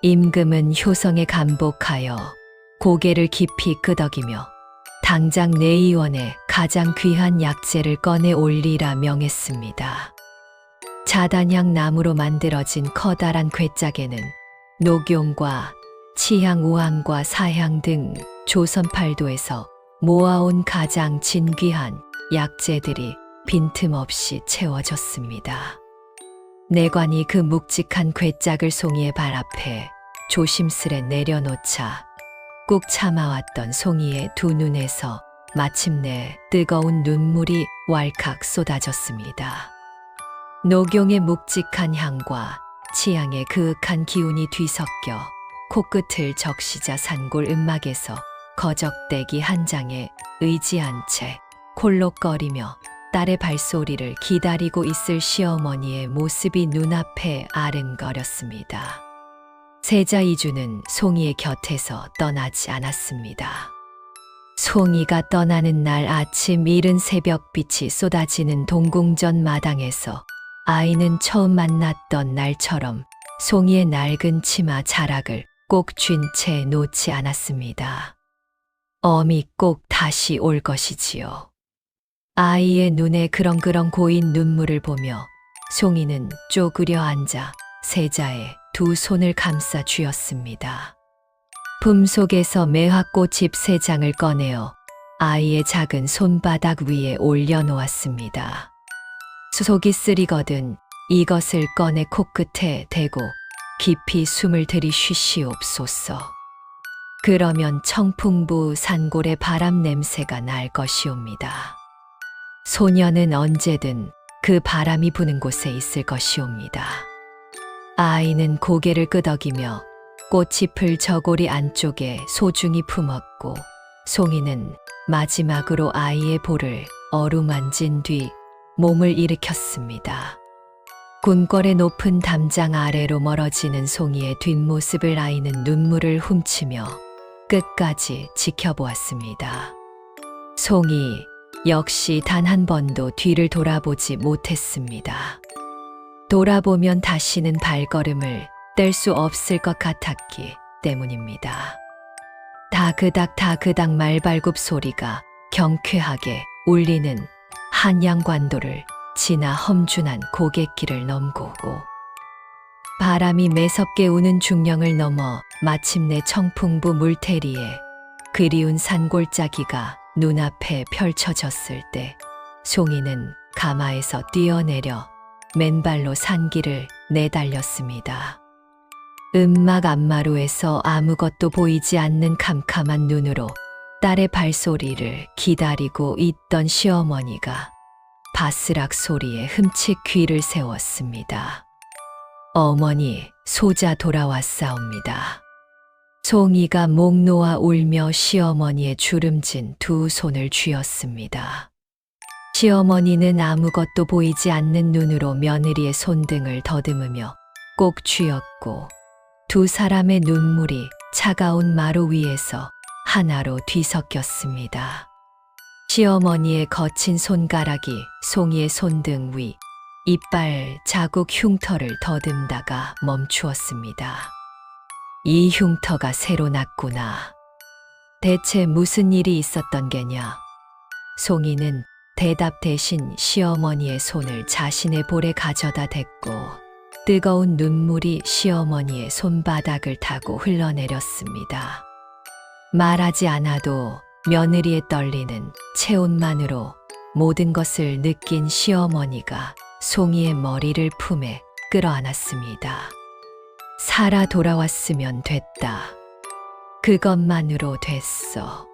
임금은 효성에 감복하여 고개를 깊이 끄덕이며 당장 내의원에 가장 귀한 약재를 꺼내 올리라 명했습니다. 자단향 나무로 만들어진 커다란 궤짝에는 녹용과 치향, 우향과 사향 등 조선 팔도에서 모아온 가장 진귀한 약재들이 빈틈없이 채워졌습니다. 내관이 그 묵직한 궤짝을 송이의 발 앞에 조심스레 내려놓자 꾹 참아왔던 송이의 두 눈에서 마침내 뜨거운 눈물이 왈칵 쏟아졌습니다. 녹용의 묵직한 향과 치향의 그윽한 기운이 뒤섞여 코끝을 적시자 산골 음막에서 거적대기 한 장에 의지한 채 콜록거리며 딸의 발소리를 기다리고 있을 시어머니의 모습이 눈앞에 아른거렸습니다. 세자 이주는 송이의 곁에서 떠나지 않았습니다. 송이가 떠나는 날 아침 이른 새벽빛이 쏟아지는 동궁전 마당에서 아이는 처음 만났던 날처럼 송이의 낡은 치마 자락을 꼭 쥔 채 놓지 않았습니다. 어미 꼭 다시 올 것이지요. 아이의 눈에 그렁그렁 고인 눈물을 보며 송이는 쪼그려 앉아 세자의 두 손을 감싸 쥐었습니다. 품속에서 매화꽃잎 3장을 꺼내어 아이의 작은 손바닥 위에 올려놓았습니다. 속이 쓰리거든 이것을 꺼내 코끝에 대고 깊이 숨을 들이쉬시옵소서. 그러면 청풍부 산골의 바람 냄새가 날 것이옵니다. 소녀는 언제든 그 바람이 부는 곳에 있을 것이옵니다. 아이는 고개를 끄덕이며 꽃잎을 저고리 안쪽에 소중히 품었고 송이는 마지막으로 아이의 볼을 어루만진 뒤 몸을 일으켰습니다. 궁궐의 높은 담장 아래로 멀어지는 송이의 뒷모습을 아이는 눈물을 훔치며 끝까지 지켜보았습니다. 송이 역시 단 한 번도 뒤를 돌아보지 못했습니다. 돌아보면 다시는 발걸음을 뗄 수 없을 것 같았기 때문입니다. 다그닥 다그닥 말발굽 소리가 경쾌하게 울리는 한양관도를 지나 험준한 고갯길을 넘고고 바람이 매섭게 우는 중령을 넘어 마침내 청풍부 물테리에 그리운 산골짜기가 눈앞에 펼쳐졌을 때 송이는 가마에서 뛰어내려 맨발로 산길을 내달렸습니다. 음막 안마루에서 아무것도 보이지 않는 캄캄한 눈으로 딸의 발소리를 기다리고 있던 시어머니가 바스락 소리에 흠칫 귀를 세웠습니다. 어머니, 소자 돌아왔사옵니다. 송이가 목 놓아 울며 시어머니의 주름진 두 손을 쥐었습니다. 시어머니는 아무것도 보이지 않는 눈으로 며느리의 손등을 더듬으며 꼭 쥐었고 두 사람의 눈물이 차가운 마루 위에서 하나로 뒤섞였습니다. 시어머니의 거친 손가락이 송이의 손등 위 이빨 자국 흉터를 더듬다가 멈추었습니다. 이 흉터가 새로 났구나. 대체 무슨 일이 있었던 게냐? 송이는 대답 대신 시어머니의 손을 자신의 볼에 가져다 댔고 뜨거운 눈물이 시어머니의 손바닥을 타고 흘러내렸습니다. 말하지 않아도 며느리의 떨리는 체온만으로 모든 것을 느낀 시어머니가 송이의 머리를 품에 끌어안았습니다. 살아 돌아왔으면 됐다. 그것만으로 됐어.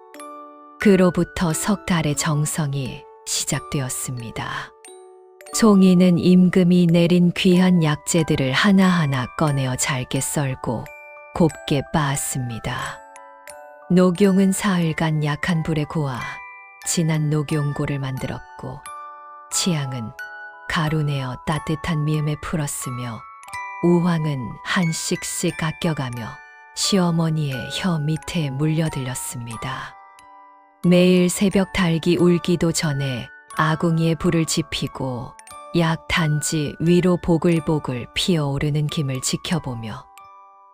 그로부터 석 달의 정성이 시작되었습니다. 송이는 임금이 내린 귀한 약재들을 하나하나 꺼내어 잘게 썰고 곱게 빻았습니다. 녹용은 사흘간 약한 불에 구워 진한 녹용고를 만들었고 치향은 가루 내어 따뜻한 미음에 풀었으며 우황은 한 씩씩 아껴가며 시어머니의 혀 밑에 물려들렸습니다. 매일 새벽 닭이 울기도 전에 아궁이에 불을 지피고 약 단지 위로 보글보글 피어오르는 김을 지켜보며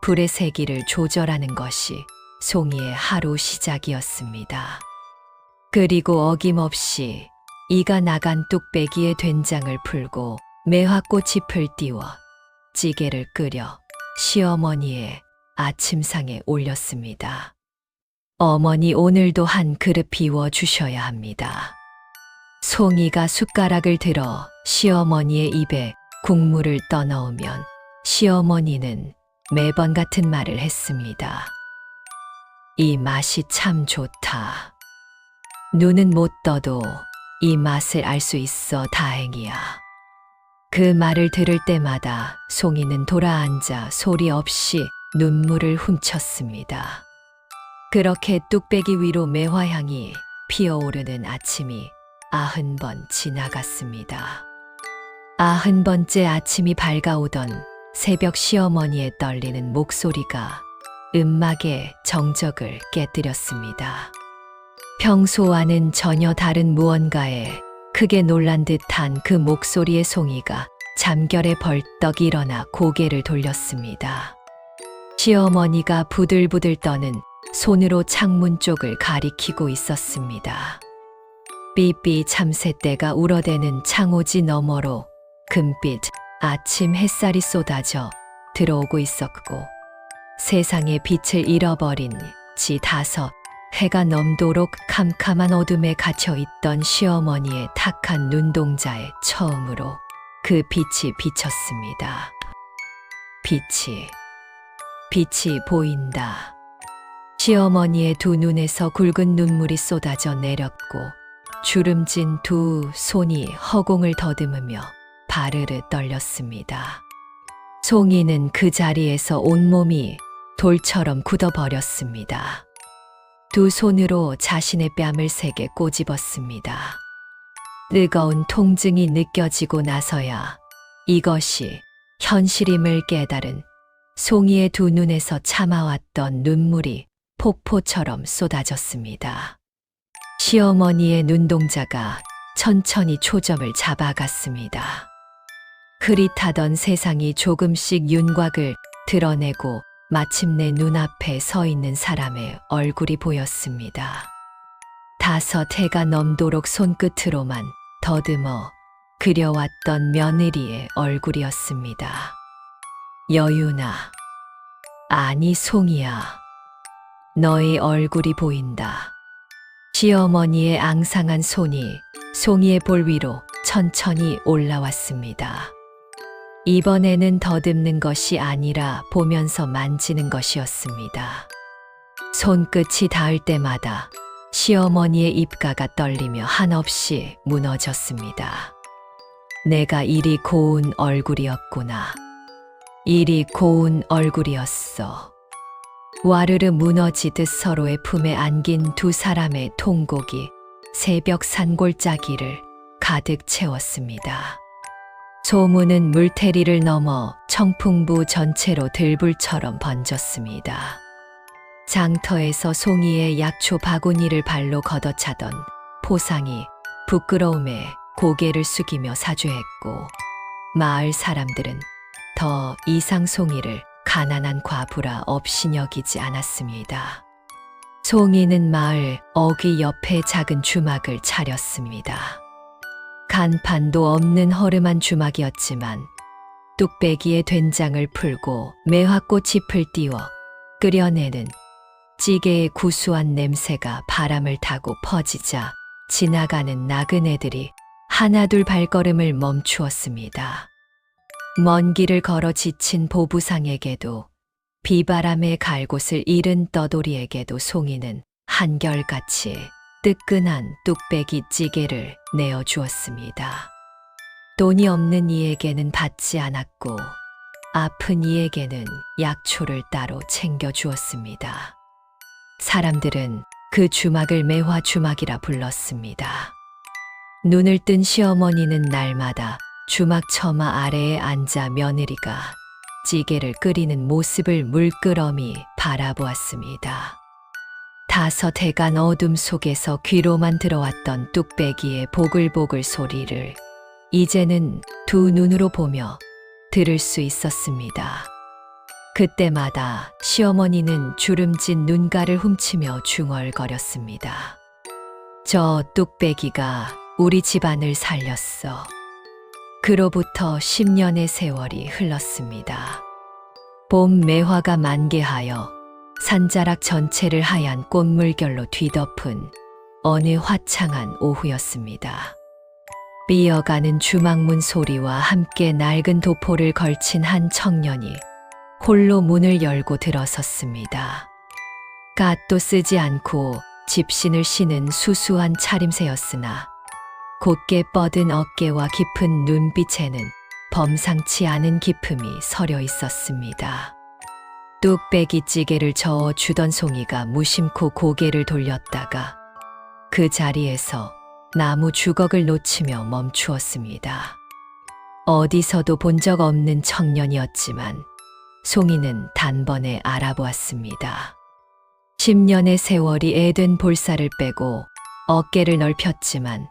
불의 세기를 조절하는 것이 송이의 하루 시작이었습니다. 그리고 어김없이 이가 나간 뚝배기에 된장을 풀고 매화꽃잎을 띄워 찌개를 끓여 시어머니의 아침상에 올렸습니다. 어머니, 오늘도 한 그릇 비워 주셔야 합니다. 송이가 숟가락을 들어 시어머니의 입에 국물을 떠넣으면 시어머니는 매번 같은 말을 했습니다. 이 맛이 참 좋다. 눈은 못 떠도 이 맛을 알 수 있어 다행이야. 그 말을 들을 때마다 송이는 돌아앉아 소리 없이 눈물을 훔쳤습니다. 그렇게 뚝배기 위로 매화향이 피어오르는 아침이 90번 지나갔습니다. 90번째 아침이 밝아오던 새벽 시어머니의 떨리는 목소리가 음막의 정적을 깨뜨렸습니다. 평소와는 전혀 다른 무언가에 크게 놀란 듯한 그 목소리의 송이가 잠결에 벌떡 일어나 고개를 돌렸습니다. 시어머니가 부들부들 떠는 손으로 창문 쪽을 가리키고 있었습니다. 삐삐 참새떼가 울어대는 창호지 너머로 금빛 아침 햇살이 쏟아져 들어오고 있었고 세상의 빛을 잃어버린 지 5 해가 넘도록 캄캄한 어둠에 갇혀있던 시어머니의 탁한 눈동자에 처음으로 그 빛이 비쳤습니다. 빛이 보인다. 시어머니의 두 눈에서 굵은 눈물이 쏟아져 내렸고 주름진 두 손이 허공을 더듬으며 바르르 떨렸습니다. 송이는 그 자리에서 온몸이 돌처럼 굳어버렸습니다. 두 손으로 자신의 뺨을 세게 꼬집었습니다. 뜨거운 통증이 느껴지고 나서야 이것이 현실임을 깨달은 송이의 두 눈에서 참아왔던 눈물이 폭포처럼 쏟아졌습니다. 시어머니의 눈동자가 천천히 초점을 잡아갔습니다. 흐릿하던 세상이 조금씩 윤곽을 드러내고 마침내 눈앞에 서 있는 사람의 얼굴이 보였습니다. 5 해가 넘도록 손끝으로만 더듬어 그려왔던 며느리의 얼굴이었습니다. 여윤아, 아니 송이야, 너의 얼굴이 보인다. 시어머니의 앙상한 손이 송이의 볼 위로 천천히 올라왔습니다. 이번에는 더듬는 것이 아니라 보면서 만지는 것이었습니다. 손끝이 닿을 때마다 시어머니의 입가가 떨리며 한없이 무너졌습니다. 내가 이리 고운 얼굴이었구나. 이리 고운 얼굴이었어. 와르르 무너지듯 서로의 품에 안긴 두 사람의 통곡이 새벽 산골짜기를 가득 채웠습니다. 소문은 물테리를 넘어 청풍부 전체로 들불처럼 번졌습니다. 장터에서 송이의 약초 바구니를 발로 걷어차던 포상이 부끄러움에 고개를 숙이며 사죄했고, 마을 사람들은 더 이상 송이를 가난한 과부라 없이 여기지 않았습니다. 송이는 마을 어귀 옆에 작은 주막을 차렸습니다. 간판도 없는 허름한 주막이었지만 뚝배기에 된장을 풀고 매화꽃잎을 띄워 끓여내는 찌개의 구수한 냄새가 바람을 타고 퍼지자 지나가는 나그네들이 하나둘 발걸음을 멈추었습니다. 먼 길을 걸어 지친 보부상에게도, 비바람에 갈 곳을 잃은 떠돌이에게도 송이는 한결같이 뜨끈한 뚝배기 찌개를 내어주었습니다. 돈이 없는 이에게는 받지 않았고, 아픈 이에게는 약초를 따로 챙겨주었습니다. 사람들은 그 주막을 매화 주막이라 불렀습니다. 눈을 뜬 시어머니는 날마다 주막 처마 아래에 앉아 며느리가 찌개를 끓이는 모습을 물끄러미 바라보았습니다. 다섯 해간 어둠 속에서 귀로만 들어왔던 뚝배기의 보글보글 소리를 이제는 두 눈으로 보며 들을 수 있었습니다. 그때마다 시어머니는 주름진 눈가를 훔치며 중얼거렸습니다. 저 뚝배기가 우리 집안을 살렸어. 그로부터 10년의 세월이 흘렀습니다. 봄 매화가 만개하여 산자락 전체를 하얀 꽃물결로 뒤덮은 어느 화창한 오후였습니다. 삐어가는 주막문 소리와 함께 낡은 도포를 걸친 한 청년이 홀로 문을 열고 들어섰습니다. 갓도 쓰지 않고 집신을 신은 수수한 차림새였으나 곧게 뻗은 어깨와 깊은 눈빛에는 범상치 않은 기품이 서려 있었습니다. 뚝배기 찌개를 저어 주던 송이가 무심코 고개를 돌렸다가 그 자리에서 나무 주걱을 놓치며 멈추었습니다. 어디서도 본 적 없는 청년이었지만 송이는 단번에 알아보았습니다. 10년의 세월이 애된 볼살을 빼고 어깨를 넓혔지만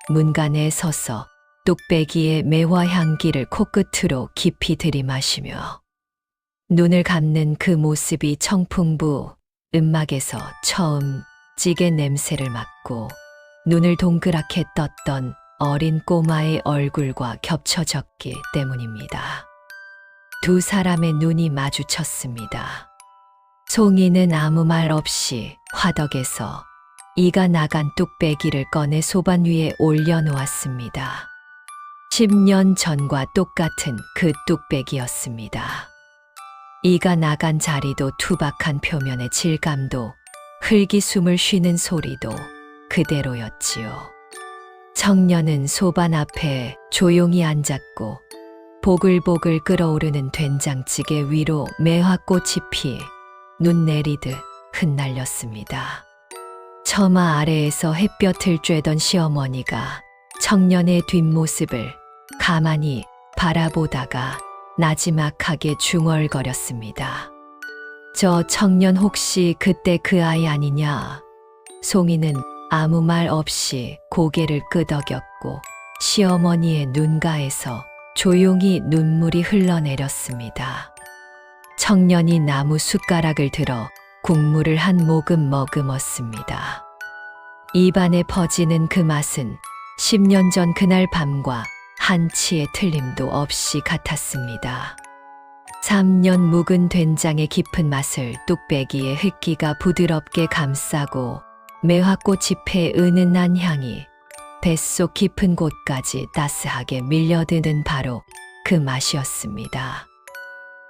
문간에 서서 뚝배기의 매화 향기를 코끝으로 깊이 들이마시며 눈을 감는 그 모습이 청풍부 음막에서 처음 찌개 냄새를 맡고 눈을 동그랗게 떴던 어린 꼬마의 얼굴과 겹쳐졌기 때문입니다. 두 사람의 눈이 마주쳤습니다. 송이는 아무 말 없이 화덕에서 이가 나간 뚝배기를 꺼내 소반 위에 올려놓았습니다. 10년 전과 똑같은 그 뚝배기였습니다. 이가 나간 자리도 투박한 표면의 질감도 흙이 숨을 쉬는 소리도 그대로였지요. 청년은 소반 앞에 조용히 앉았고 보글보글 끓어오르는 된장찌개 위로 매화꽃잎이 눈 내리듯 흩날렸습니다. 처마 아래에서 햇볕을 쬐던 시어머니가 청년의 뒷모습을 가만히 바라보다가 나지막하게 중얼거렸습니다. 저 청년 혹시 그때 그 아이 아니냐? 송이는 아무 말 없이 고개를 끄덕였고 시어머니의 눈가에서 조용히 눈물이 흘러내렸습니다. 청년이 나무 숟가락을 들어 국물을 한 모금 머금었습니다. 입안에 퍼지는 그 맛은 10년 전 그날 밤과 한치의 틀림도 없이 같았습니다. 3년 묵은 된장의 깊은 맛을 뚝배기의 흙기가 부드럽게 감싸고 매화꽃잎의 은은한 향이 뱃속 깊은 곳까지 따스하게 밀려드는 바로 그 맛이었습니다.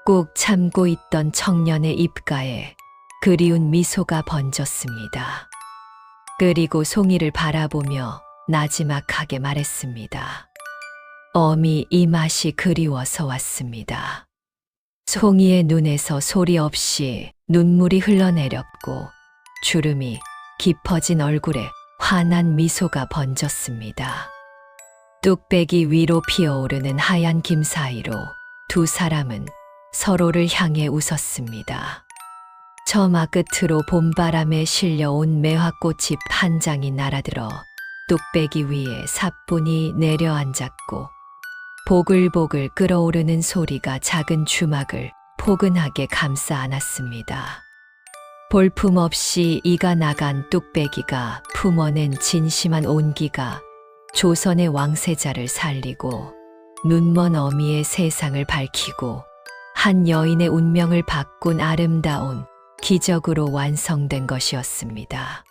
꾹 참고 있던 청년의 입가에 그리운 미소가 번졌습니다. 그리고 송이를 바라보며 나지막하게 말했습니다. 어미 이 맛이 그리워서 왔습니다. 송이의 눈에서 소리 없이 눈물이 흘러내렸고 주름이 깊어진 얼굴에 환한 미소가 번졌습니다. 뚝배기 위로 피어오르는 하얀 김 사이로 두 사람은 서로를 향해 웃었습니다. 처마 끝으로 봄바람에 실려온 매화꽃잎 한 장이 날아들어 뚝배기 위에 사뿐히 내려앉았고 보글보글 끓어오르는 소리가 작은 주막을 포근하게 감싸 안았습니다. 볼품없이 이가 나간 뚝배기가 품어낸 진심한 온기가 조선의 왕세자를 살리고 눈먼 어미의 세상을 밝히고 한 여인의 운명을 바꾼 아름다운 기적으로 완성된 것이었습니다.